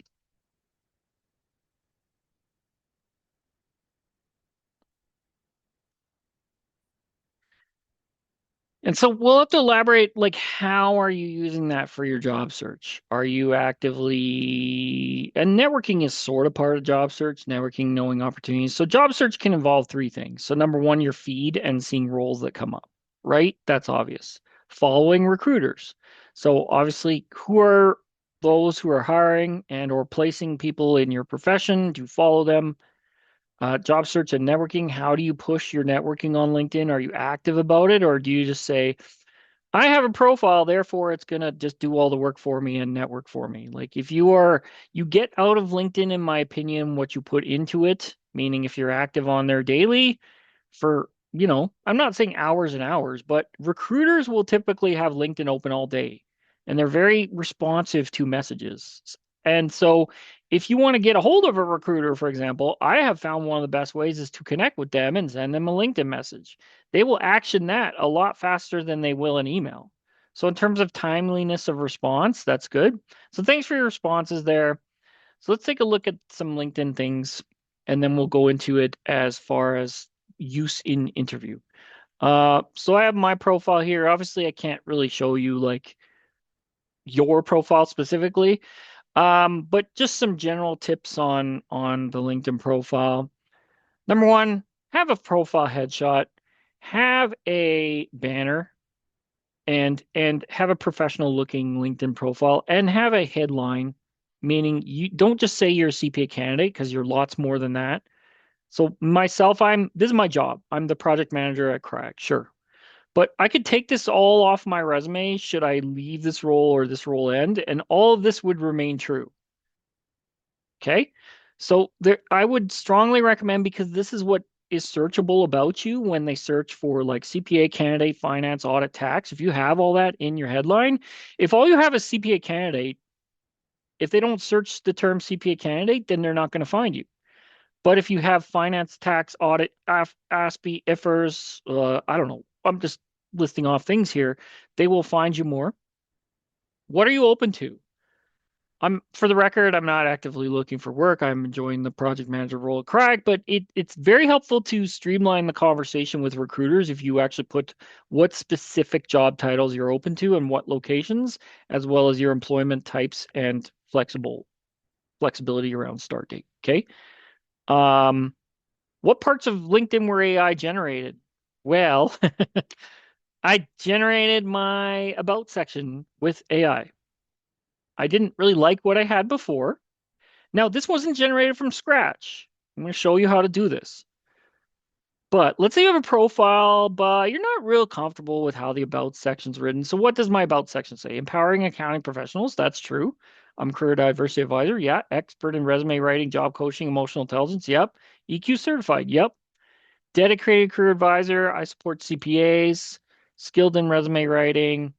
And so we'll have to elaborate, like, how are you using that for your job search? Are you actively, and networking is sort of part of job search, networking, knowing opportunities. So job search can involve three things. So number one, your feed and seeing roles that come up, right? That's obvious. Following recruiters. So obviously, who are those who are hiring and or placing people in your profession? Do you follow them? Job search and networking. How do you push your networking on LinkedIn? Are you active about it, or do you just say, I have a profile, therefore it's gonna just do all the work for me and network for me? Like if you get out of LinkedIn, in my opinion, what you put into it, meaning if you're active on there daily for, I'm not saying hours and hours, but recruiters will typically have LinkedIn open all day and they're very responsive to messages. And so if you want to get a hold of a recruiter, for example, I have found one of the best ways is to connect with them and send them a LinkedIn message. They will action that a lot faster than they will an email. So in terms of timeliness of response, that's good. So thanks for your responses there. So let's take a look at some LinkedIn things, and then we'll go into it as far as use in interview. So I have my profile here. Obviously, I can't really show you like your profile specifically, but just some general tips on the LinkedIn profile. Number one, have a profile headshot, have a banner, and have a professional looking LinkedIn profile, and have a headline, meaning you don't just say you're a CPA candidate because you're lots more than that. So myself, this is my job. I'm the project manager at Crack, sure. But I could take this all off my resume should I leave this role or this role end, and all of this would remain true. Okay. So there, I would strongly recommend, because this is what is searchable about you when they search for like CPA candidate, finance, audit, tax. If you have all that in your headline, if all you have is CPA candidate, if they don't search the term CPA candidate, then they're not going to find you. But if you have finance, tax, audit, ASPE, IFRS, I don't know, I'm just listing off things here, they will find you more. What are you open to? For the record, I'm not actively looking for work. I'm enjoying the project manager role at Crag, but it's very helpful to streamline the conversation with recruiters if you actually put what specific job titles you're open to and what locations, as well as your employment types and flexibility around start date. Okay. Um, what parts of LinkedIn were AI generated? Well, I generated my about section with AI. I didn't really like what I had before. Now, this wasn't generated from scratch. I'm going to show you how to do this. But let's say you have a profile, but you're not real comfortable with how the about section's written. So what does my about section say? Empowering accounting professionals. That's true. I'm career diversity advisor. Yeah. Expert in resume writing, job coaching, emotional intelligence. Yep. EQ certified. Yep. Dedicated career advisor. I support CPAs, skilled in resume writing.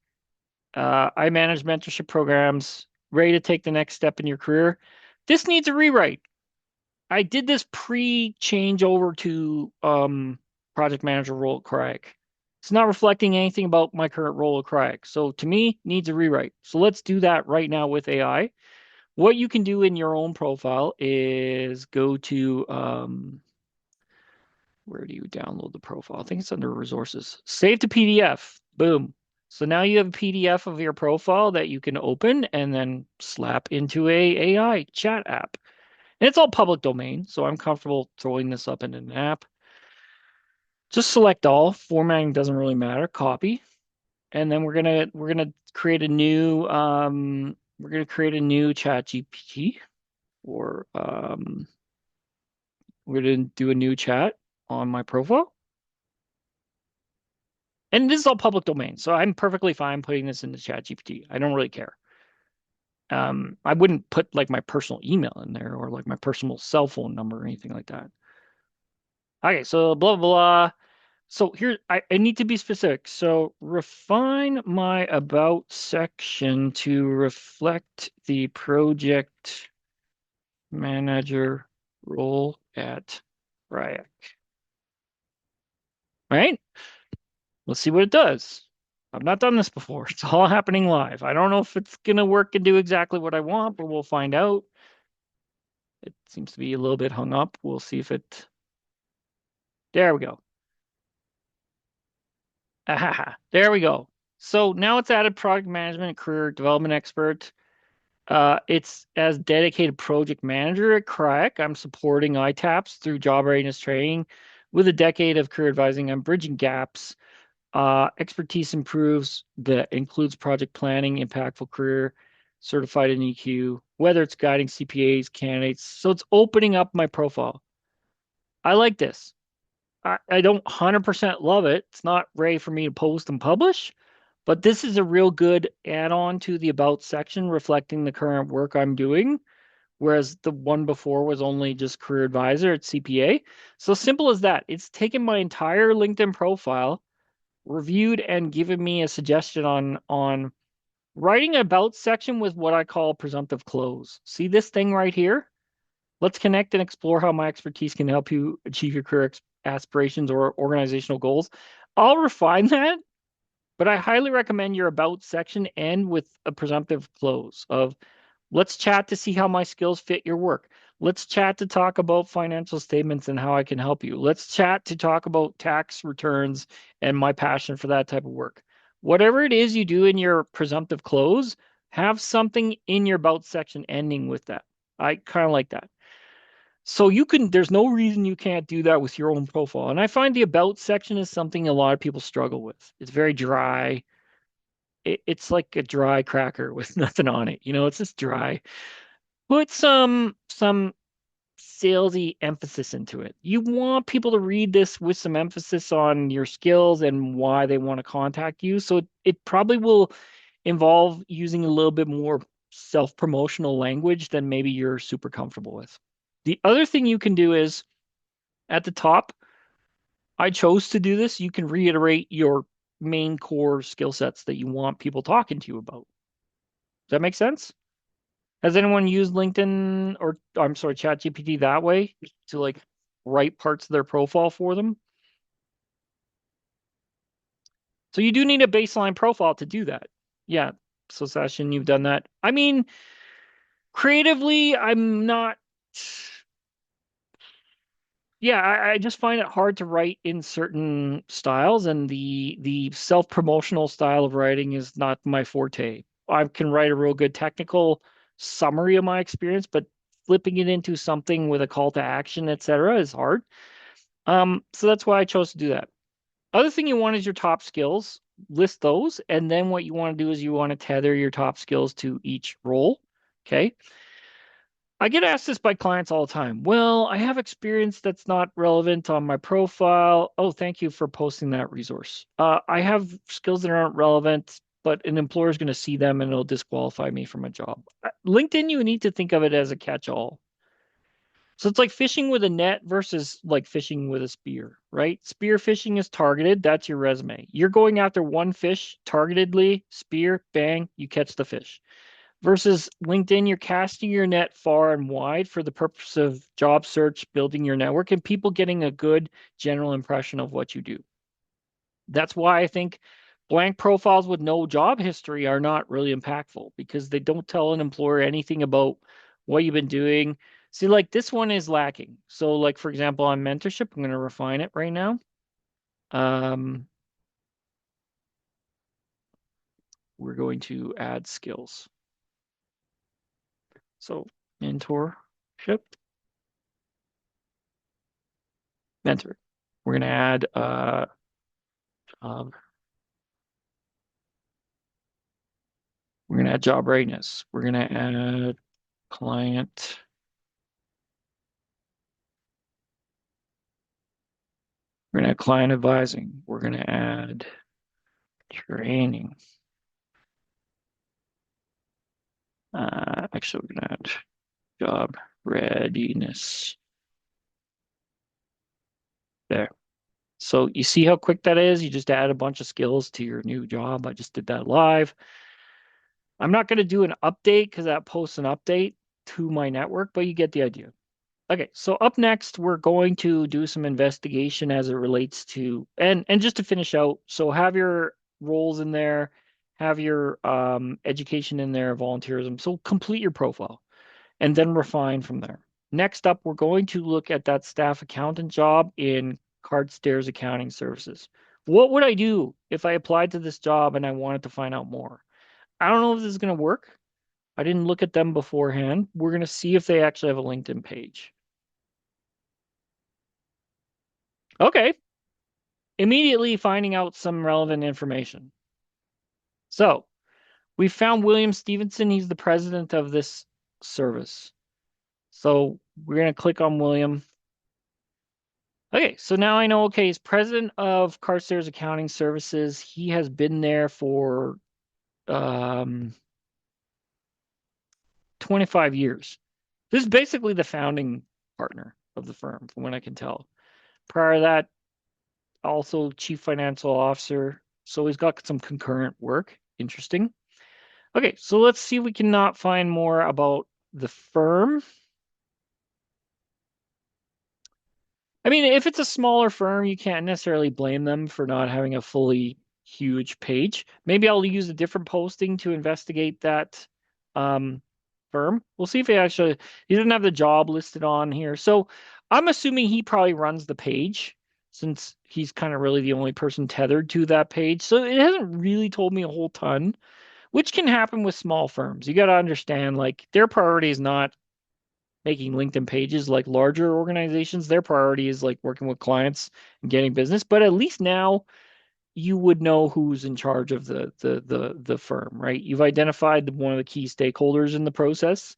I manage mentorship programs, ready to take the next step in your career. This needs a rewrite. I did this pre-change over to project manager role at Craig. It's not reflecting anything about my current role at Craig. So to me, needs a rewrite. So let's do that right now with AI. What you can do in your own profile is go to where do you download the profile? I think it's under resources. Save to PDF. Boom. So now you have a PDF of your profile that you can open and then slap into a AI chat app. And it's all public domain, so I'm comfortable throwing this up in an app. Just select all. Formatting doesn't really matter. Copy. And then we're gonna create a new chat GPT, or we're gonna do a new chat on my profile. And this is all public domain, so I'm perfectly fine putting this into ChatGPT. I don't really care. I wouldn't put like my personal email in there or like my personal cell phone number or anything like that. Okay, so blah blah blah. So here I need to be specific. So refine my about section to reflect the project manager role at Ryak. Right? Let's see what it does. I've not done this before. It's all happening live. I don't know if it's going to work and do exactly what I want, but we'll find out. It seems to be a little bit hung up. We'll see if it. There we go. Ahaha. There we go. So now it's added product management, career development expert. It's as dedicated project manager at Crack. I'm supporting ITAPs through job readiness training. With a decade of career advising, I'm bridging gaps. Expertise improves that includes project planning, impactful career, certified in EQ, whether it's guiding CPAs, candidates. So it's opening up my profile. I like this. I don't 100% love it. It's not ready for me to post and publish, but this is a real good add-on to the about section reflecting the current work I'm doing, whereas the one before was only just career advisor at CPA. So simple as that. It's taken my entire LinkedIn profile, reviewed, and given me a suggestion on writing an about section with what I call presumptive close. See this thing right here? Let's connect and explore how my expertise can help you achieve your career aspirations or organizational goals. I'll refine that, but I highly recommend your about section end with a presumptive close of Let's chat to see how my skills fit your work. Let's chat to talk about financial statements and how I can help you. Let's chat to talk about tax returns and my passion for that type of work. Whatever it is you do in your presumptive close, have something in your about section ending with that. I kind of like that. So there's no reason you can't do that with your own profile. And I find the about section is something a lot of people struggle with. It's very dry. It's like a dry cracker with nothing on it. It's just dry. Put some salesy emphasis into it. You want people to read this with some emphasis on your skills and why they want to contact you. So it probably will involve using a little bit more self-promotional language than maybe you're super comfortable with. The other thing you can do is at the top, I chose to do this. You can reiterate your main core skill sets that you want people talking to you about. Does that make sense? Has anyone used LinkedIn or I'm sorry, ChatGPT that way to like write parts of their profile for them? So you do need a baseline profile to do that. Yeah. So Session, you've done that. I mean, creatively, I'm not. Yeah, I just find it hard to write in certain styles, and the self-promotional style of writing is not my forte. I can write a real good technical summary of my experience, but flipping it into something with a call to action, etc., is hard. So that's why I chose to do that. Other thing you want is your top skills. List those, and then what you want to do is you want to tether your top skills to each role. Okay. I get asked this by clients all the time. Well, I have experience that's not relevant on my profile. Oh, thank you for posting that resource. I have skills that aren't relevant, but an employer is going to see them and it'll disqualify me from a job. LinkedIn, you need to think of it as a catch-all. So it's like fishing with a net versus like fishing with a spear, right? Spear fishing is targeted. That's your resume. You're going after one fish targetedly, spear, bang, you catch the fish. Versus LinkedIn, you're casting your net far and wide for the purpose of job search, building your network, and people getting a good general impression of what you do. That's why I think blank profiles with no job history are not really impactful because they don't tell an employer anything about what you've been doing. See, like this one is lacking. So, like for example, on mentorship, I'm going to refine it right now. We're going to add skills. So, mentorship. Mentor. We're going to add job. We're going to add job readiness. We're going to add client. We're going to add client advising. We're going to add training. Actually, we're going to add job readiness. There. So you see how quick that is? You just add a bunch of skills to your new job. I just did that live. I'm not going to do an update because that posts an update to my network, but you get the idea. Okay, so up next, we're going to do some investigation as it relates to, and just to finish out, so have your roles in there, have your education in there, volunteerism. So complete your profile and then refine from there. Next up, we're going to look at that staff accountant job in Carstairs Accounting Services. What would I do if I applied to this job and I wanted to find out more? I don't know if this is going to work. I didn't look at them beforehand. We're going to see if they actually have a LinkedIn page. Okay. Immediately finding out some relevant information. So we found William Stevenson. He's the president of this service. So we're going to click on William. Okay, so now I know, okay, he's president of Carstairs Accounting Services. He has been there for 25 years. This is basically the founding partner of the firm, from what I can tell. Prior to that, also chief financial officer. So he's got some concurrent work. Interesting. Okay, so let's see if we cannot find more about the firm. I mean, if it's a smaller firm, you can't necessarily blame them for not having a fully huge page. Maybe I'll use a different posting to investigate that firm. We'll see if he doesn't have the job listed on here. So I'm assuming he probably runs the page since he's kind of really the only person tethered to that page. So it hasn't really told me a whole ton, which can happen with small firms. You got to understand, like, their priority is not making LinkedIn pages like larger organizations. Their priority is like working with clients and getting business. But at least now you would know who's in charge of the firm, right? You've identified one of the key stakeholders in the process,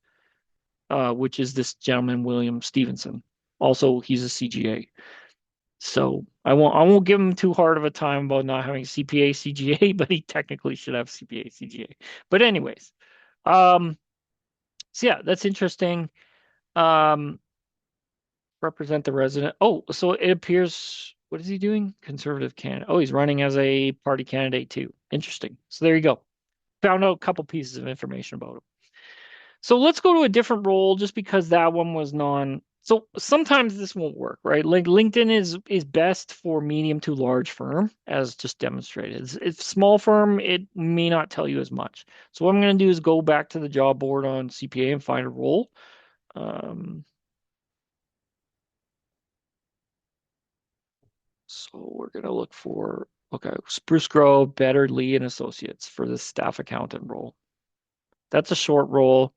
which is this gentleman, William Stevenson. Also, he's a CGA. So I won't give him too hard of a time about not having CPA, CGA, but he technically should have CPA, CGA. But anyways, so yeah, that's interesting. Um, represent the resident. Oh, so it appears, what is he doing? Conservative candidate. Oh, he's running as a party candidate too. Interesting. So there you go. Found out a couple pieces of information about him. So let's go to a different role just because that one was non. So sometimes this won't work, right? Like LinkedIn is best for medium to large firm, as just demonstrated. It's small firm, it may not tell you as much. So what I'm going to do is go back to the job board on CPA and find a role. Um, So we're going to look for, okay, Spruce Grove, Better Lee and Associates for the staff accountant role. That's a short role.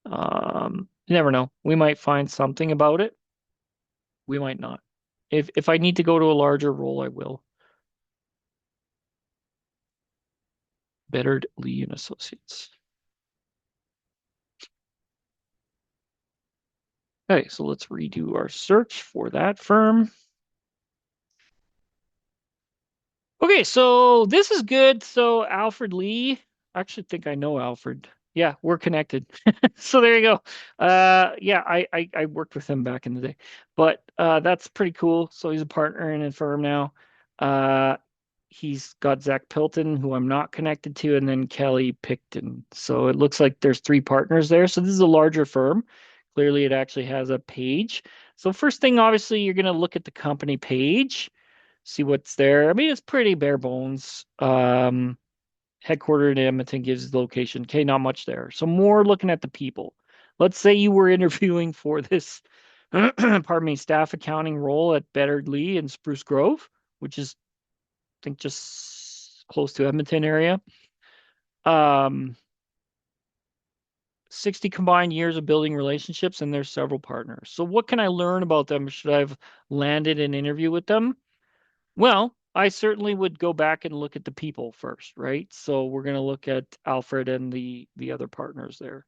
You never know. We might find something about it. We might not. If I need to go to a larger role, I will. Better Lee and Associates. Okay, so let's redo our search for that firm. Okay, so this is good. So Alfred Lee, I actually think I know Alfred. Yeah, we're connected. So there you go. Yeah, I worked with him back in the day. But that's pretty cool. So he's a partner in a firm now. Uh he's got Zach Pilton, who I'm not connected to, and then Kelly Picton. So it looks like there's three partners there. So this is a larger firm. Clearly it actually has a page. So first thing, obviously, you're gonna look at the company page, see what's there. I mean, it's pretty bare bones. Headquartered in Edmonton gives the location. Okay, not much there. So more looking at the people. Let's say you were interviewing for this, pardon me, staff accounting role at Better Lee in Spruce Grove, which is, I think, just close to Edmonton area. Um, 60 combined years of building relationships, and there's several partners. So what can I learn about them? Should I have landed an interview with them? Well, I certainly would go back and look at the people first, right? So we're going to look at Alfred and the other partners there.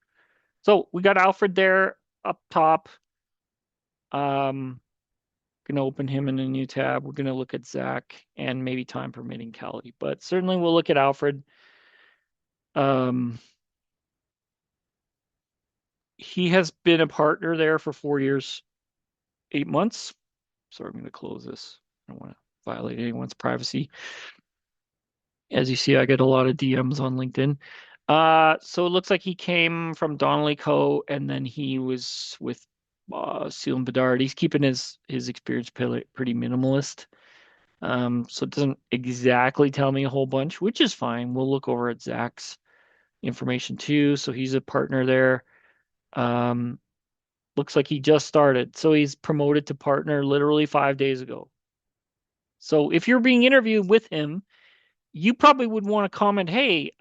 So we got Alfred there up top. Going to open him in a new tab. We're going to look at Zach and maybe time permitting Kelly, but certainly we'll look at Alfred. He has been a partner there for 4 years, 8 months. So I'm going to close this. I don't want to violate anyone's privacy. As you see, I get a lot of DMs on LinkedIn. So it looks like he came from Donnelly Co. and then he was with Seal and Bedard. He's keeping his experience pretty minimalist. So it doesn't exactly tell me a whole bunch, which is fine. We'll look over at Zach's information too. So he's a partner there. Um, looks like he just started. So he's promoted to partner literally 5 days ago. So if you're being interviewed with him, you probably would want to comment, hey,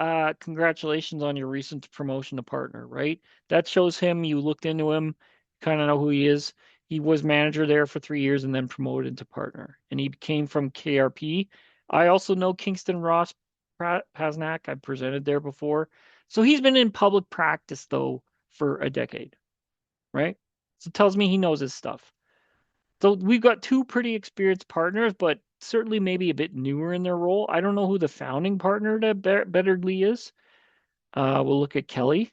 congratulations on your recent promotion to partner, right? That shows him you looked into him, kind of know who he is. He was manager there for 3 years and then promoted to partner. And he came from KRP. I also know Kingston Ross Pasnak. I presented there before. So he's been in public practice, though, for a decade, right? So it tells me he knows his stuff. So we've got two pretty experienced partners, but certainly maybe a bit newer in their role. I don't know who the founding partner to Better Lee is. We'll look at Kelly.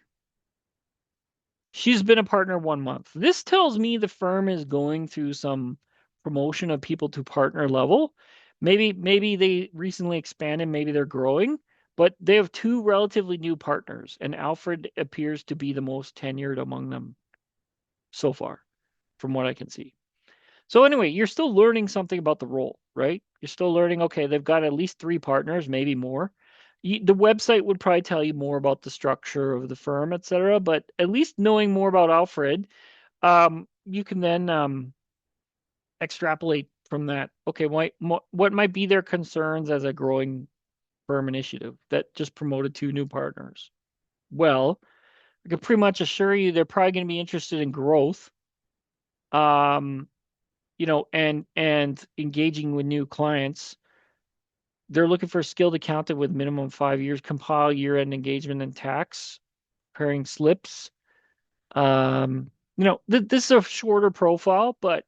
She's been a partner 1 month. This tells me the firm is going through some promotion of people to partner level. Maybe they recently expanded, maybe they're growing, but they have two relatively new partners, and Alfred appears to be the most tenured among them so far, from what I can see. So anyway, you're still learning something about the role, right? You're still learning, okay, they've got at least three partners, maybe more. The website would probably tell you more about the structure of the firm, etc. But at least knowing more about Alfred, you can then extrapolate from that. Okay, what might be their concerns as a growing firm initiative that just promoted two new partners? Well, I can pretty much assure you they're probably going to be interested in growth, um, and engaging with new clients. They're looking for a skilled accountant with minimum 5 years, compile year-end engagement and tax, preparing slips. This is a shorter profile, but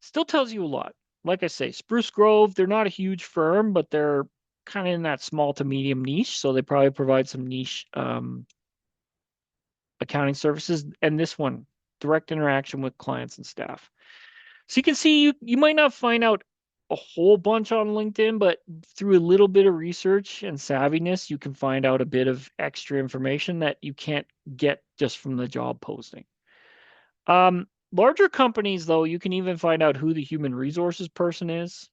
still tells you a lot. Like I say, Spruce Grove, they're not a huge firm, but they're kind of in that small to medium niche, so they probably provide some niche accounting services. And this one, direct interaction with clients and staff. So you can see you might not find out a whole bunch on LinkedIn, but through a little bit of research and savviness, you can find out a bit of extra information that you can't get just from the job posting. Larger companies, though, you can even find out who the human resources person is,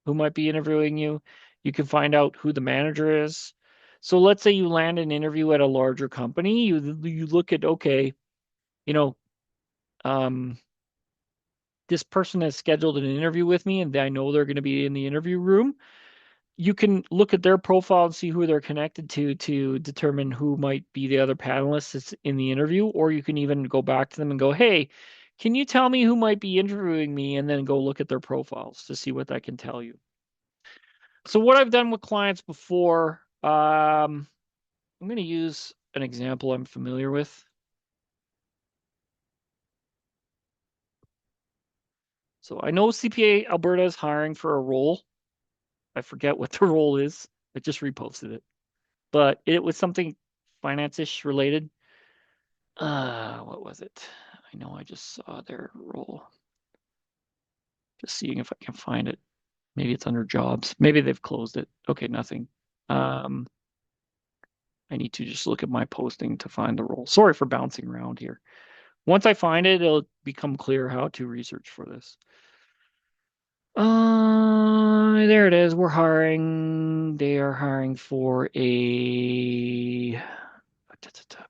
who might be interviewing you. You can find out who the manager is. So let's say you land an interview at a larger company, you look at, okay, you know, um, this person has scheduled an interview with me and I know they're going to be in the interview room. You can look at their profile and see who they're connected to determine who might be the other panelists in the interview. Or you can even go back to them and go, hey, can you tell me who might be interviewing me? And then go look at their profiles to see what that can tell you. So what I've done with clients before, I'm going to use an example I'm familiar with. So I know CPA Alberta is hiring for a role. I forget what the role is. I just reposted it, but it was something finance-ish related. What was it? I know I just saw their role. Just seeing if I can find it. Maybe it's under jobs. Maybe they've closed it. Okay, nothing. Um, I need to just look at my posting to find the role. Sorry for bouncing around here. Once I find it, it'll become clear how to research for this. There it is. We're hiring. They are hiring for a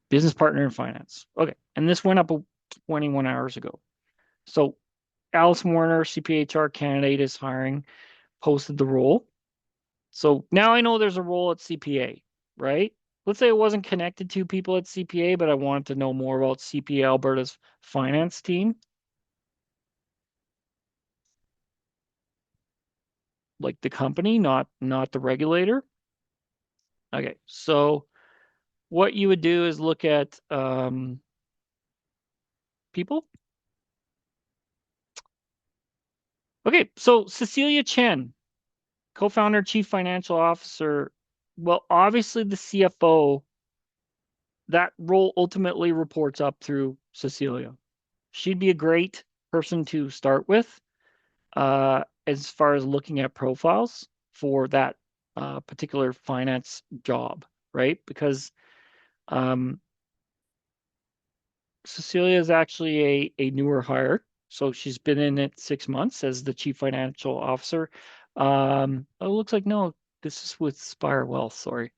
business partner in finance. Okay, and this went up 21 hours ago. So Alice Warner, CPHR candidate, is hiring, posted the role. So now I know there's a role at CPA, right? Let's say it wasn't connected to people at CPA, but I wanted to know more about CPA Alberta's finance team, like the company, not the regulator. Okay, so what you would do is look at people. Okay, so Cecilia Chen, co-founder, chief financial officer. Well, obviously the CFO, that role ultimately reports up through Cecilia. She'd be a great person to start with as far as looking at profiles for that particular finance job, right? Because um, Cecilia is actually a newer hire. So she's been in it 6 months as the chief financial officer. It looks like no, this is with Spire Wealth. Sorry.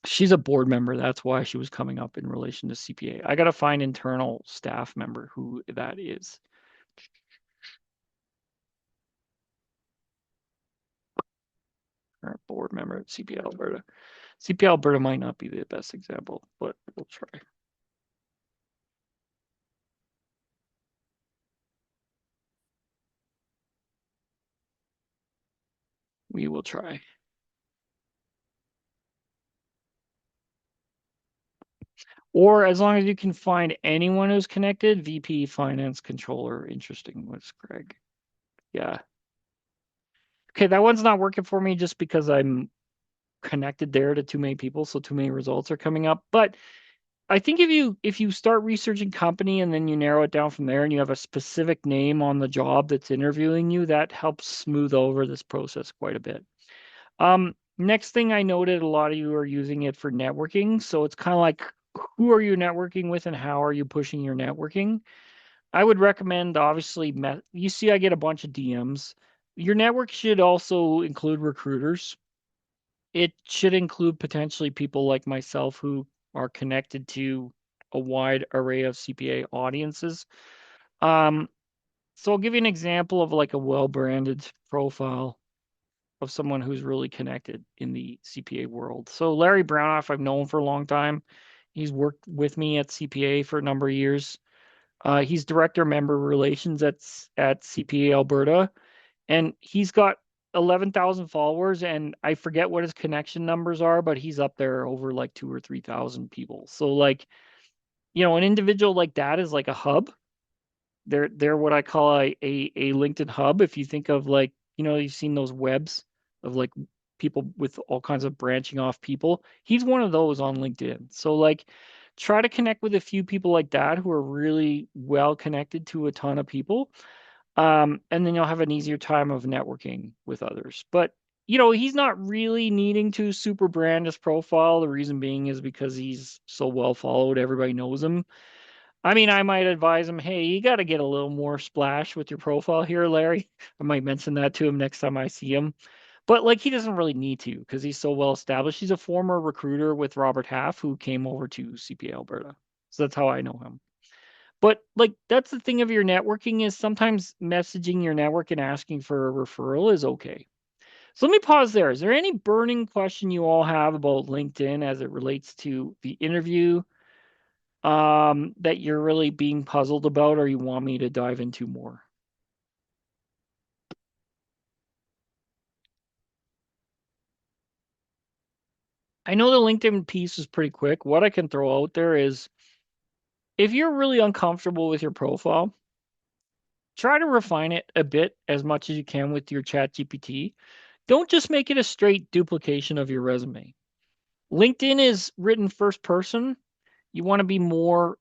She's a board member. That's why she was coming up in relation to CPA. I got to find internal staff member who that is. Current board member at CPA Alberta. CPA Alberta might not be the best example, but we'll try. We will try. Or as long as you can find anyone who's connected, VP Finance Controller. Interesting. What's Greg? Yeah. Okay, that one's not working for me just because I'm connected there to too many people, so too many results are coming up. But I think if you start researching company and then you narrow it down from there and you have a specific name on the job that's interviewing you, that helps smooth over this process quite a bit. Next thing I noted, a lot of you are using it for networking. So it's kind of like, who are you networking with and how are you pushing your networking? I would recommend, obviously, you see, I get a bunch of DMs. Your network should also include recruiters. it should include potentially people like myself who are connected to a wide array of CPA audiences. Um, so I'll give you an example of like a well-branded profile of someone who's really connected in the CPA world. So Larry Brownoff, I've known for a long time. He's worked with me at CPA for a number of years. He's director of member relations at CPA Alberta, and he's got 11,000 followers, and I forget what his connection numbers are, but he's up there over like 2 or 3,000 people. So like, an individual like that is like a hub. They're what I call a LinkedIn hub. If you think of like, you've seen those webs of like people with all kinds of branching off people. He's one of those on LinkedIn. So like try to connect with a few people like that who are really well connected to a ton of people. And then you'll have an easier time of networking with others. But he's not really needing to super brand his profile. The reason being is because he's so well followed, everybody knows him. I mean, I might advise him, hey, you got to get a little more splash with your profile here, Larry. I might mention that to him next time I see him. But like, he doesn't really need to because he's so well established. He's a former recruiter with Robert Half who came over to CPA Alberta. So that's how I know him. But like, that's the thing of your networking is sometimes messaging your network and asking for a referral is okay. So let me pause there. Is there any burning question you all have about LinkedIn as it relates to the interview that you're really being puzzled about, or you want me to dive into more? I know the LinkedIn piece is pretty quick. What I can throw out there is if you're really uncomfortable with your profile, try to refine it a bit as much as you can with your chat GPT. Don't just make it a straight duplication of your resume. LinkedIn is written first person. You want to be more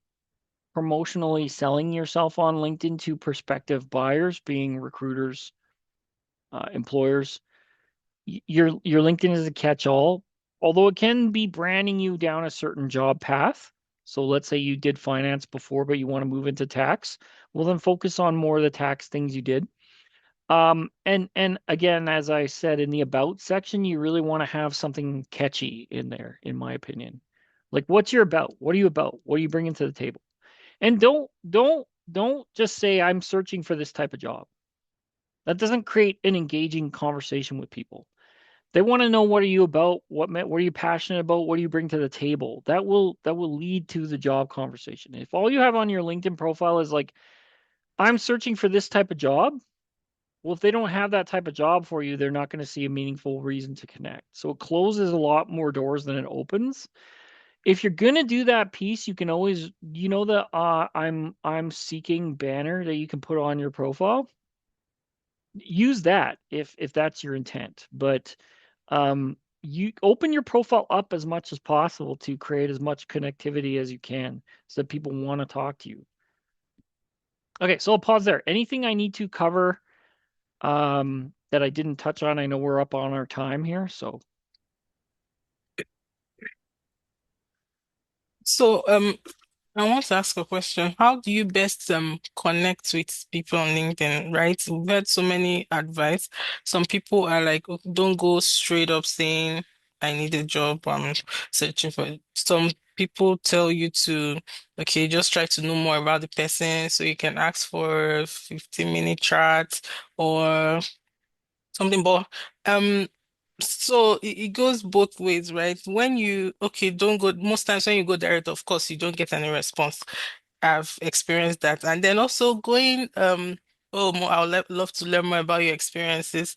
promotionally selling yourself on LinkedIn to prospective buyers, being recruiters, employers. Your LinkedIn is a catch-all, although it can be branding you down a certain job path. So let's say you did finance before, but you want to move into tax. Well, then focus on more of the tax things you did. And again, as I said in the about section, you really want to have something catchy in there, in my opinion. Like, what's your about? What are you about? What are you bringing to the table? And don't just say I'm searching for this type of job. That doesn't create an engaging conversation with people. They want to know what are you about, what are you passionate about, what do you bring to the table. That will lead to the job conversation. If all you have on your LinkedIn profile is like I'm searching for this type of job, well, if they don't have that type of job for you, they're not going to see a meaningful reason to connect. So it closes a lot more doors than it opens. If you're going to do that piece, you can always, the I'm seeking banner that you can put on your profile. Use that if that's your intent. But you open your profile up as much as possible to create as much connectivity as you can so that people want to talk to you. Okay, so I'll pause there. Anything I need to cover that I didn't touch on? I know we're up on our time here, so So, I want to ask a question. How do you best connect with people on LinkedIn, right? We've heard so many advice. Some people are like, "Oh, don't go straight up saying I need a job, I'm searching for it." Some people tell you to, okay, just try to know more about the person so you can ask for a 15-minute chat or something. But um so it goes both ways, right? When you, okay, don't go, most times when you go direct, of course, you don't get any response. I've experienced that. And then also going, oh, more, I would love to learn more about your experiences.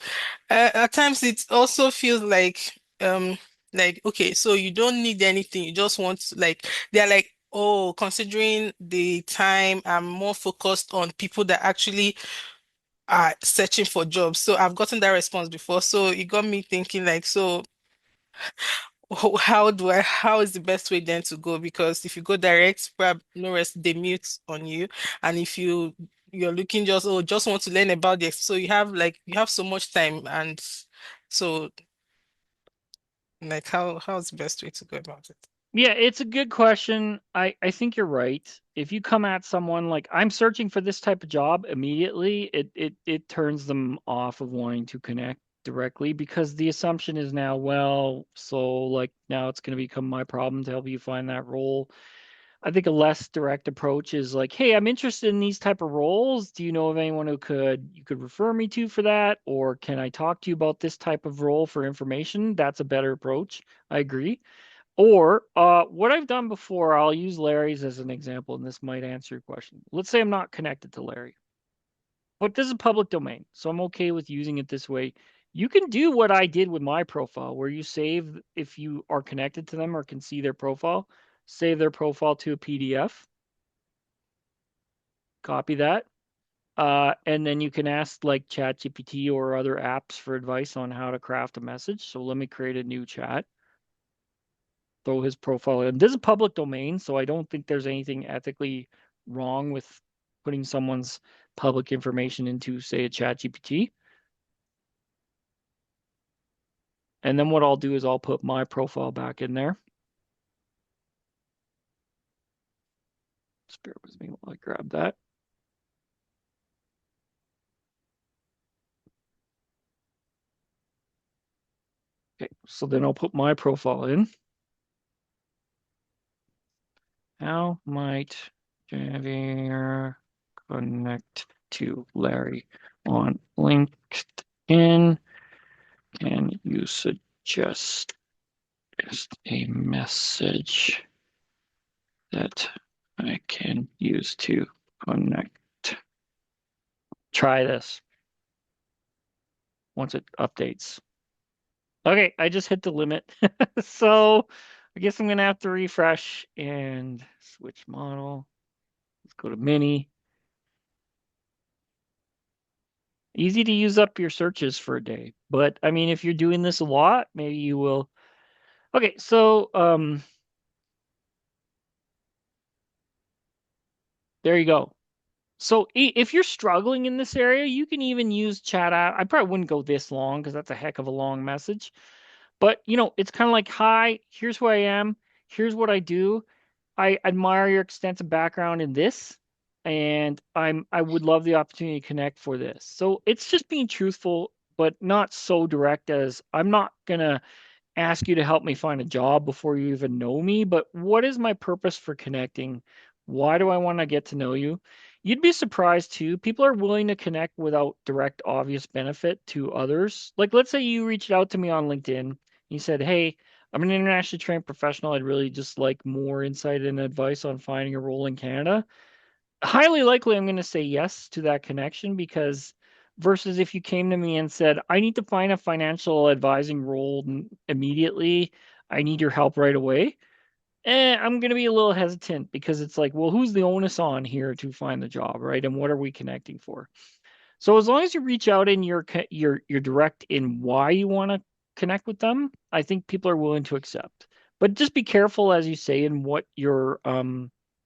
At times it also feels like, okay, so you don't need anything. You just want to, like, they're like, oh, considering the time, I'm more focused on people that actually are searching for jobs. So I've gotten that response before. So it got me thinking like, so how is the best way then to go? Because if you go direct, probably no rest, they mute on you. And if you're looking just, oh, just want to learn about this. So you have so much time. And so like how's the best way to go about it? yeah, it's a good question. I think you're right. If you come at someone like I'm searching for this type of job immediately, it turns them off of wanting to connect. directly because the assumption is now, well, so like now it's going to become my problem to help you find that role. I think a less direct approach is like, hey, I'm interested in these type of roles. Do you know of anyone who you could refer me to for that? Or can I talk to you about this type of role for information? That's a better approach. I agree. Or what I've done before, I'll use Larry's as an example, and this might answer your question. Let's say I'm not connected to Larry, but this is a public domain, so I'm okay with using it this way. You can do what I did with my profile, where you save, if you are connected to them or can see their profile, save their profile to a PDF, copy that, and then you can ask like ChatGPT or other apps for advice on how to craft a message. So let me create a new chat, throw his profile in. This is a public domain, so I don't think there's anything ethically wrong with putting someone's public information into, say, a ChatGPT. And then what I'll do is I'll put my profile back in there. Just bear with me while I grab that. Okay, so then I'll put my profile in. How might Javier connect to Larry on LinkedIn? Can you suggest a message that I can use to connect? Try this once it updates. Okay, I just hit the limit. So I guess I'm gonna have to refresh and switch model. Let's go to mini. Easy to use up your searches for a day. But I mean, if you're doing this a lot, maybe you will. Okay, so there you go. So if you're struggling in this area, you can even use chat app. I probably wouldn't go this long because that's a heck of a long message. But it's kind of like, hi, here's who I am, here's what I do. I admire your extensive background in this, and I would love the opportunity to connect for this. So it's just being truthful, but not so direct as I'm not gonna ask you to help me find a job before you even know me, but what is my purpose for connecting? Why do I want to get to know you? You'd be surprised too. People are willing to connect without direct, obvious benefit to others. Like, let's say you reached out to me on LinkedIn. You said, hey, I'm an internationally trained professional. I'd really just like more insight and advice on finding a role in Canada. Highly likely I'm going to say yes to that connection because versus if you came to me and said, I need to find a financial advising role immediately, I need your help right away. I'm going to be a little hesitant because it's like, well, who's the onus on here to find the job, right? And what are we connecting for? So as long as you reach out and you're direct in why you want to connect with them, I think people are willing to accept. But just be careful, as you say, in what your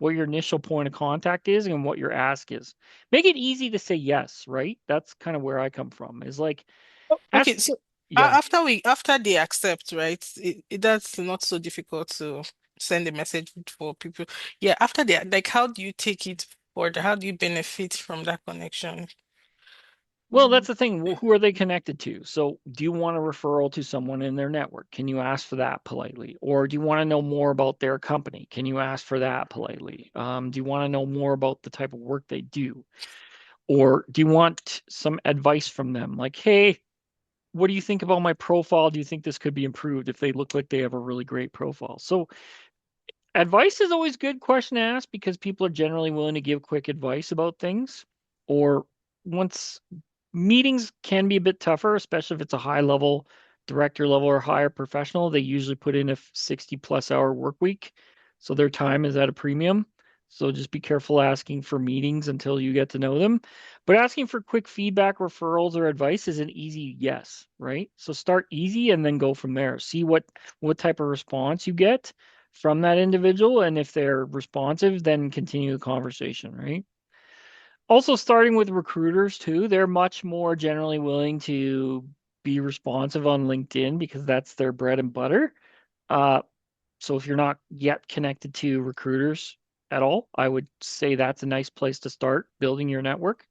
initial point of contact is and what your ask is. Make it easy to say yes, right? That's kind of where I come from. Is like Okay, ask, so yeah. after they accept, right? That's not so difficult to send a message for people. Yeah, after they like, how do you take it further? How do you benefit from that connection? Well, that's the thing. Who are they connected to? So, do you want a referral to someone in their network? Can you ask for that politely? Or do you want to know more about their company? Can you ask for that politely? Do you want to know more about the type of work they do? Or do you want some advice from them? Like, hey, what do you think about my profile? Do you think this could be improved if they look like they have a really great profile? So, advice is always a good question to ask because people are generally willing to give quick advice about things. Or once meetings can be a bit tougher, especially if it's a high level, director level or higher professional. They usually put in a 60+ hour work week. So their time is at a premium. So just be careful asking for meetings until you get to know them. But asking for quick feedback, referrals, or advice is an easy yes, right? So start easy and then go from there. See what type of response you get from that individual. And if they're responsive, then continue the conversation, right? Also, starting with recruiters too, they're much more generally willing to be responsive on LinkedIn because that's their bread and butter. Uh, so if you're not yet connected to recruiters at all, I would say that's a nice place to start building your network.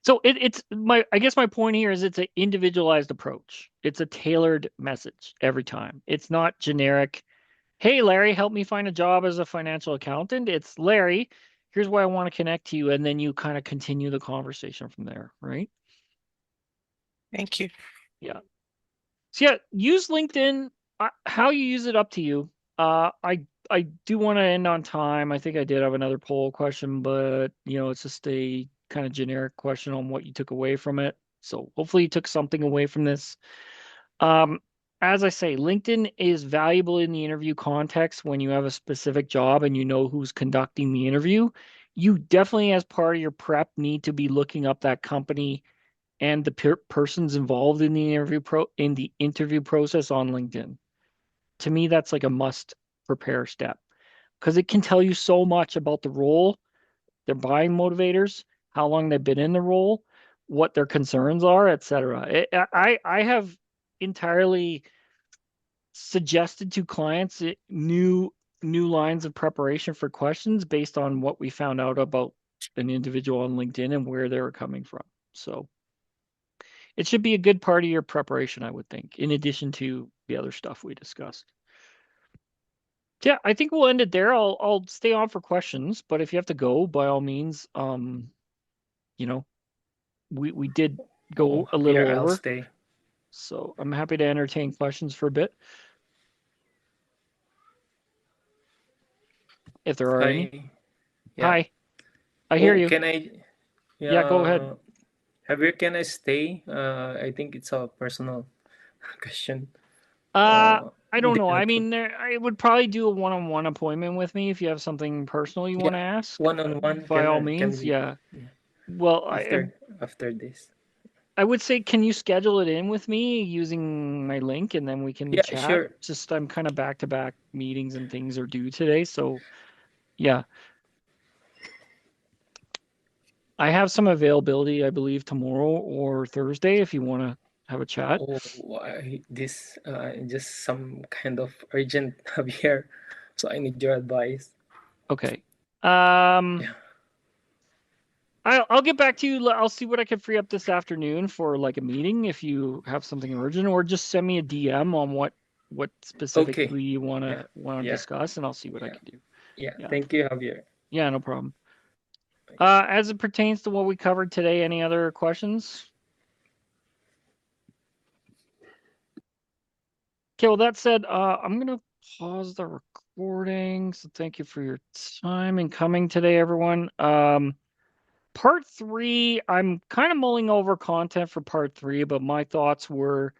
So it's my I guess my point here is it's an individualized approach. It's a tailored message every time. It's not generic, "Hey Larry, help me find a job as a financial accountant." It's Larry, here's why I want to connect to you, and then you kind of continue the conversation from there, right? Thank you. Yeah. So yeah, use LinkedIn. How you use it, up to you. I do want to end on time. I think I did have another poll question, but it's just a kind of generic question on what you took away from it. So hopefully you took something away from this. Um, as I say, LinkedIn is valuable in the interview context when you have a specific job and you know who's conducting the interview. You definitely, as part of your prep, need to be looking up that company and the persons involved in the interview process on LinkedIn. To me, that's like a must prepare step because it can tell you so much about the role, their buying motivators, how long they've been in the role, what their concerns are, etc. I have entirely suggested to clients new lines of preparation for questions based on what we found out about an individual on LinkedIn and where they were coming from. So it should be a good part of your preparation, I would think, in addition to the other stuff we discussed. Yeah, I think we'll end it there. I'll stay on for questions, but if you have to go, by all means, you know, we did Oh, go a little yeah, I'll over, stay. so I'm happy to entertain questions for a bit if there are any. I, yeah. Hi, I hear Oh, you. can I, Yeah, go ahead. yeah, Javier, can I stay? I think it's a personal question. Uh, Uh, I don't they know. I have to, mean, I would probably do a one-on-one appointment with me if you have something personal you want to yeah, ask. one on one. By all Can means, we, yeah. yeah, Well, after this? I would say, can you schedule it in with me using my link and then we can Yeah, chat? sure. Just I'm kind of back-to-back meetings and things are due today, so yeah. I have some availability, I believe, tomorrow or Thursday if you want to have a chat. Oh, this just some kind of urgent Javier, so I need your advice. Okay. Um, Yeah. I'll get back to you. I'll see what I can free up this afternoon for like a meeting if you have something urgent, or just send me a DM on what Okay. specifically you Yeah. wanna Yeah. discuss, and I'll see what I Yeah. can do. Yeah. Yeah. Thank you, Javier. Yeah, no problem. Okay. As it pertains to what we covered today, any other questions? Okay, well, that said, I'm gonna pause the recording. So thank you for your time and coming today, everyone. Part three, I'm kind of mulling over content for part three, but my thoughts were,